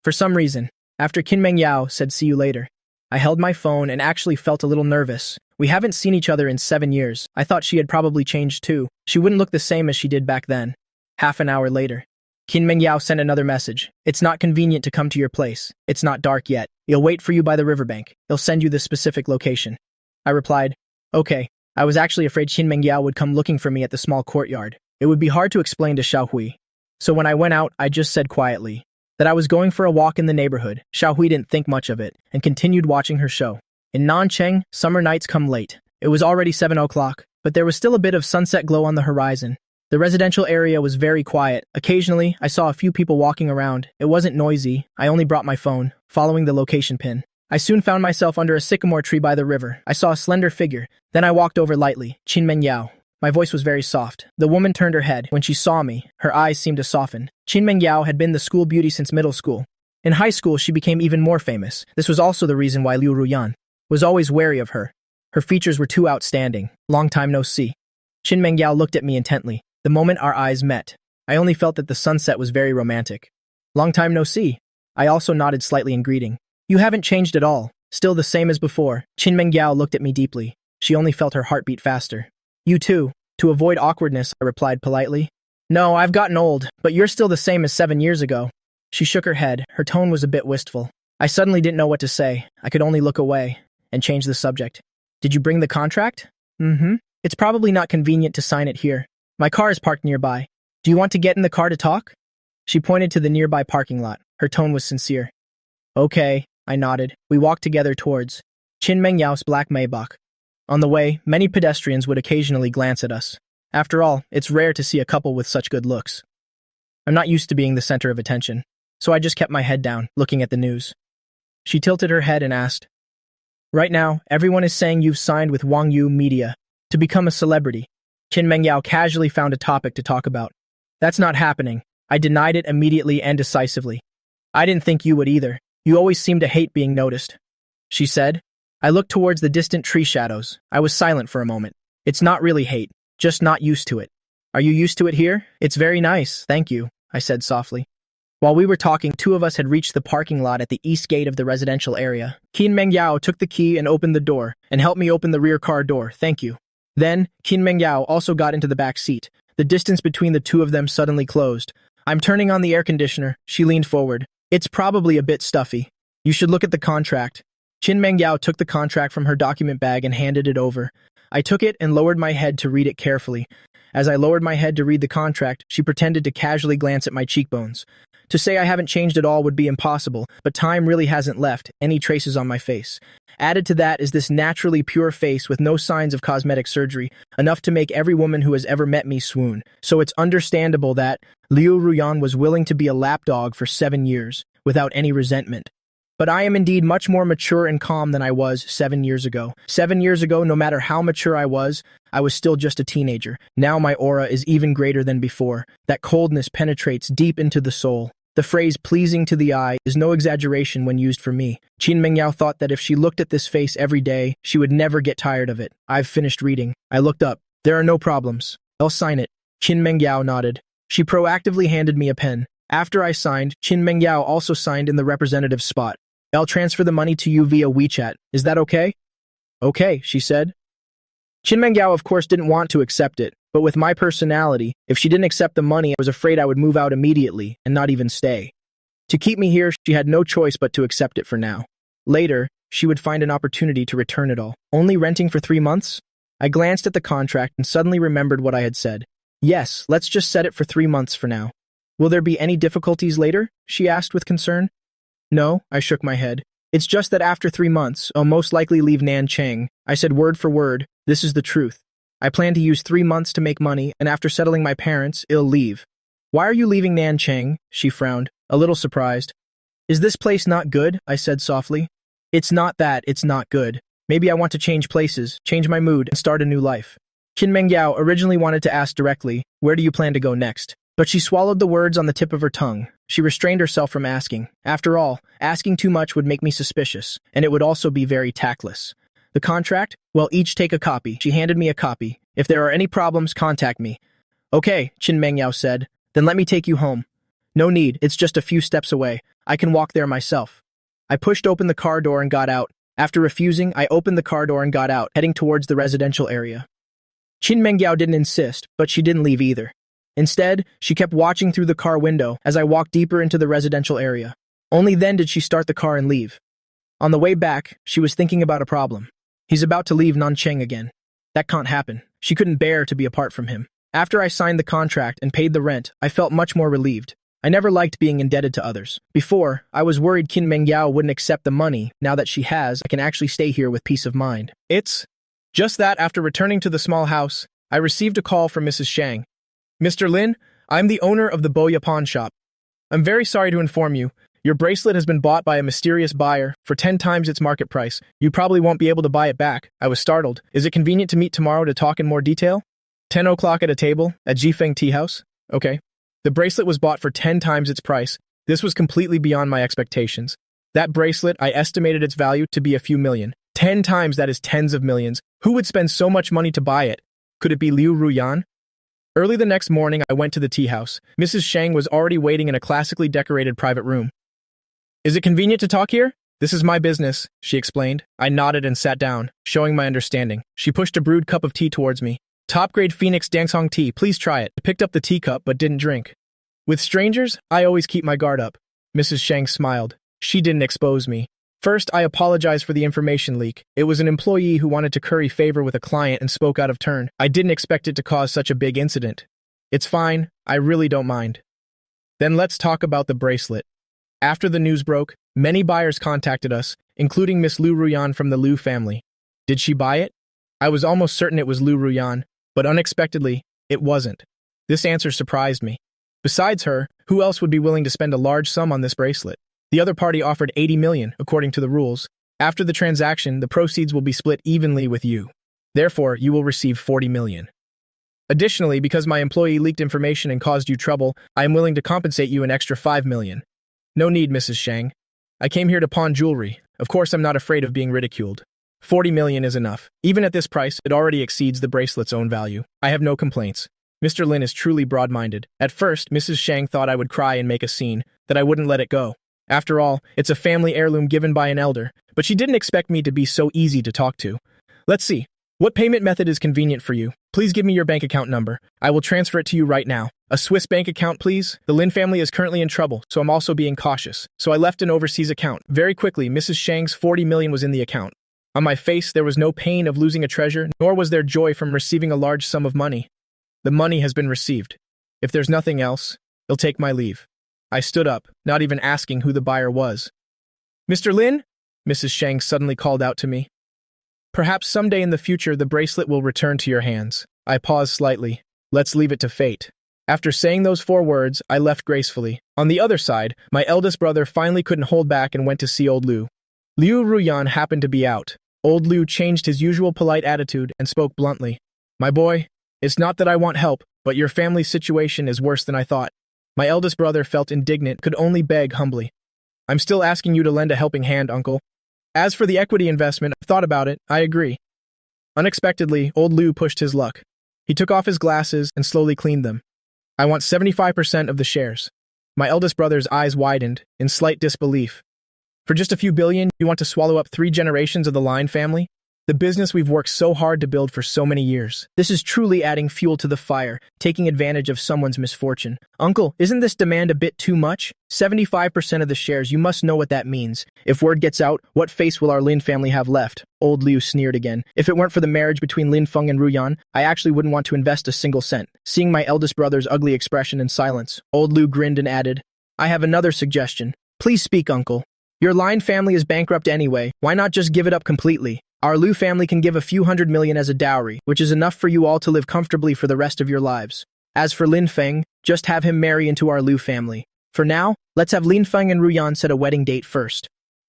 For some reason, after Qin Mengyao said see you later, I held my phone and actually felt a little nervous. We haven't seen each other in 7 years. I thought she had probably changed too. She wouldn't look the same as she did back then. Half an hour later, Qin Mengyao sent another message. It's not convenient to come to your place. It's not dark yet. He'll wait for you by the riverbank. He'll send you the specific location. I replied, okay. I was actually afraid Qin Mengyao would come looking for me at the small courtyard. It would be hard to explain to Xiaohui. So when I went out, I just said quietly that I was going for a walk in the neighborhood. Xiaohui didn't think much of it and continued watching her show. In Nancheng, summer nights come late. It was already 7 o'clock, but there was still a bit of sunset glow on the horizon. The residential area was very quiet. Occasionally, I saw a few people walking around. It wasn't noisy. I only brought my phone, following the location pin. I soon found myself under a sycamore tree by the river. I saw a slender figure. Then I walked over lightly. Qin Mengyao. My voice was very soft. The woman turned her head. When she saw me, her eyes seemed to soften. Qin Mengyao had been the school beauty since middle school. In high school, she became even more famous. This was also the reason why Liu Ruyan was always wary of her. Her features were too outstanding. Long time no see. Qin Mengyao looked at me intently. The moment our eyes met, I only felt that the sunset was very romantic. Long time no see. I also nodded slightly in greeting. You haven't changed at all. Still the same as before. Qin Mengyao looked at me deeply. She only felt her heart beat faster. You too. To avoid awkwardness, I replied politely. No, I've gotten old, but you're still the same as 7 years ago. She shook her head. Her tone was a bit wistful. I suddenly didn't know what to say. I could only look away and change the subject. Did you bring the contract? Mm-hmm. It's probably not convenient to sign it here. My car is parked nearby. Do you want to get in the car to talk? She pointed to the nearby parking lot. Her tone was sincere. Okay, I nodded. We walked together towards Qinmengyao's black Maybach. On the way, many pedestrians would occasionally glance at us. After all, it's rare to see a couple with such good looks. I'm not used to being the center of attention, so I just kept my head down, looking at the news. She tilted her head and asked, Right now, everyone is saying you've signed with Wang Yu Media to become a celebrity. Qin Mengyao casually found a topic to talk about. That's not happening. I denied it immediately and decisively. I didn't think you would either. You always seem to hate being noticed, she said. I looked towards the distant tree shadows. I was silent for a moment. It's not really hate, just not used to it. Are you used to it here? It's very nice, thank you, I said softly. While we were talking, two of us had reached the parking lot at the east gate of the residential area. Qin Mengyao took the key and opened the door, and helped me open the rear car door, thank you. Then, Qin Mengyao also got into the back seat. The distance between the two of them suddenly closed. I'm turning on the air conditioner. She leaned forward. It's probably a bit stuffy. You should look at the contract. Qin Mengyao took the contract from her document bag and handed it over. I took it and lowered my head to read it carefully. As I lowered my head to read the contract, she pretended to casually glance at my cheekbones. To say I haven't changed at all would be impossible, but time really hasn't left any traces on my face. Added to that is this naturally pure face with no signs of cosmetic surgery, enough to make every woman who has ever met me swoon. So it's understandable that Liu Ruyan was willing to be a lapdog for 7 years, without any resentment. But I am indeed much more mature and calm than I was 7 years ago. 7 years ago, no matter how mature I was still just a teenager. Now my aura is even greater than before. That coldness penetrates deep into the soul. The phrase pleasing to the eye is no exaggeration when used for me. Qin Mengyao thought that if she looked at this face every day, she would never get tired of it. I've finished reading. I looked up. There are no problems. I'll sign it. Qin Mengyao nodded. She proactively handed me a pen. After I signed, Qin Mengyao also signed in the representative spot. I'll transfer the money to you via WeChat. Is that okay? Okay, she said. Qin Mengyao of course didn't want to accept it, but with my personality, if she didn't accept the money, I was afraid I would move out immediately and not even stay. To keep me here, she had no choice but to accept it for now. Later, she would find an opportunity to return it all. Only renting for 3 months? I glanced at the contract and suddenly remembered what I had said. Yes, let's just set it for 3 months for now. Will there be any difficulties later? She asked with concern. No, I shook my head. It's just that after 3 months, I'll most likely leave Nanchang. I said word for word, this is the truth. I plan to use 3 months to make money, and after settling my parents, I'll leave. Why are you leaving Nanchang? She frowned, a little surprised. Is this place not good? I said softly. It's not that it's not good. Maybe I want to change places, change my mood, and start a new life. Qin Mengyao originally wanted to ask directly, where do you plan to go next? But she swallowed the words on the tip of her tongue. She restrained herself from asking. After all, asking too much would make me suspicious, and it would also be very tactless. The contract? Well, each take a copy. She handed me a copy. If there are any problems, contact me. Okay, Qin Mengyao said. Then let me take you home. No need, it's just a few steps away. I can walk there myself. I pushed open the car door and got out. After refusing, I opened the car door and got out, heading towards the residential area. Qin Mengyao didn't insist, but she didn't leave either. Instead, she kept watching through the car window as I walked deeper into the residential area. Only then did she start the car and leave. On the way back, she was thinking about a problem. He's about to leave Nanchang again. That can't happen. She couldn't bear to be apart from him. After I signed the contract and paid the rent, I felt much more relieved. I never liked being indebted to others. Before, I was worried Qin Mengyao wouldn't accept the money. Now that she has, I can actually stay here with peace of mind. It's just that after returning to the small house, I received a call from Mrs. Shang. Mr. Lin, I'm the owner of the Boya pawn shop. I'm very sorry to inform you. Your bracelet has been bought by a mysterious buyer for 10 times its market price. You probably won't be able to buy it back. I was startled. Is it convenient to meet tomorrow to talk in more detail? 10 o'clock at a table at Jifeng Tea House? Okay. The bracelet was bought for 10 times its price. This was completely beyond my expectations. That bracelet, I estimated its value to be a few million. 10 times that is tens of millions. Who would spend so much money to buy it? Could it be Liu Ruyan? Early the next morning, I went to the tea house. Mrs. Shang was already waiting in a classically decorated private room. Is it convenient to talk here? This is my business, she explained. I nodded and sat down, showing my understanding. She pushed a brewed cup of tea towards me. Top-grade Phoenix Dangsong tea, please try it. I picked up the teacup but didn't drink. With strangers, I always keep my guard up. Mrs. Shang smiled. She didn't expose me. First, I apologize for the information leak. It was an employee who wanted to curry favor with a client and spoke out of turn. I didn't expect it to cause such a big incident. It's fine, I really don't mind. Then let's talk about the bracelet. After the news broke, many buyers contacted us, including Miss Liu Ruyan from the Liu family. Did she buy it? I was almost certain it was Liu Ruyan, but unexpectedly, it wasn't. This answer surprised me. Besides her, who else would be willing to spend a large sum on this bracelet? The other party offered 80 million, according to the rules. After the transaction, the proceeds will be split evenly with you. Therefore, you will receive 40 million. Additionally, because my employee leaked information and caused you trouble, I am willing to compensate you an extra 5 million. No need, Mrs. Shang. I came here to pawn jewelry. Of course, I'm not afraid of being ridiculed. 40 million is enough. Even at this price, it already exceeds the bracelet's own value. I have no complaints. Mr. Lin is truly broad-minded. At first, Mrs. Shang thought I would cry and make a scene, that I wouldn't let it go. After all, it's a family heirloom given by an elder, but she didn't expect me to be so easy to talk to. Let's see. What payment method is convenient for you? Please give me your bank account number. I will transfer it to you right now. A Swiss bank account, please? The Lin family is currently in trouble, so I'm also being cautious. So I left an overseas account. Very quickly, Mrs. Shang's 40 million was in the account. On my face, there was no pain of losing a treasure, nor was there joy from receiving a large sum of money. The money has been received. If there's nothing else, they'll take my leave. I stood up, not even asking who the buyer was. Mr. Lin? Mrs. Shang suddenly called out to me. Perhaps someday in the future the bracelet will return to your hands. I paused slightly. Let's leave it to fate. After saying those 4 words, I left gracefully. On the other side, my eldest brother finally couldn't hold back and went to see old Liu. Liu Ruyan happened to be out. Old Liu changed his usual polite attitude and spoke bluntly. My boy, it's not that I want help, but your family's situation is worse than I thought. My eldest brother felt indignant, could only beg humbly. I'm still asking you to lend a helping hand, uncle. As for the equity investment, I've thought about it, I agree. Unexpectedly, old Liu pushed his luck. He took off his glasses and slowly cleaned them. I want 75% of the shares. My eldest brother's eyes widened, in slight disbelief. For just a few billion, you want to swallow up 3 generations of the Lin family? The business we've worked so hard to build for so many years. This is truly adding fuel to the fire, taking advantage of someone's misfortune. Uncle, isn't this demand a bit too much? 75% of the shares, you must know what that means. If word gets out, what face will our Lin family have left? Old Liu sneered again. If it weren't for the marriage between Lin Feng and Ruyan, I actually wouldn't want to invest a single cent. Seeing my eldest brother's ugly expression in silence, old Liu grinned and added, I have another suggestion. Please speak, uncle. Your Lin family is bankrupt anyway. Why not just give it up completely? Our Liu family can give a few $100 million as a dowry, which is enough for you all to live comfortably for the rest of your lives. As for Lin Feng, just have him marry into our Liu family. For now, let's have Lin Feng and Ruyan set a wedding date first.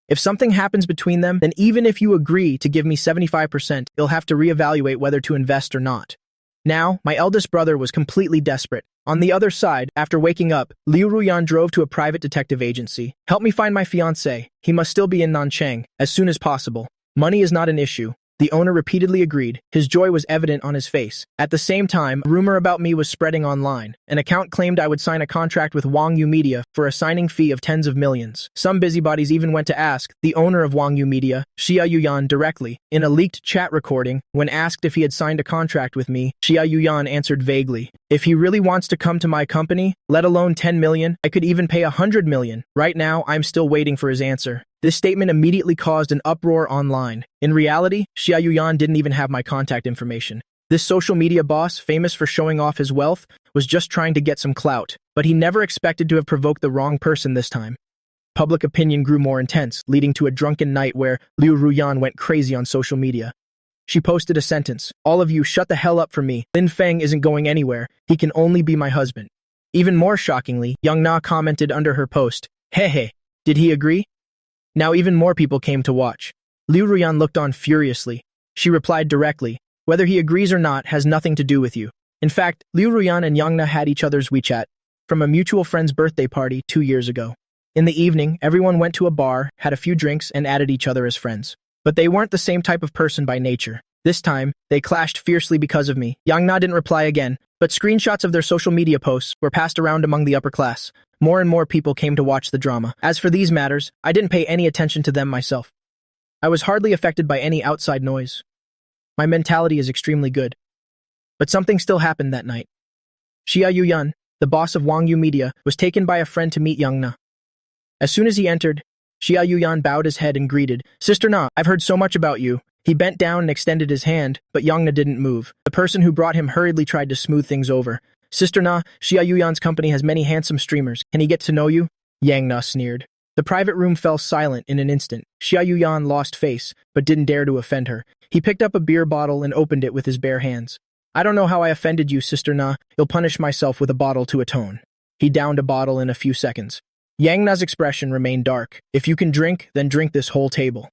If something happens between them, then even if you agree to give me 75%, you'll have to reevaluate whether to invest or not. Now, my eldest brother was completely desperate. On the other side, after waking up, Liu Ruyan drove to a private detective agency. Help me find my fiancé. He must still be in Nanchang, as soon as possible. Money is not an issue. The owner repeatedly agreed. His joy was evident on his face. At the same time, a rumor about me was spreading online. An account claimed I would sign a contract with Wang Yu Media for a signing fee of tens of millions. Some busybodies even went to ask the owner of Wang Yu Media, Xia Yuyan, directly. In a leaked chat recording, when asked if he had signed a contract with me, Xia Yuyan answered vaguely, if he really wants to come to my company, let alone 10 million, I could even pay 100 million. Right now, I'm still waiting for his answer. This statement immediately caused an uproar online. In reality, Xia Yuyan didn't even have my contact information. This social media boss, famous for showing off his wealth, was just trying to get some clout, but he never expected to have provoked the wrong person this time. Public opinion grew more intense, leading to a drunken night where Liu Ruyan went crazy on social media. She posted a sentence, all of you shut the hell up for me. Lin Feng isn't going anywhere. He can only be my husband. Even more shockingly, Yang Na commented under her post, hey, did he agree? Now even more people came to watch. Liu Ruyan looked on furiously. She replied directly, whether he agrees or not has nothing to do with you. In fact, Liu Ruyan and Yang Na had each other's WeChat from a mutual friend's birthday party 2 years ago. In the evening, everyone went to a bar, had a few drinks, and added each other as friends. But they weren't the same type of person by nature. This time, they clashed fiercely because of me. Yang Na didn't reply again, but screenshots of their social media posts were passed around among the upper class. More and more people came to watch the drama. As for these matters, I didn't pay any attention to them myself. I was hardly affected by any outside noise. My mentality is extremely good. But something still happened that night. Xia Yuyun, the boss of Wangyu Media, was taken by a friend to meet Yang Na. As soon as he entered, Xia Yuyun bowed his head and greeted, "Sister Na, I've heard so much about you." He bent down and extended his hand, but Yang Na didn't move. The person who brought him hurriedly tried to smooth things over. "Sister Na, Xia Yuyun's company has many handsome streamers. Can he get to know you?" Yang Na sneered. The private room fell silent in an instant. Xia Yuyun lost face, but didn't dare to offend her. He picked up a beer bottle and opened it with his bare hands. "I don't know how I offended you, Sister Na. You'll punish myself with a bottle to atone." He downed a bottle in a few seconds. Yang Na's expression remained dark. "If you can drink, then drink this whole table."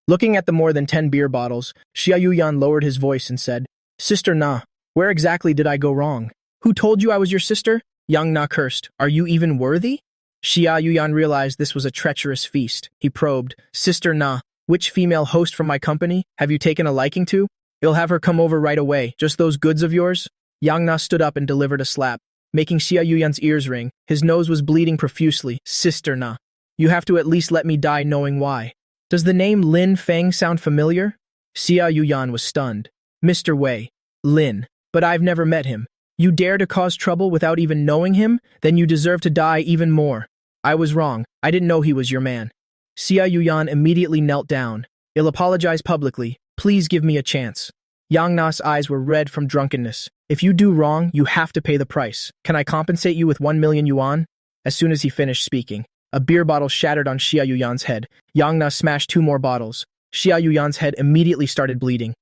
Looking at the more than 10 beer bottles, Xia Yuyun lowered his voice and said, "Sister Na, where exactly did I go wrong? Who told you I was your sister?" Yang Na cursed. "Are you even worthy?" Xia Yuyun realized this was a treacherous feast. He probed, "Sister Na, which female host from my company have you taken a liking to? You'll have her come over right away. Just those goods of yours?" Yang Na stood up and delivered a slap, making Xia Yuyun's ears ring. His nose was bleeding profusely. "Sister Na, you have to at least let me die knowing why. Does the name Lin Feng sound familiar?" Xia Yuyun was stunned. "Mr. Wei, Lin, but I've never met him. You dare to cause trouble without even knowing him? Then you deserve to die even more." "I was wrong. I didn't know he was your man." Xia Yuyun immediately knelt down. "I'll apologize publicly. Please give me a chance." Yang Na's eyes were red from drunkenness. "If you do wrong, you have to pay the price. Can I compensate you with 1 million yuan?" As soon as he finished speaking, a beer bottle shattered on Xia Yuyun's head. Yang Na smashed 2 more bottles. Xia Yuyun's head immediately started bleeding.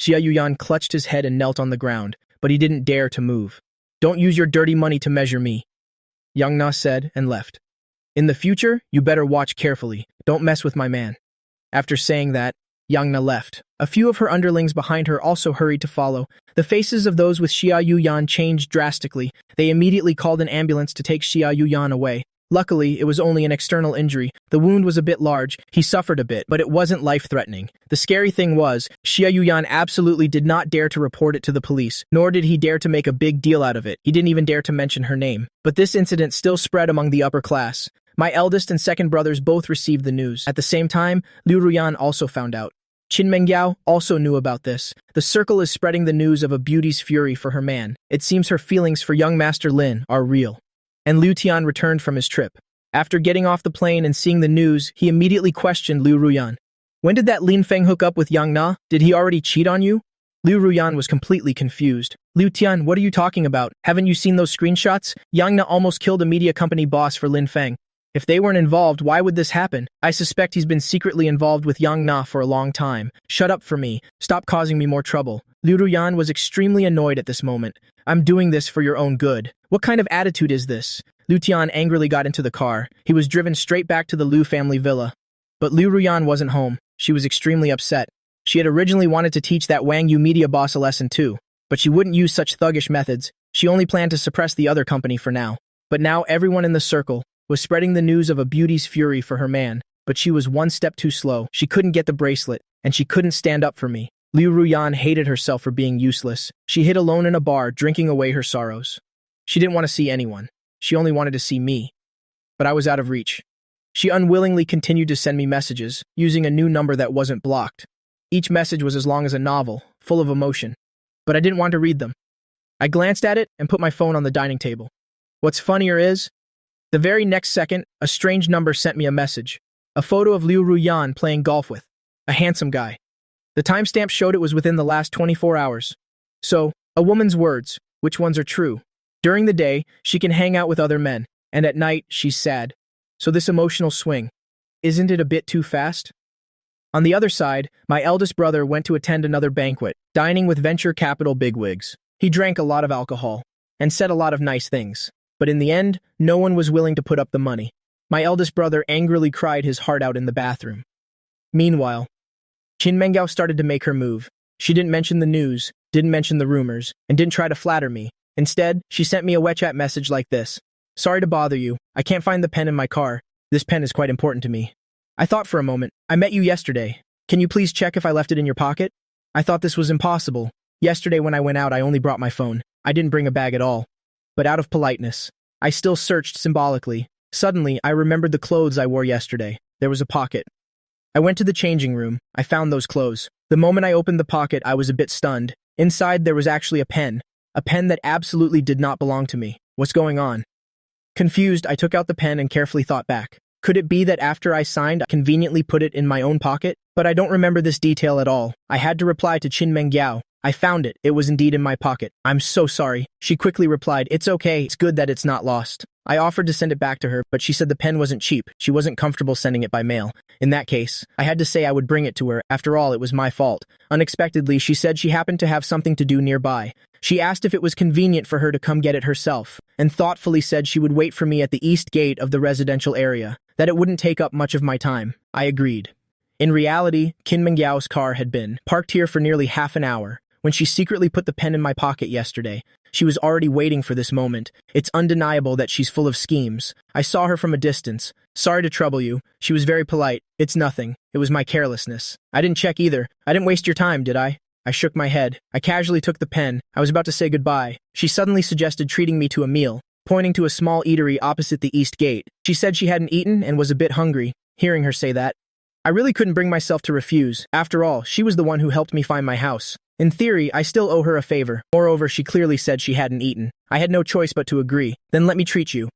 Xia Yuyun clutched his head and knelt on the ground, but he didn't dare to move. "Don't use your dirty money to measure me," Yang Na said and left. "In the future, you better watch carefully. Don't mess with my man." After saying that, Yang Na left. A few of her underlings behind her also hurried to follow. The faces of those with Xia Yuyun changed drastically. They immediately called an ambulance to take Xia Yuyun away. Luckily, it was only an external injury. The wound was a bit large. He suffered a bit, but it wasn't life-threatening. The scary thing was, Xia Yuyun absolutely did not dare to report it to the police, nor did he dare to make a big deal out of it. He didn't even dare to mention her name. But this incident still spread among the upper class. My eldest and second brothers both received the news. At the same time, Liu Ruyan also found out. Qin Mengyao also knew about this. The circle is spreading the news of a beauty's fury for her man. It seems her feelings for young Master Lin are real. And Liu Tian returned from his trip. After getting off the plane and seeing the news, he immediately questioned Liu Ruyan. "When did that Lin Feng hook up with Yang Na? Did he already cheat on you?" Liu Ruyan was completely confused. "Liu Tian, what are you talking about? Haven't you seen those screenshots? Yang Na almost killed a media company boss for Lin Feng. If they weren't involved, why would this happen? I suspect he's been secretly involved with Yang Na for a long time. Shut up for me. Stop causing me more trouble." Liu Ruyan was extremely annoyed at this moment. "I'm doing this for your own good. What kind of attitude is this?" Liu Tian angrily got into the car. He was driven straight back to the Liu family villa. But Liu Ruyan wasn't home. She was extremely upset. She had originally wanted to teach that Wang Yu media boss a lesson too, but she wouldn't use such thuggish methods. She only planned to suppress the other company for now. But now everyone in the circle was spreading the news of a beauty's fury for her man, but she was one step too slow. She couldn't get the bracelet, and she couldn't stand up for me. Liu Ruyan hated herself for being useless. She hid alone in a bar, drinking away her sorrows. She didn't want to see anyone. She only wanted to see me. But I was out of reach. She unwillingly continued to send me messages, using a new number that wasn't blocked. Each message was as long as a novel, full of emotion. But I didn't want to read them. I glanced at it and put my phone on the dining table. What's funnier is, the very next second, a strange number sent me a message. A photo of Liu Ruyan playing golf with a handsome guy. The timestamp showed it was within the last 24 hours. So, a woman's words, which ones are true? During the day, she can hang out with other men, and at night, she's sad. So this emotional swing, isn't it a bit too fast? On the other side, my eldest brother went to attend another banquet, dining with venture capital bigwigs. He drank a lot of alcohol, and said a lot of nice things. But in the end, no one was willing to put up the money. My eldest brother angrily cried his heart out in the bathroom. Meanwhile, Qin Mengyao started to make her move. She didn't mention the news, didn't mention the rumors, and didn't try to flatter me. Instead, she sent me a WeChat message like this. "Sorry to bother you. I can't find the pen in my car. This pen is quite important to me. I thought for a moment. I met you yesterday. Can you please check if I left it in your pocket?" I thought this was impossible. Yesterday when I went out, I only brought my phone. I didn't bring a bag at all. But out of politeness, I still searched symbolically. Suddenly, I remembered the clothes I wore yesterday. There was a pocket. I went to the changing room. I found those clothes. The moment I opened the pocket, I was a bit stunned. Inside, there was actually a pen. A pen that absolutely did not belong to me. What's going on? Confused, I took out the pen and carefully thought back. Could it be that after I signed, I conveniently put it in my own pocket? But I don't remember this detail at all. I had to reply to Qin Mengyao. I found it. It was indeed in my pocket. I'm so sorry. She quickly replied, it's okay. It's good that it's not lost. I offered to send it back to her, but she said the pen wasn't cheap. She wasn't comfortable sending it by mail. In that case, I had to say I would bring it to her. After all, it was my fault. Unexpectedly, she said she happened to have something to do nearby. She asked if it was convenient for her to come get it herself, and thoughtfully said she would wait for me at the east gate of the residential area, that it wouldn't take up much of my time. I agreed. In reality, Qin Mengyao's car had been parked here for nearly half an hour. When she secretly put the pen in my pocket yesterday, she was already waiting for this moment. It's undeniable that she's full of schemes. I saw her from a distance. Sorry to trouble you. She was very polite. It's nothing. It was my carelessness. I didn't check either. I didn't waste your time, did I? I shook my head. I casually took the pen. I was about to say goodbye. She suddenly suggested treating me to a meal, pointing to a small eatery opposite the east gate. She said she hadn't eaten and was a bit hungry. Hearing her say that, I really couldn't bring myself to refuse. After all, she was the one who helped me find my house. In theory, I still owe her a favor. Moreover, she clearly said she hadn't eaten. I had no choice but to agree. Then let me treat you.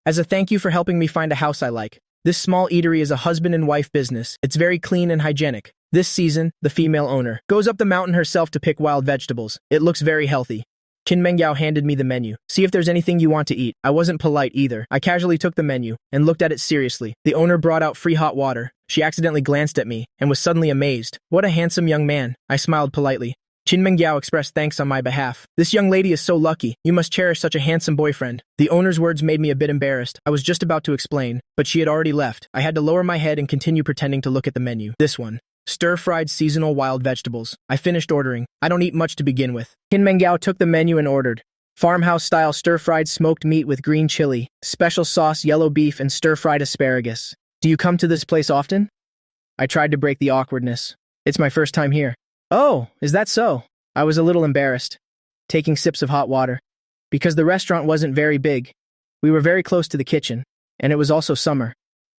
As a thank you for helping me find a house I like. This small eatery is a husband and wife business. It's very clean and hygienic. This season, the female owner goes up the mountain herself to pick wild vegetables. It looks very healthy. Qin Mengyao handed me the menu. See if there's anything you want to eat. I wasn't polite either. I casually took the menu and looked at it seriously. The owner brought out free hot water. She accidentally glanced at me and was suddenly amazed. What a handsome young man. I smiled politely. Qin Mengyao expressed thanks on my behalf. This young lady is so lucky. You must cherish such a handsome boyfriend. The owner's words made me a bit embarrassed. I was just about to explain, but she had already left. I had to lower my head and continue pretending to look at the menu. This one. Stir-fried seasonal wild vegetables. I finished ordering. I don't eat much to begin with. Qin Mengyao took the menu and ordered. Farmhouse-style stir-fried smoked meat with green chili, special sauce, yellow beef, and stir-fried asparagus. Do you come to this place often? I tried to break the awkwardness. It's my first time here. Oh, is that so? I was a little embarrassed, taking sips of hot water. Because the restaurant wasn't very big. We were very close to the kitchen, and it was also summer.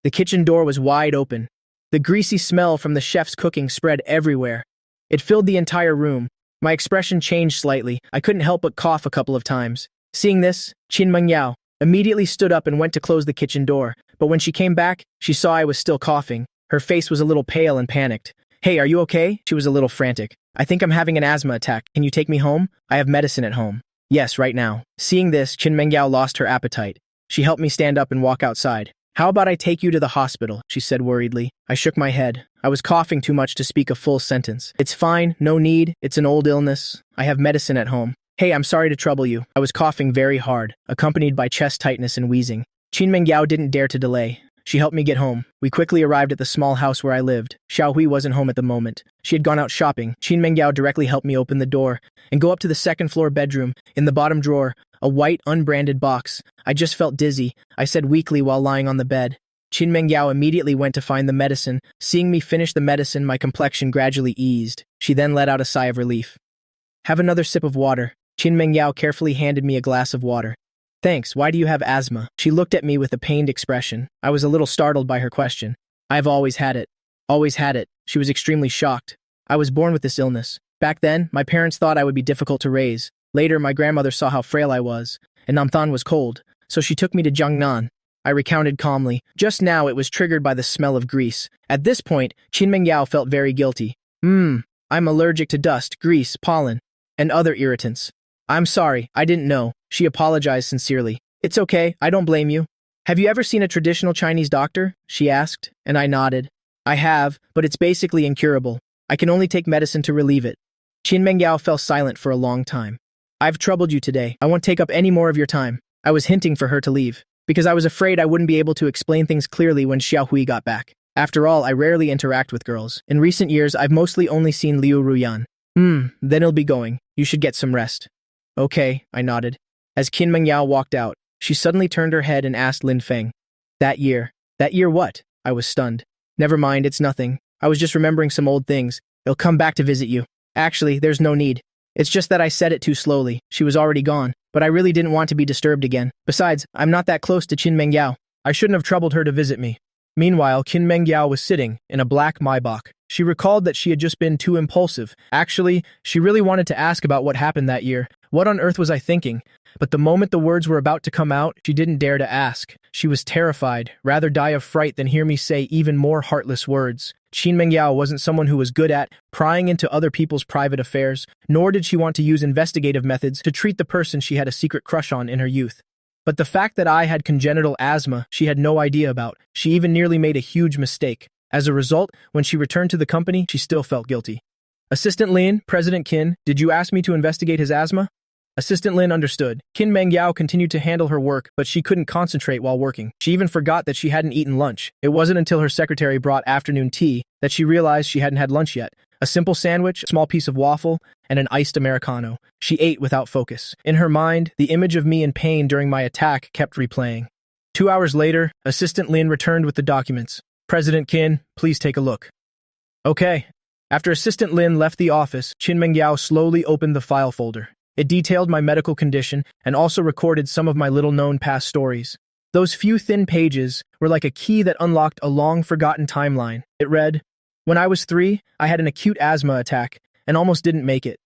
The kitchen door was wide open. The greasy smell from the chef's cooking spread everywhere. It filled the entire room. My expression changed slightly. I couldn't help but cough a couple of times. Seeing this, Qin Mengyao immediately stood up and went to close the kitchen door. But when she came back, she saw I was still coughing. Her face was a little pale and panicked. Hey, are you okay? She was a little frantic. I think I'm having an asthma attack. Can you take me home? I have medicine at home. Yes, right now. Seeing this, Qin Mengyao lost her appetite. She helped me stand up and walk outside. How about I take you to the hospital? She said worriedly. I shook my head. I was coughing too much to speak a full sentence. It's fine, no need. It's an old illness. I have medicine at home. Hey, I'm sorry to trouble you. I was coughing very hard, accompanied by chest tightness and wheezing. Qin Mengyao didn't dare to delay. She helped me get home. We quickly arrived at the small house where I lived. Xiaohui wasn't home at the moment. She had gone out shopping. Qin Mengyao directly helped me open the door and go up to the second-floor bedroom. In the bottom drawer, a white, unbranded box. I just felt dizzy, I said weakly while lying on the bed. Qin Mengyao immediately went to find the medicine. Seeing me finish the medicine, my complexion gradually eased. She then let out a sigh of relief. Have another sip of water. Qin Mengyao carefully handed me a glass of water. Thanks, why do you have asthma? She looked at me with a pained expression. I was a little startled by her question. I've always had it. Always had it. She was extremely shocked. I was born with this illness. Back then, my parents thought I would be difficult to raise. Later, my grandmother saw how frail I was, and Namthan was cold, so she took me to Jiangnan. I recounted calmly. Just now, it was triggered by the smell of grease. At this point, Qin Mengyao felt very guilty. I'm allergic to dust, grease, pollen, and other irritants. I'm sorry, I didn't know. She apologized sincerely. It's okay, I don't blame you. Have you ever seen a traditional Chinese doctor? She asked, and I nodded. I have, but it's basically incurable. I can only take medicine to relieve it. Qin Mengyao fell silent for a long time. I've troubled you today. I won't take up any more of your time. I was hinting for her to leave, because I was afraid I wouldn't be able to explain things clearly when Xiaohui got back. After all, I rarely interact with girls. In recent years, I've mostly only seen Liu Ruyan. Then he'll be going. You should get some rest. Okay, I nodded. As Qin Mengyao walked out, she suddenly turned her head and asked Lin Feng. That year what? I was stunned. Never mind, it's nothing. I was just remembering some old things. They'll come back to visit you. Actually, there's no need. It's just that I said it too slowly. She was already gone, but I really didn't want to be disturbed again. Besides, I'm not that close to Qin Mengyao. I shouldn't have troubled her to visit me. Meanwhile, Qin Mengyao was sitting in a black Maybach. She recalled that she had just been too impulsive. Actually, she really wanted to ask about what happened that year. What on earth was I thinking? But the moment the words were about to come out, she didn't dare to ask. She was terrified, rather die of fright than hear me say even more heartless words. Qin Mengyao wasn't someone who was good at prying into other people's private affairs, nor did she want to use investigative methods to treat the person she had a secret crush on in her youth. But the fact that I had congenital asthma, she had no idea about. She even nearly made a huge mistake. As a result, when she returned to the company, she still felt guilty. Assistant Lin, President Qin, did you ask me to investigate his asthma? Assistant Lin understood. Qin Mengyao continued to handle her work, but she couldn't concentrate while working. She even forgot that she hadn't eaten lunch. It wasn't until her secretary brought afternoon tea that she realized she hadn't had lunch yet. A simple sandwich, a small piece of waffle, and an iced Americano. She ate without focus. In her mind, the image of me in pain during my attack kept replaying. 2 hours later, Assistant Lin returned with the documents. President Qin, please take a look. Okay. After Assistant Lin left the office, Qin Mengyao slowly opened the file folder. It detailed my medical condition and also recorded some of my little-known past stories. Those few thin pages were like a key that unlocked a long-forgotten timeline. It read, when I was 3, I had an acute asthma attack and almost didn't make it.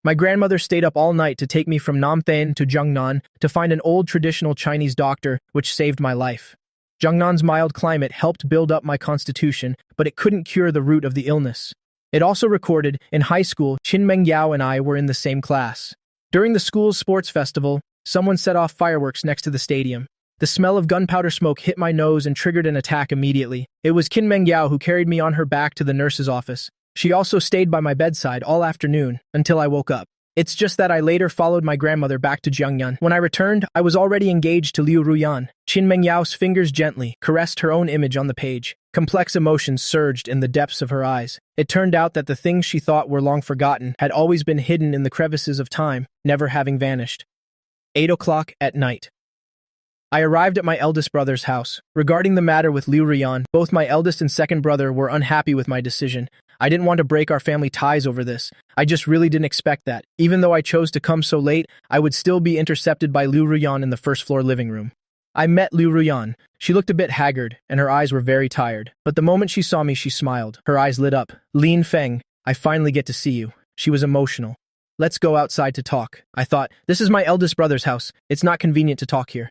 My grandmother stayed up all night to take me from Namthain to Jiangnan to find an old traditional Chinese doctor, which saved my life. Jiangnan's mild climate helped build up my constitution, but it couldn't cure the root of the illness. It also recorded, in high school, Qin Mengyao and I were in the same class. During the school's sports festival, someone set off fireworks next to the stadium. The smell of gunpowder smoke hit my nose and triggered an attack immediately. It was Qin Mengyao who carried me on her back to the nurse's office. She also stayed by my bedside all afternoon, until I woke up. It's just that I later followed my grandmother back to Jiangnan. When I returned, I was already engaged to Liu Ruyan. Qin Mengyao's fingers gently caressed her own image on the page. Complex emotions surged in the depths of her eyes. It turned out that the things she thought were long forgotten had always been hidden in the crevices of time, never having vanished. 8 o'clock at night. I arrived at my eldest brother's house. Regarding the matter with Liu Ruyan, both my eldest and second brother were unhappy with my decision. I didn't want to break our family ties over this. I just really didn't expect that. Even though I chose to come so late, I would still be intercepted by Liu Ruyan in the first-floor living room. I met Liu Ruyan. She looked a bit haggard, and her eyes were very tired. But the moment she saw me, she smiled. Her eyes lit up. Lin Feng, I finally get to see you. She was emotional. Let's go outside to talk. I thought, this is my eldest brother's house. It's not convenient to talk here.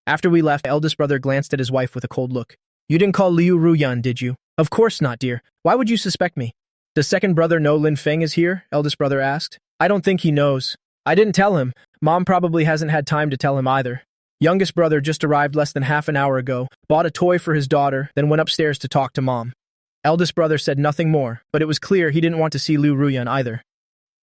After we left, my eldest brother glanced at his wife with a cold look. You didn't call Liu Ruyan, did you? Of course not, dear. Why would you suspect me? Does second brother know Lin Feng is here? Eldest brother asked. I don't think he knows. I didn't tell him. Mom probably hasn't had time to tell him either. Youngest brother just arrived less than half an hour ago, bought a toy for his daughter, then went upstairs to talk to Mom. Eldest brother said nothing more, but it was clear he didn't want to see Liu Ruyan either.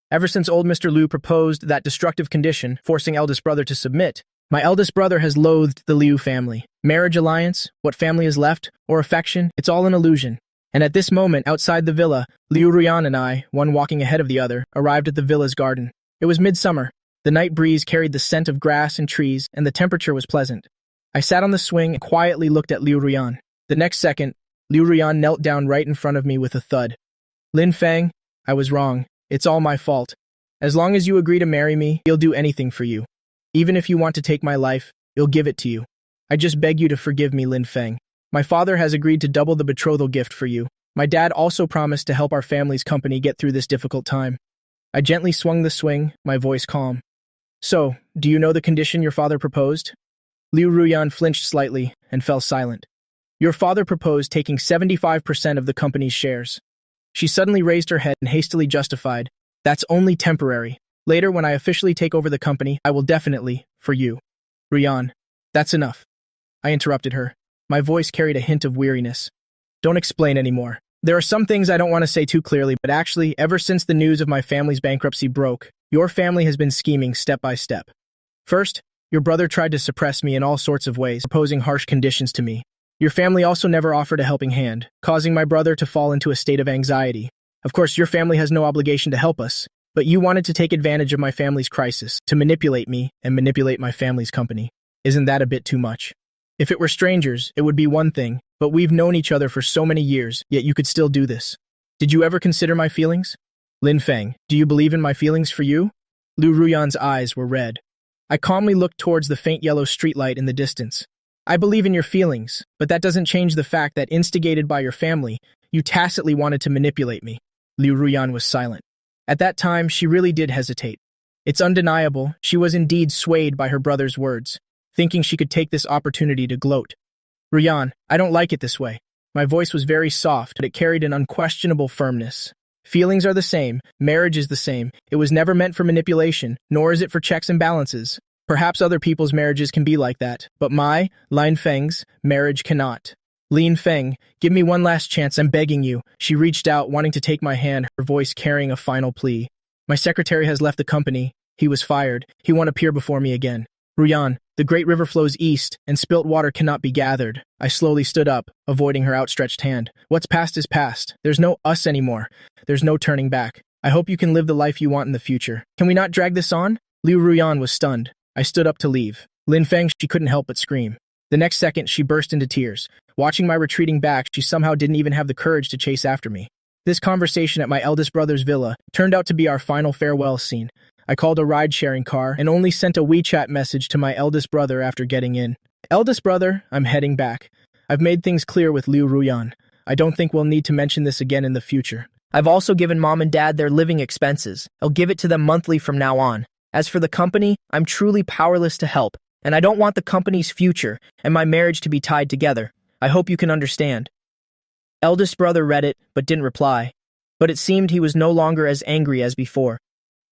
Ever since old Mr. Liu proposed that destructive condition, forcing eldest brother to submit, my eldest brother has loathed the Liu family. Marriage alliance, what family is left, or affection, it's all an illusion. And at this moment, outside the villa, Liu Ruyan and I, one walking ahead of the other, arrived at the villa's garden. It was midsummer. The night breeze carried the scent of grass and trees, and the temperature was pleasant. I sat on the swing and quietly looked at Liu Ruyan. The next second, Liu Ruyan knelt down right in front of me with a thud. Lin Feng, I was wrong. It's all my fault. As long as you agree to marry me, I'll do anything for you. Even if you want to take my life, I'll give it to you. I just beg you to forgive me, Lin Feng. My father has agreed to double the betrothal gift for you. My dad also promised to help our family's company get through this difficult time. I gently swung the swing, my voice calm. So, do you know the condition your father proposed? Liu Ruyan flinched slightly and fell silent. Your father proposed taking 75% of the company's shares. She suddenly raised her head and hastily justified, that's only temporary. Later, when I officially take over the company, I will definitely, for you. Ruyan, that's enough. I interrupted her. My voice carried a hint of weariness. Don't explain anymore. There are some things I don't want to say too clearly, but actually, ever since the news of my family's bankruptcy broke, your family has been scheming step by step. First, your brother tried to suppress me in all sorts of ways, proposing harsh conditions to me. Your family also never offered a helping hand, causing my brother to fall into a state of anxiety. Of course, your family has no obligation to help us, but you wanted to take advantage of my family's crisis, to manipulate me and manipulate my family's company. Isn't that a bit too much? If it were strangers, it would be one thing, but we've known each other for so many years, yet you could still do this. Did you ever consider my feelings? Lin Feng, do you believe in my feelings for you? Liu Ruyan's eyes were red. I calmly looked towards the faint yellow streetlight in the distance. I believe in your feelings, but that doesn't change the fact that instigated by your family, you tacitly wanted to manipulate me. Liu Ruyan was silent. At that time, she really did hesitate. It's undeniable, she was indeed swayed by her brother's words, thinking she could take this opportunity to gloat. Ruyan, I don't like it this way. My voice was very soft, but it carried an unquestionable firmness. Feelings are the same, marriage is the same. It was never meant for manipulation, nor is it for checks and balances. Perhaps other people's marriages can be like that, but my, Lin Feng's, marriage cannot. Lin Feng, give me one last chance, I'm begging you. She reached out, wanting to take my hand, her voice carrying a final plea. My secretary has left the company. He was fired. He won't appear before me again. Ruyan, the great river flows east, and spilt water cannot be gathered. I slowly stood up, avoiding her outstretched hand. What's past is past. There's no us anymore. There's no turning back. I hope you can live the life you want in the future. Can we not drag this on? Liu Ruyan was stunned. I stood up to leave. Lin Feng, she couldn't help but scream. The next second, she burst into tears. Watching my retreating back, she somehow didn't even have the courage to chase after me. This conversation at my eldest brother's villa turned out to be our final farewell scene. I called a ride-sharing car and only sent a WeChat message to my eldest brother after getting in. Eldest brother, I'm heading back. I've made things clear with Liu Ruyan. I don't think we'll need to mention this again in the future. I've also given mom and dad their living expenses. I'll give it to them monthly from now on. As for the company, I'm truly powerless to help, and I don't want the company's future and my marriage to be tied together. I hope you can understand. Eldest brother read it, but didn't reply. But it seemed he was no longer as angry as before.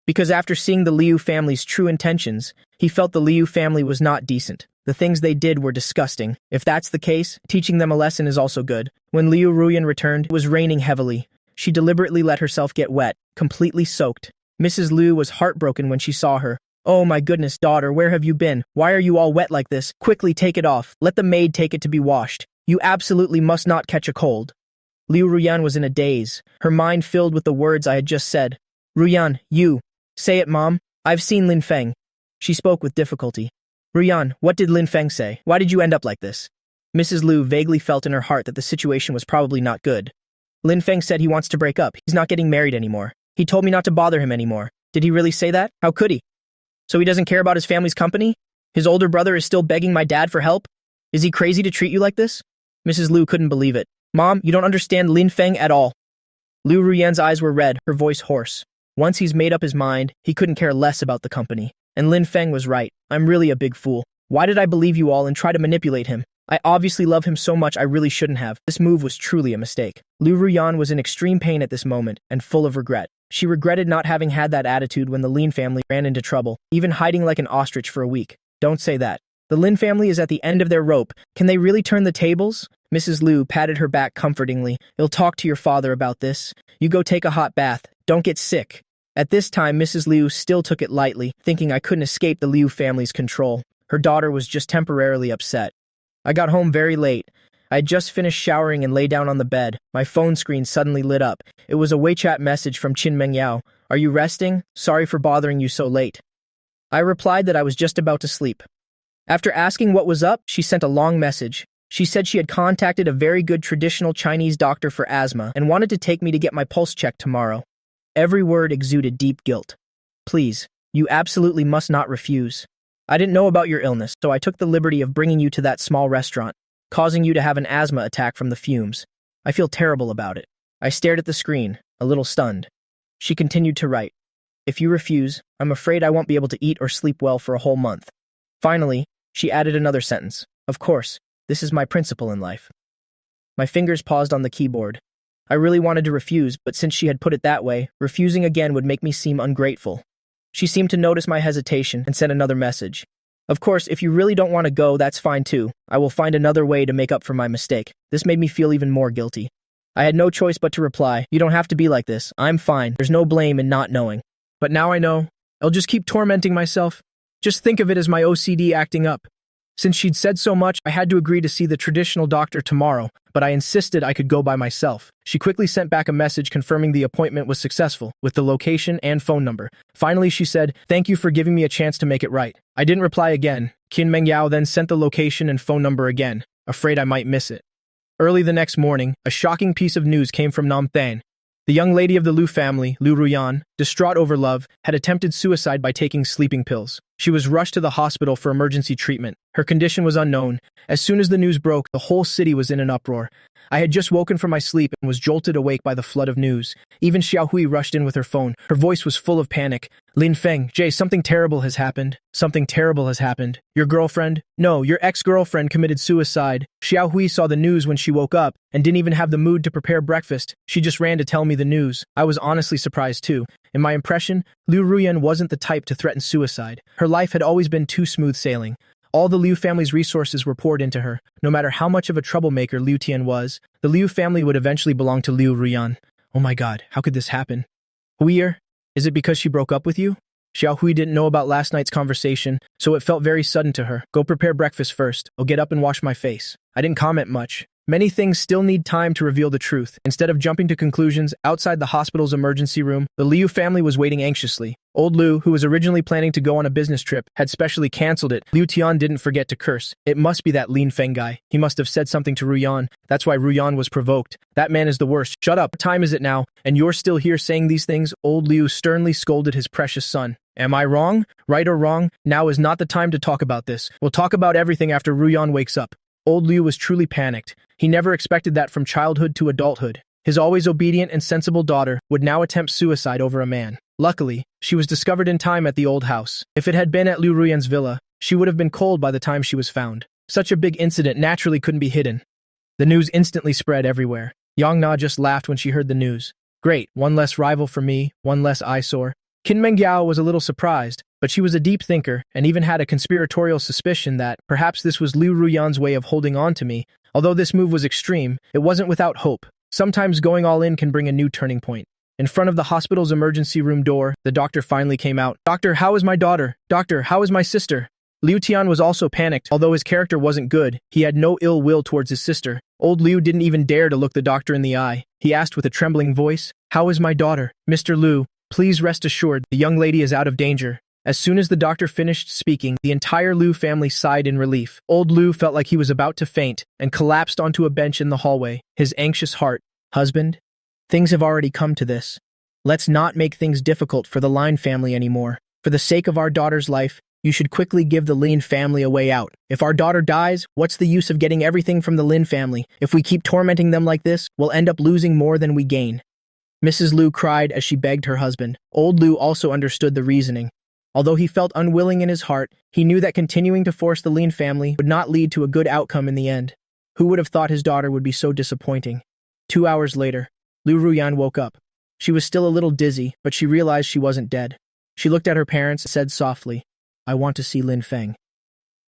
Because after seeing the Liu family's true intentions, he felt the Liu family was not decent. The things they did were disgusting. If that's the case, teaching them a lesson is also good. When Liu Ruyan returned, it was raining heavily. She deliberately let herself get wet, completely soaked. Mrs. Liu was heartbroken when she saw her. Oh my goodness, daughter, where have you been? Why are you all wet like this? Quickly take it off. Let the maid take it to be washed. You absolutely must not catch a cold. Liu Ruyan was in a daze, her mind filled with the words I had just said. Ruyan, you. Say it, Mom. I've seen Lin Feng. She spoke with difficulty. Ruyan, what did Lin Feng say? Why did you end up like this? Mrs. Liu vaguely felt in her heart that the situation was probably not good. Lin Feng said he wants to break up. He's not getting married anymore. He told me not to bother him anymore. Did he really say that? How could he? So he doesn't care about his family's company? His older brother is still begging my dad for help? Is he crazy to treat you like this? Mrs. Liu couldn't believe it. Mom, you don't understand Lin Feng at all. Liu Ruyan's eyes were red, her voice hoarse. Once he's made up his mind, he couldn't care less about the company. And Lin Feng was right. I'm really a big fool. Why did I believe you all and try to manipulate him? I obviously love him so much I really shouldn't have. This move was truly a mistake. Liu Ruyan was in extreme pain at this moment and full of regret. She regretted not having had that attitude when the Lin family ran into trouble, even hiding like an ostrich for a week. Don't say that. The Lin family is at the end of their rope. Can they really turn the tables? Mrs. Liu patted her back comfortingly. You'll talk to your father about this. You go take a hot bath. Don't get sick. At this time, Mrs. Liu still took it lightly, thinking I couldn't escape the Liu family's control. Her daughter was just temporarily upset. I got home very late. I had just finished showering and lay down on the bed. My phone screen suddenly lit up. It was a WeChat message from Qin Mengyao. Are you resting? Sorry for bothering you so late. I replied that I was just about to sleep. After asking what was up, she sent a long message. She said she had contacted a very good traditional Chinese doctor for asthma and wanted to take me to get my pulse checked tomorrow. Every word exuded deep guilt. Please, you absolutely must not refuse. I didn't know about your illness, so I took the liberty of bringing you to that small restaurant, causing you to have an asthma attack from the fumes. I feel terrible about it. I stared at the screen, a little stunned. She continued to write. If you refuse, I'm afraid I won't be able to eat or sleep well for a whole month. Finally, she added another sentence. Of course, this is my principle in life. My fingers paused on the keyboard. I really wanted to refuse, but since she had put it that way, refusing again would make me seem ungrateful. She seemed to notice my hesitation and sent another message. Of course, if you really don't want to go, that's fine too. I will find another way to make up for my mistake. This made me feel even more guilty. I had no choice but to reply, you don't have to be like this. I'm fine. There's no blame in not knowing. But now I know. I'll just keep tormenting myself. Just think of it as my OCD acting up. Since she'd said so much, I had to agree to see the traditional doctor tomorrow, but I insisted I could go by myself. She quickly sent back a message confirming the appointment was successful, with the location and phone number. Finally, she said, thank you for giving me a chance to make it right. I didn't reply again. Qin Mengyao then sent the location and phone number again, afraid I might miss it. Early the next morning, a shocking piece of news came from Namthan. The young lady of the Liu family, Liu Ruyan, distraught over love, had attempted suicide by taking sleeping pills. She was rushed to the hospital for emergency treatment. Her condition was unknown. As soon as the news broke, the whole city was in an uproar. I had just woken from my sleep and was jolted awake by the flood of news. Even Xiaohui rushed in with her phone. Her voice was full of panic. Lin Feng, Jay, something terrible has happened. Something terrible has happened. Your girlfriend? No, your ex-girlfriend committed suicide. Xiaohui saw the news when she woke up and didn't even have the mood to prepare breakfast. She just ran to tell me the news. I was honestly surprised too. In my impression, Liu Ruyan wasn't the type to threaten suicide. Her life had always been too smooth sailing. All the Liu family's resources were poured into her. No matter how much of a troublemaker Liu Tian was, the Liu family would eventually belong to Liu Ruyan. Oh my god, how could this happen? Huier, is it because she broke up with you? Xiaohui didn't know about last night's conversation, so it felt very sudden to her. Go prepare breakfast first. I'll get up and wash my face. I didn't comment much. Many things still need time to reveal the truth. Instead of jumping to conclusions, outside the hospital's emergency room, the Liu family was waiting anxiously. Old Liu, who was originally planning to go on a business trip, had specially cancelled it. Liu Tian didn't forget to curse. It must be that Lin Feng guy. He must have said something to Ruyan. That's why Ruyan was provoked. That man is the worst. Shut up. What time is it now? And you're still here saying these things? Old Liu sternly scolded his precious son. Am I wrong? Right or wrong? Now is not the time to talk about this. We'll talk about everything after Ruyan wakes up. Old Liu was truly panicked. He never expected that from childhood to adulthood. His always obedient and sensible daughter would now attempt suicide over a man. Luckily, she was discovered in time at the old house. If it had been at Liu Ruyan's villa, she would have been cold by the time she was found. Such a big incident naturally couldn't be hidden. The news instantly spread everywhere. Yang Na just laughed when she heard the news. Great, one less rival for me, one less eyesore. Qin Mengyao was a little surprised, but she was a deep thinker and even had a conspiratorial suspicion that perhaps this was Liu Ruyan's way of holding on to me. Although this move was extreme, it wasn't without hope. Sometimes going all in can bring a new turning point. In front of the hospital's emergency room door, the doctor finally came out. Doctor, how is my daughter? Doctor, how is my sister? Liu Tian was also panicked. Although his character wasn't good, he had no ill will towards his sister. Old Liu didn't even dare to look the doctor in the eye. He asked with a trembling voice, how is my daughter? Mr. Liu, please rest assured, the young lady is out of danger. As soon as the doctor finished speaking, the entire Liu family sighed in relief. Old Liu felt like he was about to faint and collapsed onto a bench in the hallway, his anxious heart. Husband? Things have already come to this. Let's not make things difficult for the Lin family anymore. For the sake of our daughter's life, you should quickly give the Lin family a way out. If our daughter dies, what's the use of getting everything from the Lin family? If we keep tormenting them like this, we'll end up losing more than we gain. Mrs. Liu cried as she begged her husband. Old Liu also understood the reasoning. Although he felt unwilling in his heart, he knew that continuing to force the Lin family would not lead to a good outcome in the end. Who would have thought his daughter would be so disappointing? 2 hours later, Liu Ruyan woke up. She was still a little dizzy, but she realized she wasn't dead. She looked at her parents and said softly, I want to see Lin Feng.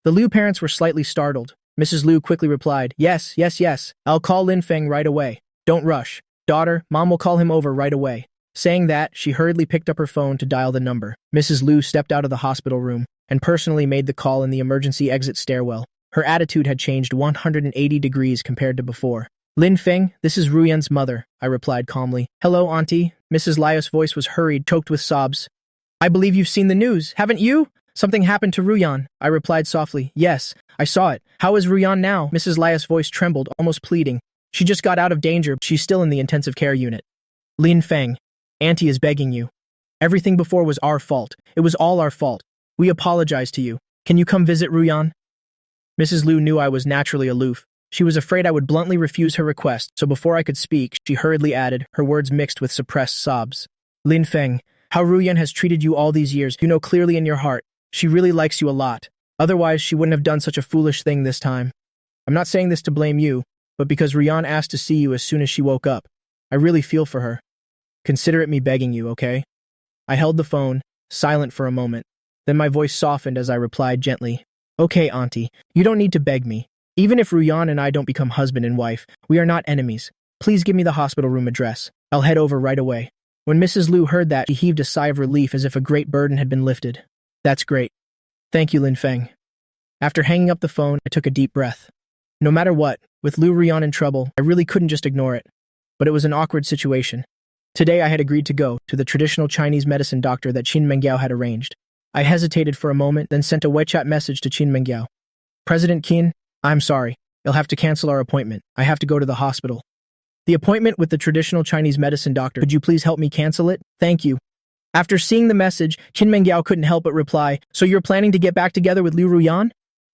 The Liu parents were slightly startled. Mrs. Liu quickly replied, yes, yes, yes, I'll call Lin Feng right away. Don't rush. Daughter, Mom will call him over right away. Saying that, she hurriedly picked up her phone to dial the number. Mrs. Liu stepped out of the hospital room and personally made the call in the emergency exit stairwell. Her attitude had changed 180 degrees compared to before. Lin Feng, this is Ruyan's mother, I replied calmly. Hello, Auntie. Mrs. Lia's voice was hurried, choked with sobs. I believe you've seen the news, haven't you? Something happened to Ruyan, I replied softly. Yes, I saw it. How is Ruyan now? Mrs. Lia's voice trembled, almost pleading. She just got out of danger, but she's still in the intensive care unit. Lin Feng, Auntie is begging you. Everything before was our fault. It was all our fault. We apologize to you. Can you come visit Ruyan? Mrs. Liu knew I was naturally aloof. She was afraid I would bluntly refuse her request, so before I could speak, she hurriedly added, her words mixed with suppressed sobs. Lin Feng, how Ruyan has treated you all these years, you know clearly in your heart. She really likes you a lot. Otherwise, she wouldn't have done such a foolish thing this time. I'm not saying this to blame you, but because Ruyan asked to see you as soon as she woke up. I really feel for her. Consider it me begging you, okay? I held the phone, silent for a moment. Then my voice softened as I replied gently, Okay, Auntie, you don't need to beg me. Even if Ruyan and I don't become husband and wife, we are not enemies. Please give me the hospital room address. I'll head over right away. When Mrs. Liu heard that, she heaved a sigh of relief as if a great burden had been lifted. That's great. Thank you, Lin Feng. After hanging up the phone, I took a deep breath. No matter what, with Liu Ruyan in trouble, I really couldn't just ignore it. But it was an awkward situation. Today I had agreed to go to the traditional Chinese medicine doctor that Qin Mengyao had arranged. I hesitated for a moment, then sent a WeChat message to Qin Mengyao. President Qin, I'm sorry. You'll have to cancel our appointment. I have to go to the hospital. The appointment with the traditional Chinese medicine doctor, could you please help me cancel it? Thank you. After seeing the message, Qin Mengyao couldn't help but reply, "So you're planning to get back together with Liu Ruyan?"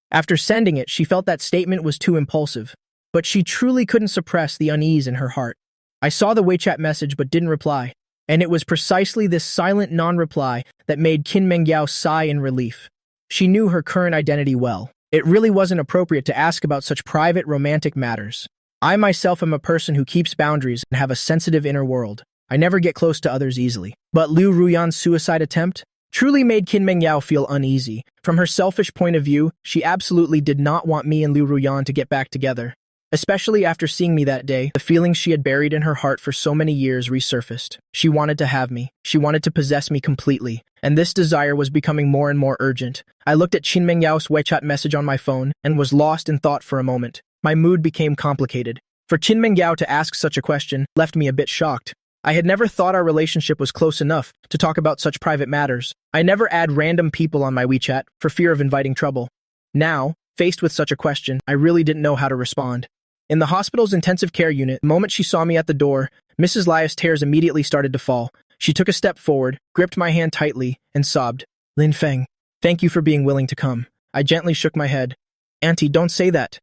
After sending it, she felt that statement was too impulsive, but she truly couldn't suppress the unease in her heart. I saw the WeChat message but didn't reply, and it was precisely this silent non-reply that made Qin Mengyao sigh in relief. She knew her current identity well. It really wasn't appropriate to ask about such private romantic matters. I myself am a person who keeps boundaries and have a sensitive inner world. I never get close to others easily. But Liu Ruyan's suicide attempt truly made Qin Mengyao feel uneasy. From her selfish point of view, she absolutely did not want me and Liu Ruyan to get back together. Especially after seeing me that day, the feelings she had buried in her heart for so many years resurfaced. She wanted to have me. She wanted to possess me completely. And this desire was becoming more and more urgent. I looked at Qin Mengyao's WeChat message on my phone and was lost in thought for a moment. My mood became complicated. For Qin Mengyao to ask such a question left me a bit shocked. I had never thought our relationship was close enough to talk about such private matters. I never add random people on my WeChat for fear of inviting trouble. Now, faced with such a question, I really didn't know how to respond. In the hospital's intensive care unit, the moment she saw me at the door, Mrs. Lia's tears immediately started to fall. She took a step forward, gripped my hand tightly, and sobbed. "Lin Feng, thank you for being willing to come." I gently shook my head. "Auntie, don't say that."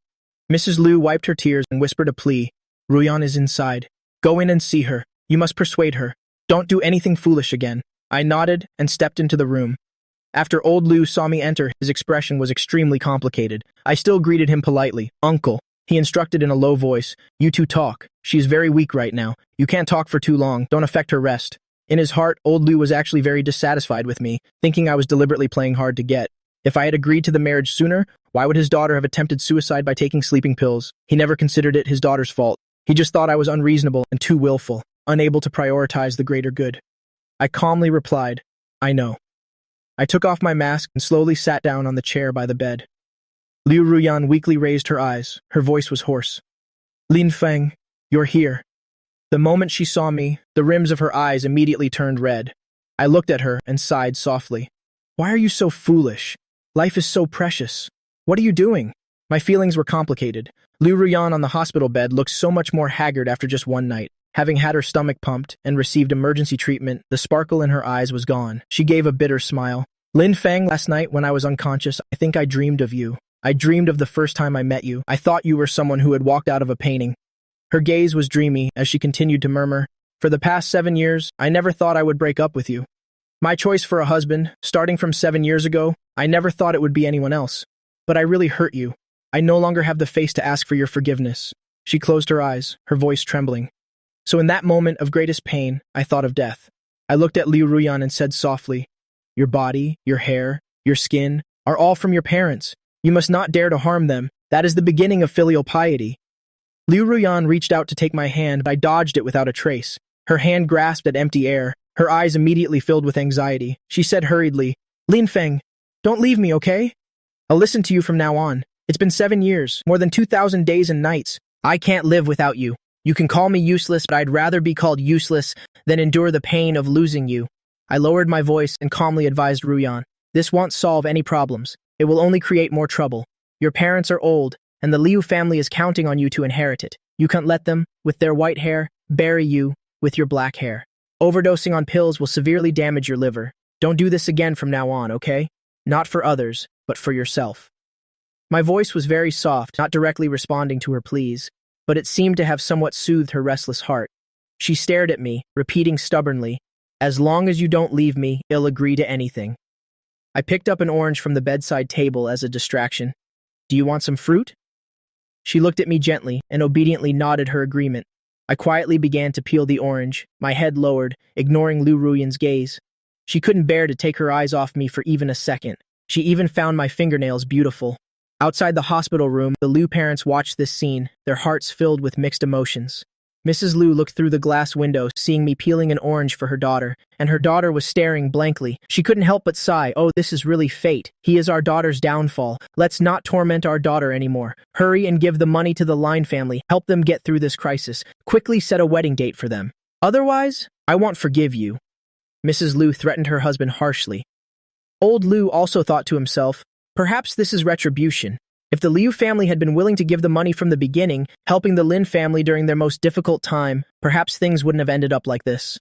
Mrs. Liu wiped her tears and whispered a plea. "Ruyan is inside. Go in and see her. You must persuade her. Don't do anything foolish again." I nodded and stepped into the room. After old Liu saw me enter, his expression was extremely complicated. I still greeted him politely. "Uncle," he instructed in a low voice. "You two talk. She is very weak right now. You can't talk for too long. Don't affect her rest." In his heart, old Liu was actually very dissatisfied with me, thinking I was deliberately playing hard to get. If I had agreed to the marriage sooner, why would his daughter have attempted suicide by taking sleeping pills? He never considered it his daughter's fault. He just thought I was unreasonable and too willful, unable to prioritize the greater good. I calmly replied, "I know." I took off my mask and slowly sat down on the chair by the bed. Liu Ruyan weakly raised her eyes. Her voice was hoarse. "Lin Feng, you're here." The moment she saw me, the rims of her eyes immediately turned red. I looked at her and sighed softly. "Why are you so foolish? Life is so precious. What are you doing?" My feelings were complicated. Liu Ruyan on the hospital bed looked so much more haggard after just one night. Having had her stomach pumped and received emergency treatment, the sparkle in her eyes was gone. She gave a bitter smile. "Lin Feng, last night when I was unconscious, I think I dreamed of you. I dreamed of the first time I met you. I thought you were someone who had walked out of a painting." Her gaze was dreamy as she continued to murmur, "For the past 7 years, I never thought I would break up with you. My choice for a husband, starting from 7 years ago, I never thought it would be anyone else. But I really hurt you. I no longer have the face to ask for your forgiveness." She closed her eyes, her voice trembling. So in that moment of greatest pain, I thought of death. I looked at Liu Ruyan and said softly, "Your body, your hair, your skin are all from your parents. You must not dare to harm them. That is the beginning of filial piety." Liu Ruyan reached out to take my hand, but I dodged it without a trace. Her hand grasped at empty air. Her eyes immediately filled with anxiety. She said hurriedly, "Lin Feng, don't leave me, okay? I'll listen to you from now on. It's been 7 years, more than 2,000 days and nights. I can't live without you. You can call me useless, but I'd rather be called useless than endure the pain of losing you." I lowered my voice and calmly advised Ruyan, "This won't solve any problems. It will only create more trouble. Your parents are old, and the Liu family is counting on you to inherit it. You can't let them, with their white hair, bury you with your black hair. Overdosing on pills will severely damage your liver. Don't do this again from now on, okay? Not for others, but for yourself." My voice was very soft, not directly responding to her pleas, but it seemed to have somewhat soothed her restless heart. She stared at me, repeating stubbornly, "As long as you don't leave me, I'll agree to anything." I picked up an orange from the bedside table as a distraction. "Do you want some fruit?" She looked at me gently and obediently nodded her agreement. I quietly began to peel the orange, my head lowered, ignoring Liu Ruyan's gaze. She couldn't bear to take her eyes off me for even a second. She even found my fingernails beautiful. Outside the hospital room, the Liu parents watched this scene, their hearts filled with mixed emotions. Mrs. Liu looked through the glass window, seeing me peeling an orange for her daughter, and her daughter was staring blankly. She couldn't help but sigh, "Oh, this is really fate. He is our daughter's downfall. Let's not torment our daughter anymore. Hurry and give the money to the Line family. Help them get through this crisis. Quickly set a wedding date for them. Otherwise, I won't forgive you." Mrs. Liu threatened her husband harshly. Old Liu also thought to himself, perhaps this is retribution. If the Liu family had been willing to give the money from the beginning, helping the Lin family during their most difficult time, perhaps things wouldn't have ended up like this.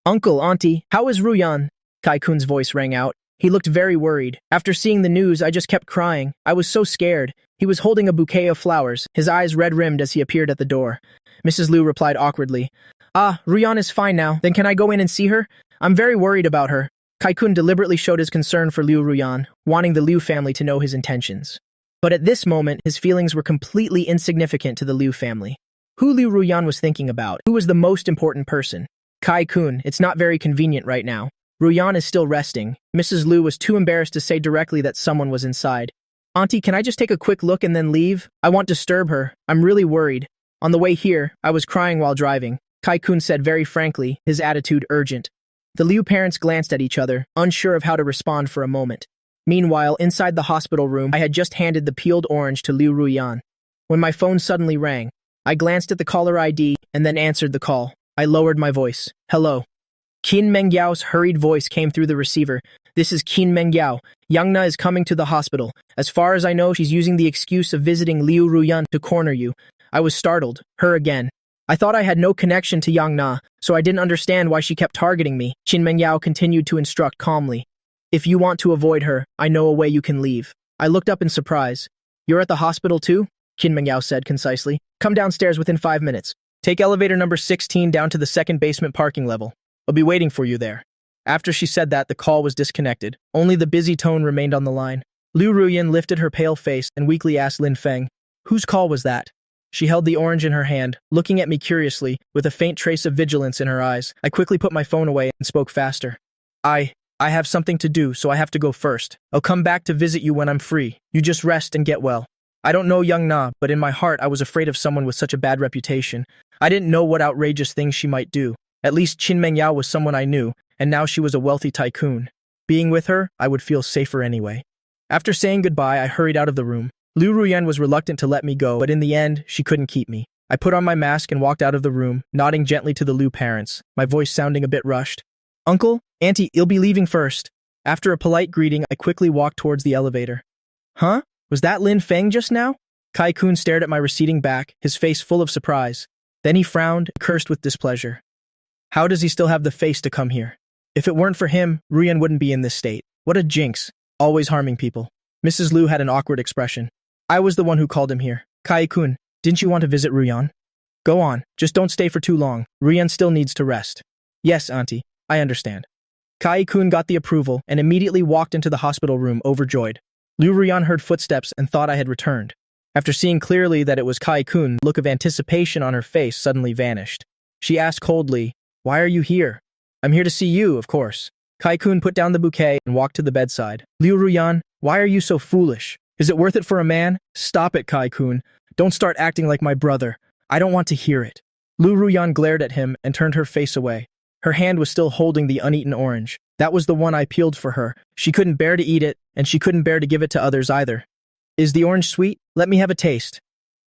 Uncle, Auntie, how is Ruyan? Kai-kun's voice rang out. He looked very worried. After seeing the news, I just kept crying. I was so scared. He was holding a bouquet of flowers, his eyes red-rimmed as he appeared at the door. Mrs. Liu replied awkwardly, Ruyan is fine now. Then can I go in and see her? I'm very worried about her. Kai-kun deliberately showed his concern for Liu Ruyan, wanting the Liu family to know his intentions. But at this moment, his feelings were completely insignificant to the Liu family. Who Liu Ruyan was thinking about? Who was the most important person? Kai-kun, it's not very convenient right now. Ruyan is still resting. Mrs. Liu was too embarrassed to say directly that someone was inside. Auntie, can I just take a quick look and then leave? I won't disturb her. I'm really worried. On the way here, I was crying while driving. Kai-kun said very frankly, his attitude urgent. The Liu parents glanced at each other, unsure of how to respond for a moment. Meanwhile, inside the hospital room, I had just handed the peeled orange to Liu Ruyan. When my phone suddenly rang, I glanced at the caller ID and then answered the call. I lowered my voice. Hello. Qin Mengyao's hurried voice came through the receiver. This is Qin Mengyao. Yangna is coming to the hospital. As far as I know, she's using the excuse of visiting Liu Ruyan to corner you. I was startled. Her again. I thought I had no connection to Yangna, so I didn't understand why she kept targeting me. Qin Mengyao continued to instruct calmly. If you want to avoid her, I know a way you can leave. I looked up in surprise. You're at the hospital too? Qin Mengyao said concisely. Come downstairs within 5 minutes. Take elevator number 16 down to the second basement parking level. I'll be waiting for you there. After she said that, the call was disconnected. Only the busy tone remained on the line. Liu Ruyan lifted her pale face and weakly asked Lin Feng, whose call was that? She held the orange in her hand, looking at me curiously, with a faint trace of vigilance in her eyes. I quickly put my phone away and spoke faster. I have something to do, so I have to go first. I'll come back to visit you when I'm free. You just rest and get well. I don't know Young Na, but in my heart I was afraid of someone with such a bad reputation. I didn't know what outrageous things she might do. At least Qin Mengyao was someone I knew, and now she was a wealthy tycoon. Being with her, I would feel safer anyway. After saying goodbye, I hurried out of the room. Liu Ruyan was reluctant to let me go, but in the end, she couldn't keep me. I put on my mask and walked out of the room, nodding gently to the Liu parents, my voice sounding a bit rushed. Uncle, Auntie, you'll be leaving first. After a polite greeting, I quickly walked towards the elevator. Huh? Was that Lin Feng just now? Kai-kun stared at my receding back, his face full of surprise. Then he frowned, cursed with displeasure. How does he still have the face to come here? If it weren't for him, Ruyan wouldn't be in this state. What a jinx, always harming people. Mrs. Liu had an awkward expression. I was the one who called him here. Kai-kun, didn't you want to visit Ruyan? Go on, just don't stay for too long. Ruyan still needs to rest. Yes, Auntie, I understand. Kai-kun got the approval and immediately walked into the hospital room overjoyed. Liu Ruyan heard footsteps and thought I had returned. After seeing clearly that it was Kai-kun, the look of anticipation on her face suddenly vanished. She asked coldly, Why are you here? I'm here to see you, of course. Kai-kun put down the bouquet and walked to the bedside. Liu Ruyan, why are you so foolish? Is it worth it for a man? Stop it, Kai-kun. Don't start acting like my brother. I don't want to hear it. Liu Ruyan glared at him and turned her face away. Her hand was still holding the uneaten orange. That was the one I peeled for her. She couldn't bear to eat it, and she couldn't bear to give it to others either. Is the orange sweet? Let me have a taste.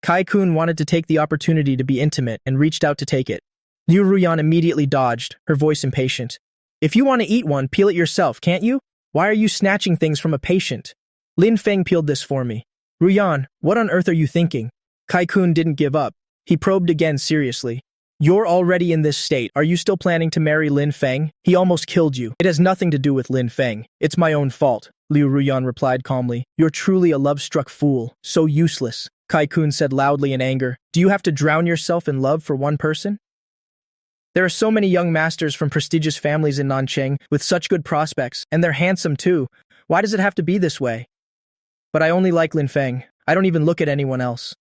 Kai-kun wanted to take the opportunity to be intimate and reached out to take it. Liu Ruyan immediately dodged, her voice impatient. If you want to eat one, peel it yourself, can't you? Why are you snatching things from a patient? Lin Feng peeled this for me. Ruyan, what on earth are you thinking? Kai-kun didn't give up. He probed again seriously. You're already in this state. Are you still planning to marry Lin Feng? He almost killed you. It has nothing to do with Lin Feng. It's my own fault, Liu Ruyan replied calmly. You're truly a love-struck fool. So useless. Kai-kun said loudly in anger. Do you have to drown yourself in love for one person? There are so many young masters from prestigious families in Nancheng with such good prospects, and they're handsome too. Why does it have to be this way? But I only like Lin Feng. I don't even look at anyone else.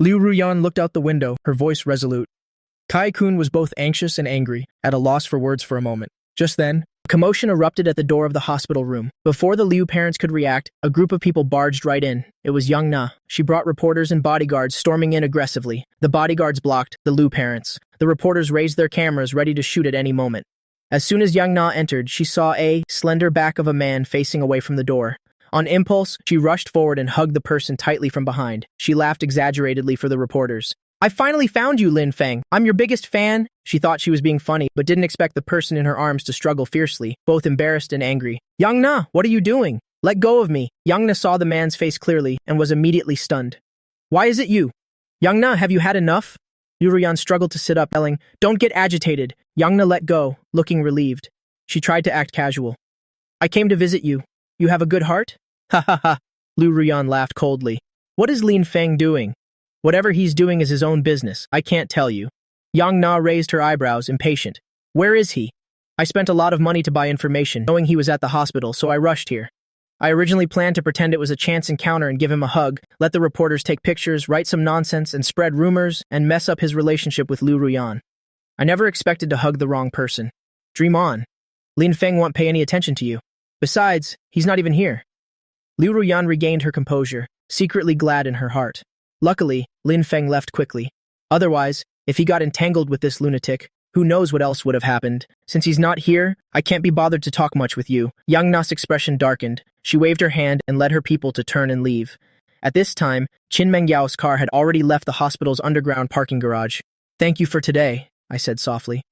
Liu Ruyan looked out the window, her voice resolute. Kai-kun was both anxious and angry, at a loss for words for a moment. Just then, a commotion erupted at the door of the hospital room. Before the Liu parents could react, a group of people barged right in. It was Young Na. She brought reporters and bodyguards storming in aggressively. The bodyguards blocked the Liu parents. The reporters raised their cameras ready to shoot at any moment. As soon as Young Na entered, she saw a slender back of a man facing away from the door. On impulse, she rushed forward and hugged the person tightly from behind. She laughed exaggeratedly for the reporters. I finally found you, Lin Feng. I'm your biggest fan. She thought she was being funny, but didn't expect the person in her arms to struggle fiercely, both embarrassed and angry. Young Na, what are you doing? Let go of me. Young Na saw the man's face clearly and was immediately stunned. Why is it you? Young Na, have you had enough? Liu Ruyan struggled to sit up, yelling, "Don't get agitated." Yang Na let go, looking relieved. She tried to act casual. "I came to visit you. You have a good heart?" Ha ha ha. Liu Ruyan laughed coldly. "What is Lin Feng doing?" "Whatever he's doing is his own business. I can't tell you." Yang Na raised her eyebrows, impatient. "Where is he?" "I spent a lot of money to buy information, knowing he was at the hospital, so I rushed here. I originally planned to pretend it was a chance encounter and give him a hug, let the reporters take pictures, write some nonsense, and spread rumors, and mess up his relationship with Liu Ruyan. I never expected to hug the wrong person. Dream on. Lin Feng won't pay any attention to you. Besides, he's not even here." Liu Ruyan regained her composure, secretly glad in her heart. Luckily, Lin Feng left quickly. Otherwise, if he got entangled with this lunatic, who knows what else would have happened. Since he's not here, I can't be bothered to talk much with you. Yang Na's expression darkened. She waved her hand and led her people to turn and leave. At this time, Qin Mengyao's car had already left the hospital's underground parking garage. "Thank you for today," I said softly.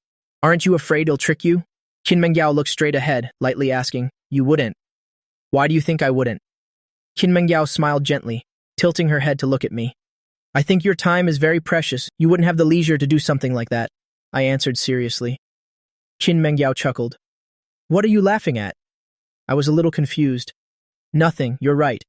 "Aren't you afraid he'll trick you?" Qin Mengyao looked straight ahead, lightly asking, "You wouldn't?" "Why do you think I wouldn't?" Qin Mengyao smiled gently, tilting her head to look at me. "I think your time is very precious. You wouldn't have the leisure to do something like that," I answered seriously. Qin Mengyao chuckled. "What are you laughing at?" I was a little confused. "Nothing, you're right."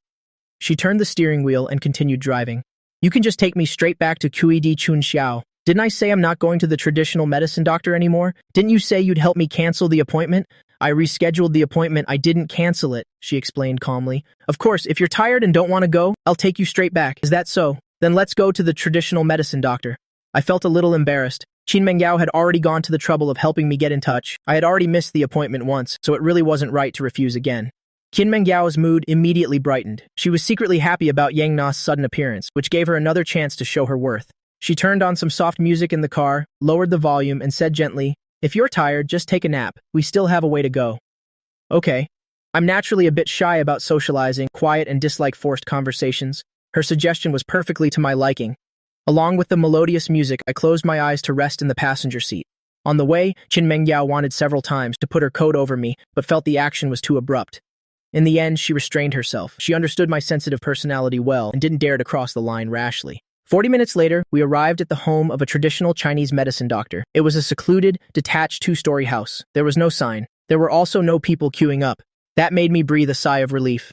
She turned the steering wheel and continued driving. "You can just take me straight back to QED Chunxiao. Didn't I say I'm not going to the traditional medicine doctor anymore? Didn't you say you'd help me cancel the appointment?" "I rescheduled the appointment, I didn't cancel it," she explained calmly. "Of course, if you're tired and don't want to go, I'll take you straight back. Is that so? Then let's go to the traditional medicine doctor." I felt a little embarrassed. Qin Mengyao had already gone to the trouble of helping me get in touch. I had already missed the appointment once, so it really wasn't right to refuse again. Qin Mengyao's mood immediately brightened. She was secretly happy about Yang Na's sudden appearance, which gave her another chance to show her worth. She turned on some soft music in the car, lowered the volume, and said gently, "If you're tired, just take a nap. We still have a way to go." "Okay." I'm naturally a bit shy about socializing, quiet, and dislike forced conversations. Her suggestion was perfectly to my liking. Along with the melodious music, I closed my eyes to rest in the passenger seat. On the way, Qin Mengyao wanted several times to put her coat over me, but felt the action was too abrupt. In the end, she restrained herself. She understood my sensitive personality well and didn't dare to cross the line rashly. 40 minutes later, we arrived at the home of a traditional Chinese medicine doctor. It was a secluded, detached two-story house. There was no sign. There were also no people queuing up. That made me breathe a sigh of relief.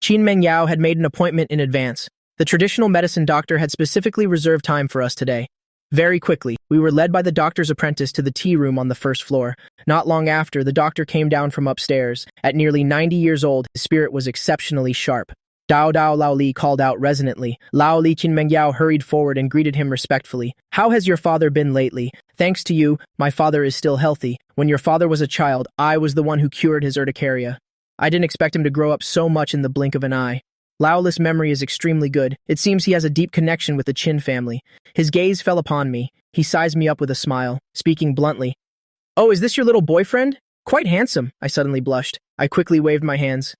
Qin Mengyao had made an appointment in advance. The traditional medicine doctor had specifically reserved time for us today. Very quickly, we were led by the doctor's apprentice to the tea room on the first floor. Not long after, the doctor came down from upstairs. At nearly 90 years old, his spirit was exceptionally sharp. "Dao Dao," Lao Li called out resonantly. Lao Li. Qin Mengyao hurried forward and greeted him respectfully. "How has your father been lately?" "Thanks to you, my father is still healthy. When your father was a child, I was the one who cured his urticaria. I didn't expect him to grow up so much in the blink of an eye." Lao Li's memory is extremely good. It seems he has a deep connection with the Qin family. His gaze fell upon me. He sized me up with a smile, speaking bluntly. "Oh, is this your little boyfriend? Quite handsome." I suddenly blushed. I quickly waved my hands.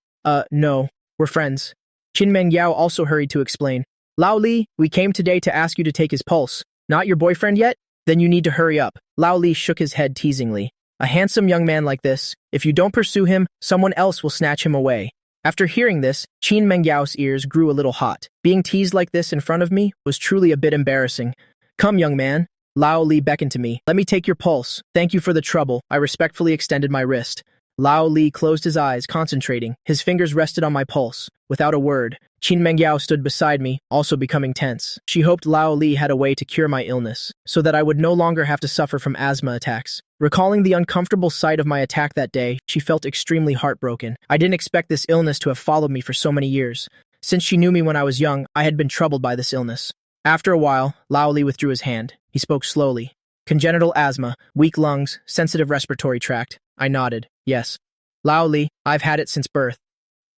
No, we're friends." Qin Mengyao also hurried to explain. "Lao Li, we came today to ask you to take his pulse. Not your boyfriend yet? Then you need to hurry up." Lao Li shook his head teasingly. "A handsome young man like this, if you don't pursue him, someone else will snatch him away." After hearing this, Qin Mengyao's ears grew a little hot. Being teased like this in front of me was truly a bit embarrassing. "Come, young man." Lao Li beckoned to me. "Let me take your pulse. Thank you for the trouble." I respectfully extended my wrist. Lao Li closed his eyes, concentrating. His fingers rested on my pulse. Without a word, Qin Mengyao stood beside me, also becoming tense. She hoped Lao Li had a way to cure my illness, so that I would no longer have to suffer from asthma attacks. Recalling the uncomfortable sight of my attack that day, she felt extremely heartbroken. I didn't expect this illness to have followed me for so many years. Since she knew me when I was young, I had been troubled by this illness. After a while, Lao Li withdrew his hand. He spoke slowly. "Congenital asthma, weak lungs, sensitive respiratory tract." I nodded. "Yes." "Lao Li, I've had it since birth."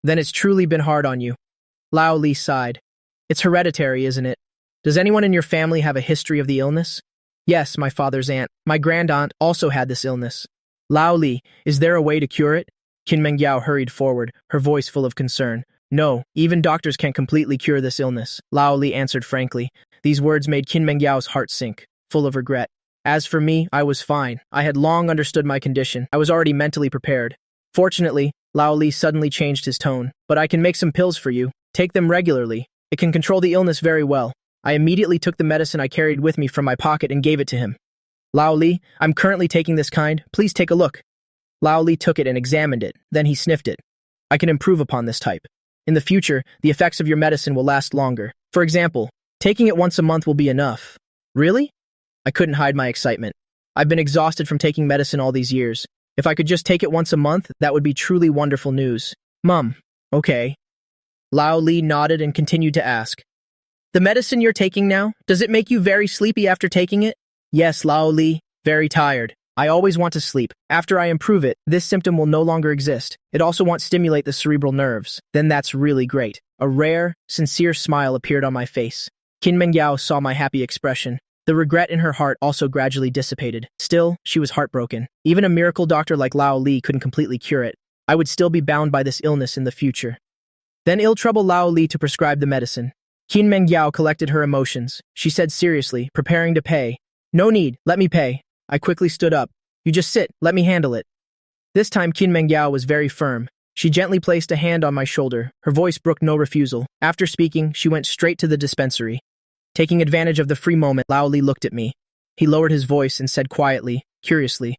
"Then it's truly been hard on you." Lao Li sighed. "It's hereditary, isn't it? Does anyone in your family have a history of the illness?" "Yes, my father's aunt. My grandaunt also had this illness." "Lao Li, is there a way to cure it?" Qin Mengyao hurried forward, her voice full of concern. "No, even doctors can't completely cure this illness," Lao Li answered frankly. These words made Qin Mengyao's heart sink, full of regret. As for me, I was fine. I had long understood my condition. I was already mentally prepared. Fortunately, Lao Li suddenly changed his tone. "But I can make some pills for you. Take them regularly. It can control the illness very well." I immediately took the medicine I carried with me from my pocket and gave it to him. Lao Li, I'm currently taking this kind. Please take a look. Lao Li took it and examined it. Then he sniffed it. I can improve upon this type. In the future, the effects of your medicine will last longer. For example, taking it once a month will be enough. Really? I couldn't hide my excitement. I've been exhausted from taking medicine all these years. If I could just take it once a month, that would be truly wonderful news. Mum, okay. Lao Li nodded and continued to ask. The medicine you're taking now, does it make you very sleepy after taking it? Yes, Lao Li, very tired. I always want to sleep. After I improve it, this symptom will no longer exist. It also won't stimulate the cerebral nerves. Then that's really great. A rare, sincere smile appeared on my face. Qin Mengyao saw my happy expression. The regret in her heart also gradually dissipated. Still, she was heartbroken. Even a miracle doctor like Lao Li couldn't completely cure it. I would still be bound by this illness in the future. Then ill-trouble Lao Li to prescribe the medicine. Qin Mengyao collected her emotions. She said seriously, preparing to pay. No need, let me pay. I quickly stood up. You just sit, let me handle it. This time Qin Mengyao was very firm. She gently placed a hand on my shoulder. Her voice brooked no refusal. After speaking, she went straight to the dispensary. Taking advantage of the free moment, Lao Li looked at me. He lowered his voice and said quietly, curiously,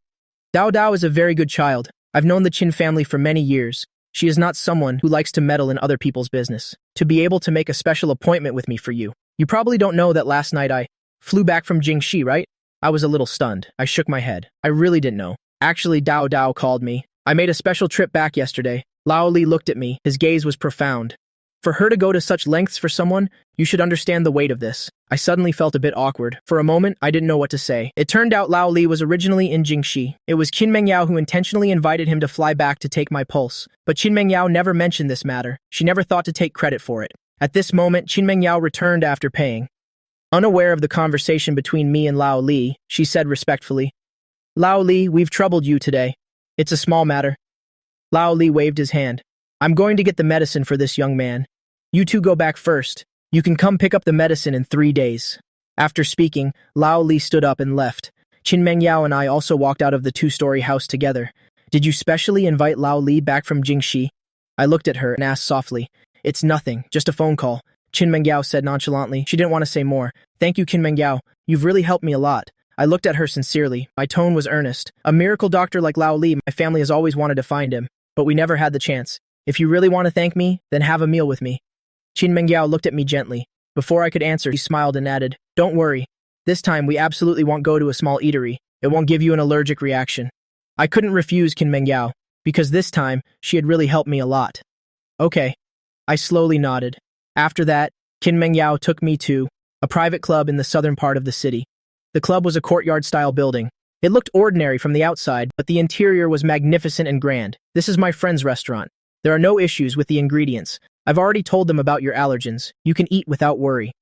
Dao Dao is a very good child. I've known the Qin family for many years. She is not someone who likes to meddle in other people's business. To be able to make a special appointment with me for you. You probably don't know that last night I flew back from Jingxi, right? I was a little stunned. I shook my head. I really didn't know. Actually, Dao Dao called me. I made a special trip back yesterday. Lao Li looked at me. His gaze was profound. For her to go to such lengths for someone, you should understand the weight of this. I suddenly felt a bit awkward. For a moment, I didn't know what to say. It turned out Lao Li was originally in Jingxi. It was Qin Mengyao who intentionally invited him to fly back to take my pulse. But Qin Mengyao never mentioned this matter. She never thought to take credit for it. At this moment, Qin Mengyao returned after paying. Unaware of the conversation between me and Lao Li, she said respectfully, Lao Li, we've troubled you today. It's a small matter. Lao Li waved his hand. I'm going to get the medicine for this young man. You two go back first. You can come pick up the medicine in 3 days. After speaking, Lao Li stood up and left. Qin Mengyao and I also walked out of the 2-story house together. Did you specially invite Lao Li back from Jingxi? I looked at her and asked softly. It's nothing, just a phone call. Qin Mengyao said nonchalantly. She didn't want to say more. Thank you, Qin Mengyao. You've really helped me a lot. I looked at her sincerely. My tone was earnest. A miracle doctor like Lao Li, my family has always wanted to find him, but we never had the chance. If you really want to thank me, then have a meal with me. Qin Mengyao looked at me gently. Before I could answer, he smiled and added, Don't worry. This time we absolutely won't go to a small eatery. It won't give you an allergic reaction. I couldn't refuse Qin Mengyao, because this time she had really helped me a lot. Okay. I slowly nodded. After that, Qin Mengyao took me to a private club in the southern part of the city. The club was a courtyard-style building. It looked ordinary from the outside, but the interior was magnificent and grand. This is my friend's restaurant. There are no issues with the ingredients. I've already told them about your allergens. You can eat without worry.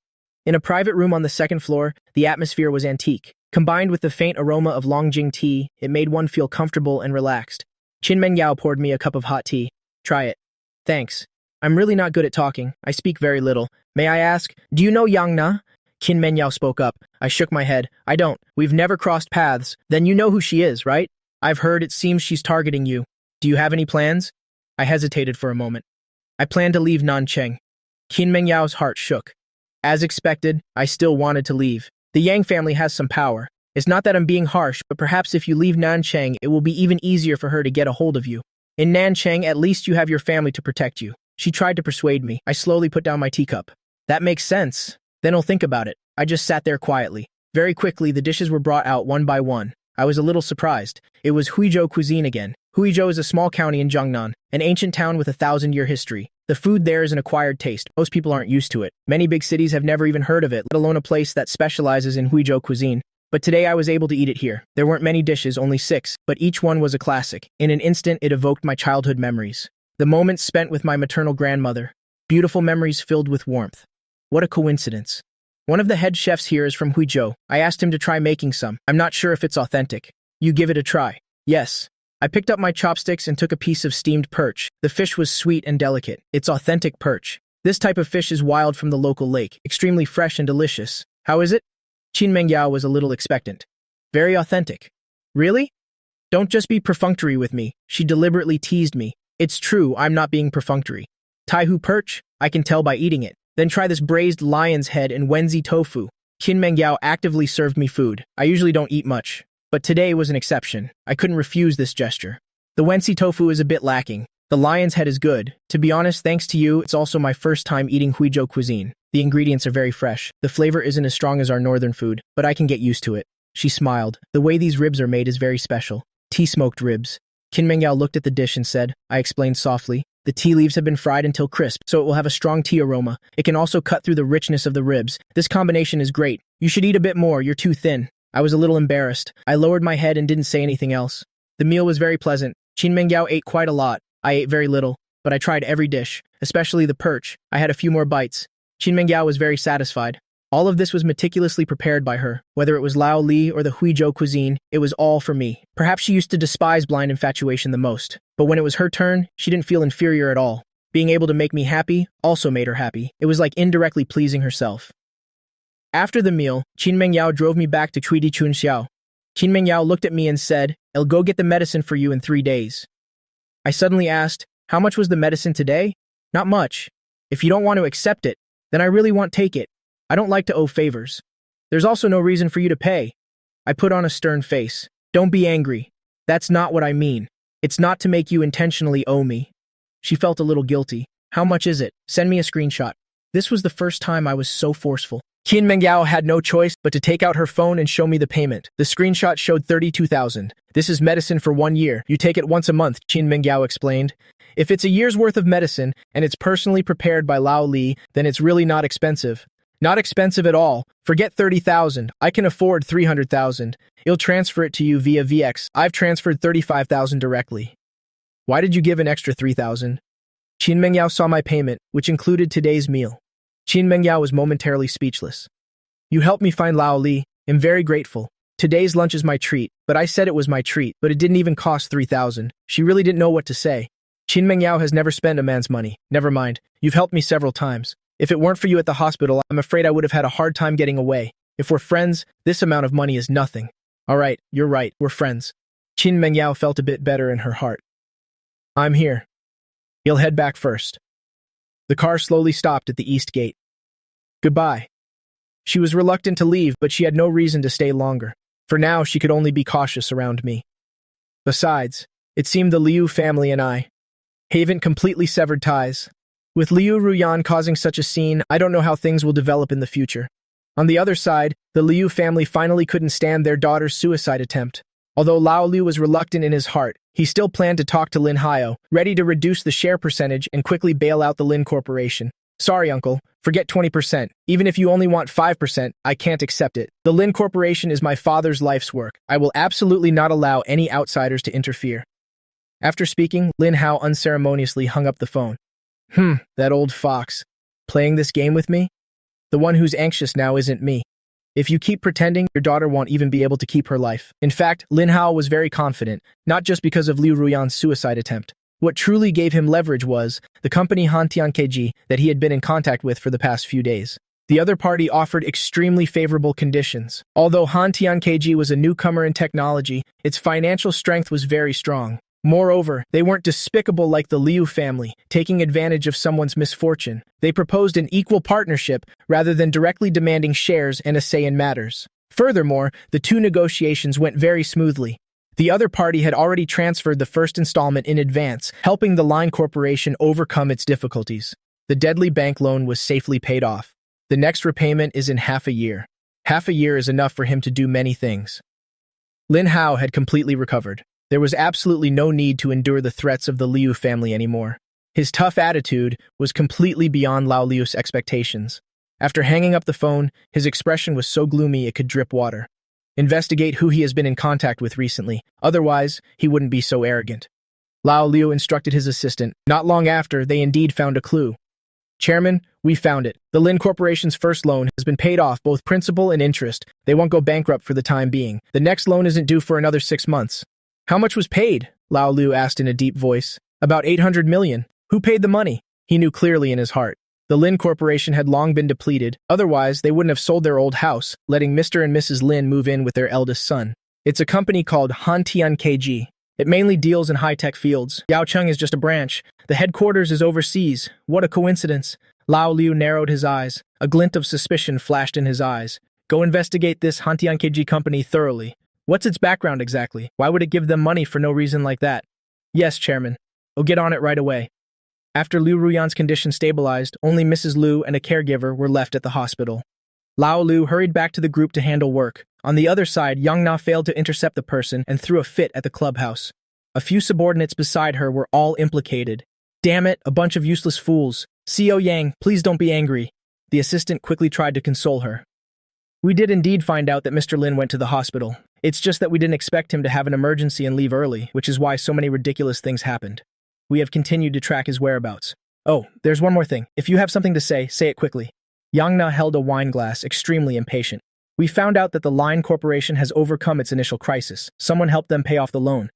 In a private room on the second floor, the atmosphere was antique. Combined with the faint aroma of Longjing tea, it made one feel comfortable and relaxed. Qin Mengyao poured me a cup of hot tea. Try it. Thanks. I'm really not good at talking. I speak very little. May I ask, do you know Yang Na? Qin Mengyao spoke up. I shook my head. I don't. We've never crossed paths. Then you know who she is, right? I've heard it seems she's targeting you. Do you have any plans? I hesitated for a moment. I plan to leave Nancheng. Qin Mengyao's heart shook. As expected, I still wanted to leave. The Yang family has some power. It's not that I'm being harsh, but perhaps if you leave Nancheng, it will be even easier for her to get a hold of you. In Nancheng, at least you have your family to protect you. She tried to persuade me. I slowly put down my teacup. That makes sense. Then I'll think about it. I just sat there quietly. Very quickly, the dishes were brought out one by one. I was a little surprised. It was Huizhou cuisine again. Huizhou is a small county in Jiangnan, an ancient town with a 1,000-year history. The food there is an acquired taste. Most people aren't used to it. Many big cities have never even heard of it, let alone a place that specializes in Huizhou cuisine. But today I was able to eat it here. There weren't many dishes, only 6, but each one was a classic. In an instant, it evoked my childhood memories. The moments spent with my maternal grandmother. Beautiful memories filled with warmth. What a coincidence. One of the head chefs here is from Huizhou. I asked him to try making some. I'm not sure if it's authentic. You give it a try. Yes. I picked up my chopsticks and took a piece of steamed perch. The fish was sweet and delicate. It's authentic perch. This type of fish is wild from the local lake, extremely fresh and delicious. How is it? Qin Mengyao was a little expectant. Very authentic. Really? Don't just be perfunctory with me. She deliberately teased me. It's true, I'm not being perfunctory. Taihu perch? I can tell by eating it. Then try this braised lion's head and Wenzi tofu. Qin Mengyao actively served me food. I usually don't eat much, but today was an exception. I couldn't refuse this gesture. The Wenzi tofu is a bit lacking. The lion's head is good. To be honest, thanks to you, it's also my first time eating Huizhou cuisine. The ingredients are very fresh. The flavor isn't as strong as our northern food, but I can get used to it. She smiled. The way these ribs are made is very special. Tea-smoked ribs. Qin Mengyao looked at the dish and said, I explained softly, the tea leaves have been fried until crisp, so it will have a strong tea aroma. It can also cut through the richness of the ribs. This combination is great. You should eat a bit more, you're too thin. I was a little embarrassed. I lowered my head and didn't say anything else. The meal was very pleasant. Qin Mengyao ate quite a lot. I ate very little, but I tried every dish, especially the perch. I had a few more bites. Qin Mengyao was very satisfied. All of this was meticulously prepared by her. Whether it was Lao Li or the Huizhou cuisine, it was all for me. Perhaps she used to despise blind infatuation the most, but when it was her turn, she didn't feel inferior at all. Being able to make me happy also made her happy. It was like indirectly pleasing herself. After the meal, Qin Mengyao drove me back to Cuidi Chunxiao. Qin Mengyao looked at me and said, I'll go get the medicine for you in 3 days. I suddenly asked, how much was the medicine today? Not much. If you don't want to accept it, then I really won't take it. I don't like to owe favors. There's also no reason for you to pay. I put on a stern face. Don't be angry. That's not what I mean. It's not to make you intentionally owe me. She felt a little guilty. How much is it? Send me a screenshot. This was the first time I was so forceful. Qin Mengyao had no choice but to take out her phone and show me the payment. The screenshot showed 32,000. This is medicine for 1 year. You take it once a month, Qin Mengyao explained. If it's a year's worth of medicine and it's personally prepared by Lao Li, then it's really not expensive. Not expensive at all. Forget 30,000. I can afford 300,000. He'll transfer it to you via VX. I've transferred 35,000 directly. Why did you give an extra 3,000? Qin Mengyao saw my payment, which included today's meal. Qin Mengyao was momentarily speechless. You helped me find Lao Li. I'm very grateful. Today's lunch is my treat, but I said it was my treat, but it didn't even cost 3,000. She really didn't know what to say. Qin Mengyao has never spent a man's money. Never mind. You've helped me several times. If it weren't for you at the hospital, I'm afraid I would have had a hard time getting away. If we're friends, this amount of money is nothing. All right, you're right, we're friends. Qin Mengyao felt a bit better in her heart. I'm here. He'll head back first. The car slowly stopped at the east gate. Goodbye. She was reluctant to leave, but she had no reason to stay longer. For now, she could only be cautious around me. Besides, it seemed the Liu family and I haven't completely severed ties. With Liu Ruyan causing such a scene, I don't know how things will develop in the future. On the other side, the Liu family finally couldn't stand their daughter's suicide attempt. Although Lao Liu was reluctant in his heart, he still planned to talk to Lin Hao, ready to reduce the share percentage and quickly bail out the Lin Corporation. Sorry, uncle. Forget 20%. Even if you only want 5%, I can't accept it. The Lin Corporation is my father's life's work. I will absolutely not allow any outsiders to interfere. After speaking, Lin Hao unceremoniously hung up the phone. That old fox. Playing this game with me? The one who's anxious now isn't me. If you keep pretending, your daughter won't even be able to keep her life. In fact, Lin Hao was very confident, not just because of Liu Ruyan's suicide attempt. What truly gave him leverage was the company Hantian KG that he had been in contact with for the past few days. The other party offered extremely favorable conditions. Although Hantian KG was a newcomer in technology, its financial strength was very strong. Moreover, they weren't despicable like the Liu family, taking advantage of someone's misfortune. They proposed an equal partnership rather than directly demanding shares and a say in matters. Furthermore, the two negotiations went very smoothly. The other party had already transferred the first installment in advance, helping the Line Corporation overcome its difficulties. The deadly bank loan was safely paid off. The next repayment is in half a year. Half a year is enough for him to do many things. Lin Hao had completely recovered. There was absolutely no need to endure the threats of the Liu family anymore. His tough attitude was completely beyond Lao Liu's expectations. After hanging up the phone, his expression was so gloomy it could drip water. Investigate who he has been in contact with recently. Otherwise, he wouldn't be so arrogant. Lao Liu instructed his assistant. Not long after, they indeed found a clue. Chairman, we found it. The Lin Corporation's first loan has been paid off, both principal and interest. They won't go bankrupt for the time being. The next loan isn't due for another 6 months. How much was paid? Lao Liu asked in a deep voice. About 800 million. Who paid the money? He knew clearly in his heart. The Lin Corporation had long been depleted, otherwise they wouldn't have sold their old house, letting Mr. and Mrs. Lin move in with their eldest son. It's a company called Hantian KG. It mainly deals in high-tech fields. Yaocheng is just a branch. The headquarters is overseas. What a coincidence. Lao Liu narrowed his eyes. A glint of suspicion flashed in his eyes. Go investigate this Hantiankeji company thoroughly. What's its background exactly? Why would it give them money for no reason like that? Yes, Chairman. I'll get on it right away. After Liu Ruyan's condition stabilized, only Mrs. Liu and a caregiver were left at the hospital. Lao Liu hurried back to the group to handle work. On the other side, Yang Na failed to intercept the person and threw a fit at the clubhouse. A few subordinates beside her were all implicated. Damn it, a bunch of useless fools. CO Yang, please don't be angry. The assistant quickly tried to console her. We did indeed find out that Mr. Lin went to the hospital. It's just that we didn't expect him to have an emergency and leave early, which is why so many ridiculous things happened. We have continued to track his whereabouts. Oh, there's one more thing. If you have something to say it quickly. Yang Na held a wine glass, extremely impatient. We found out that the Line Corporation has overcome its initial crisis. Someone helped them pay off the loan.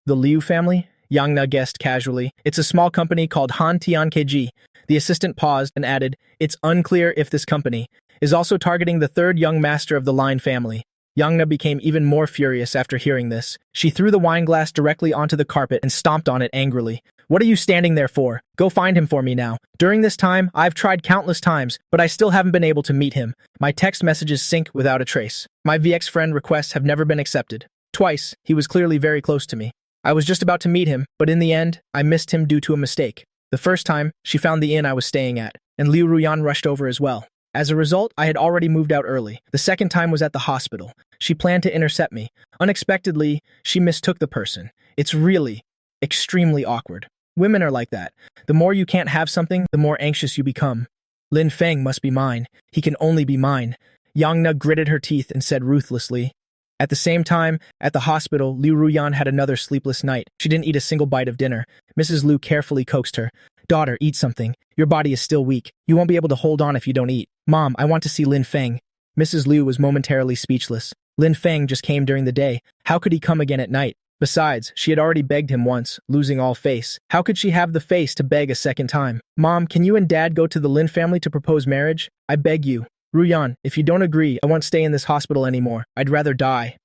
The Liu family? Yang Na guessed casually. It's a small company called Han Tiankeji. The assistant paused and added, it's unclear if this company is also targeting the third young master of the Line family. Yang Na became even more furious after hearing this. She threw the wine glass directly onto the carpet and stomped on it angrily. What are you standing there for? Go find him for me now. During this time, I've tried countless times, but I still haven't been able to meet him. My text messages sync without a trace. My VX friend requests have never been accepted. Twice, he was clearly very close to me. I was just about to meet him, but in the end, I missed him due to a mistake. The first time, she found the inn I was staying at, and Liu Ruyan rushed over as well. As a result, I had already moved out early. The second time was at the hospital. She planned to intercept me. Unexpectedly, she mistook the person. It's really extremely awkward. Women are like that. The more you can't have something, the more anxious you become. Lin Feng must be mine. He can only be mine. Yang Na gritted her teeth and said ruthlessly. At the same time, at the hospital, Liu Ruyan had another sleepless night. She didn't eat a single bite of dinner. Mrs. Liu carefully coaxed her. Daughter, eat something. Your body is still weak. You won't be able to hold on if you don't eat. Mom, I want to see Lin Feng. Mrs. Liu was momentarily speechless. Lin Feng just came during the day. How could he come again at night? Besides, she had already begged him once, losing all face. How could she have the face to beg a second time? Mom, can you and Dad go to the Lin family to propose marriage? I beg you. Ruyan, if you don't agree, I won't stay in this hospital anymore. I'd rather die.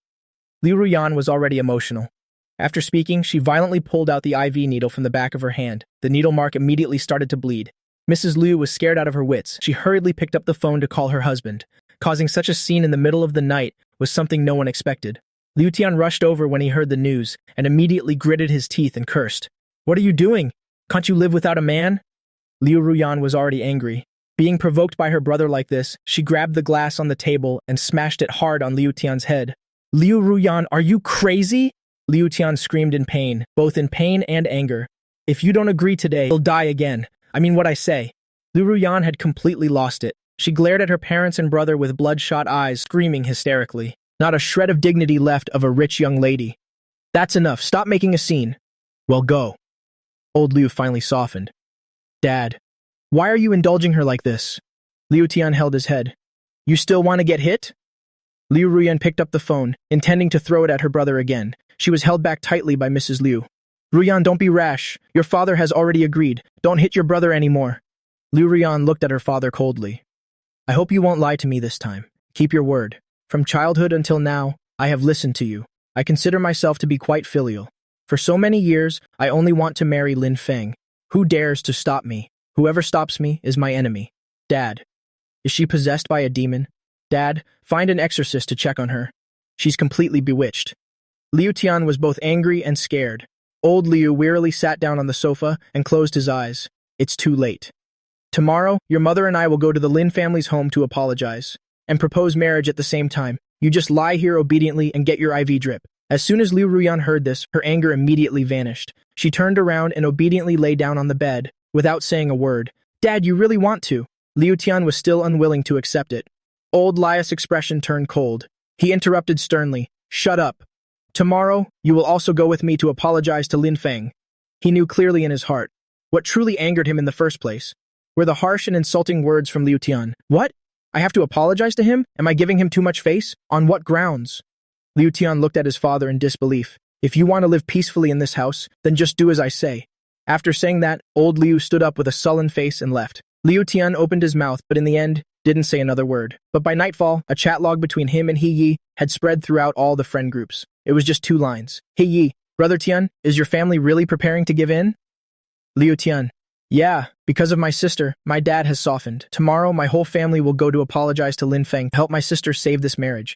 Liu Ruyan was already emotional. After speaking, she violently pulled out the IV needle from the back of her hand. The needle mark immediately started to bleed. Mrs. Liu was scared out of her wits. She hurriedly picked up the phone to call her husband. Causing such a scene in the middle of the night was something no one expected. Liu Tian rushed over when he heard the news and immediately gritted his teeth and cursed. What are you doing? Can't you live without a man? Liu Ruyan was already angry. Being provoked by her brother like this, she grabbed the glass on the table and smashed it hard on Liu Tian's head. Liu Ruyan, are you crazy? Liu Tian screamed in pain, both in pain and anger. If you don't agree today, you'll die again. I mean what I say. Liu Ruyan had completely lost it. She glared at her parents and brother with bloodshot eyes, screaming hysterically. Not a shred of dignity left of a rich young lady. That's enough. Stop making a scene. Well, go. Old Liu finally softened. Dad, why are you indulging her like this? Liu Tian held his head. You still want to get hit? Liu Ruyan picked up the phone, intending to throw it at her brother again. She was held back tightly by Mrs. Liu. Ruyan, don't be rash. Your father has already agreed. Don't hit your brother anymore. Liu Ruyan looked at her father coldly. I hope you won't lie to me this time. Keep your word. From childhood until now, I have listened to you. I consider myself to be quite filial. For so many years, I only want to marry Lin Feng. Who dares to stop me? Whoever stops me is my enemy. Dad, is she possessed by a demon? Dad, find an exorcist to check on her. She's completely bewitched. Liu Tian was both angry and scared. Old Liu wearily sat down on the sofa and closed his eyes. It's too late. Tomorrow, your mother and I will go to the Lin family's home to apologize and propose marriage at the same time. You just lie here obediently and get your IV drip. As soon as Liu Ruyan heard this, her anger immediately vanished. She turned around and obediently lay down on the bed, without saying a word. Dad, you really want to? Liu Tian was still unwilling to accept it. Old Lia's expression turned cold. He interrupted sternly. Shut up. Tomorrow, you will also go with me to apologize to Lin Feng. He knew clearly in his heart. What truly angered him in the first place were the harsh and insulting words from Liu Tian. What? I have to apologize to him? Am I giving him too much face? On what grounds? Liu Tian looked at his father in disbelief. If you want to live peacefully in this house, then just do as I say. After saying that, old Liu stood up with a sullen face and left. Liu Tian opened his mouth, but in the end, didn't say another word. But by nightfall, a chat log between him and He Yi had spread throughout all the friend groups. It was just 2 lines. He Yi, Brother Tian, is your family really preparing to give in? Liu Tian, Yeah, because of my sister, my dad has softened. Tomorrow, my whole family will go to apologize to Lin Feng to help my sister save this marriage.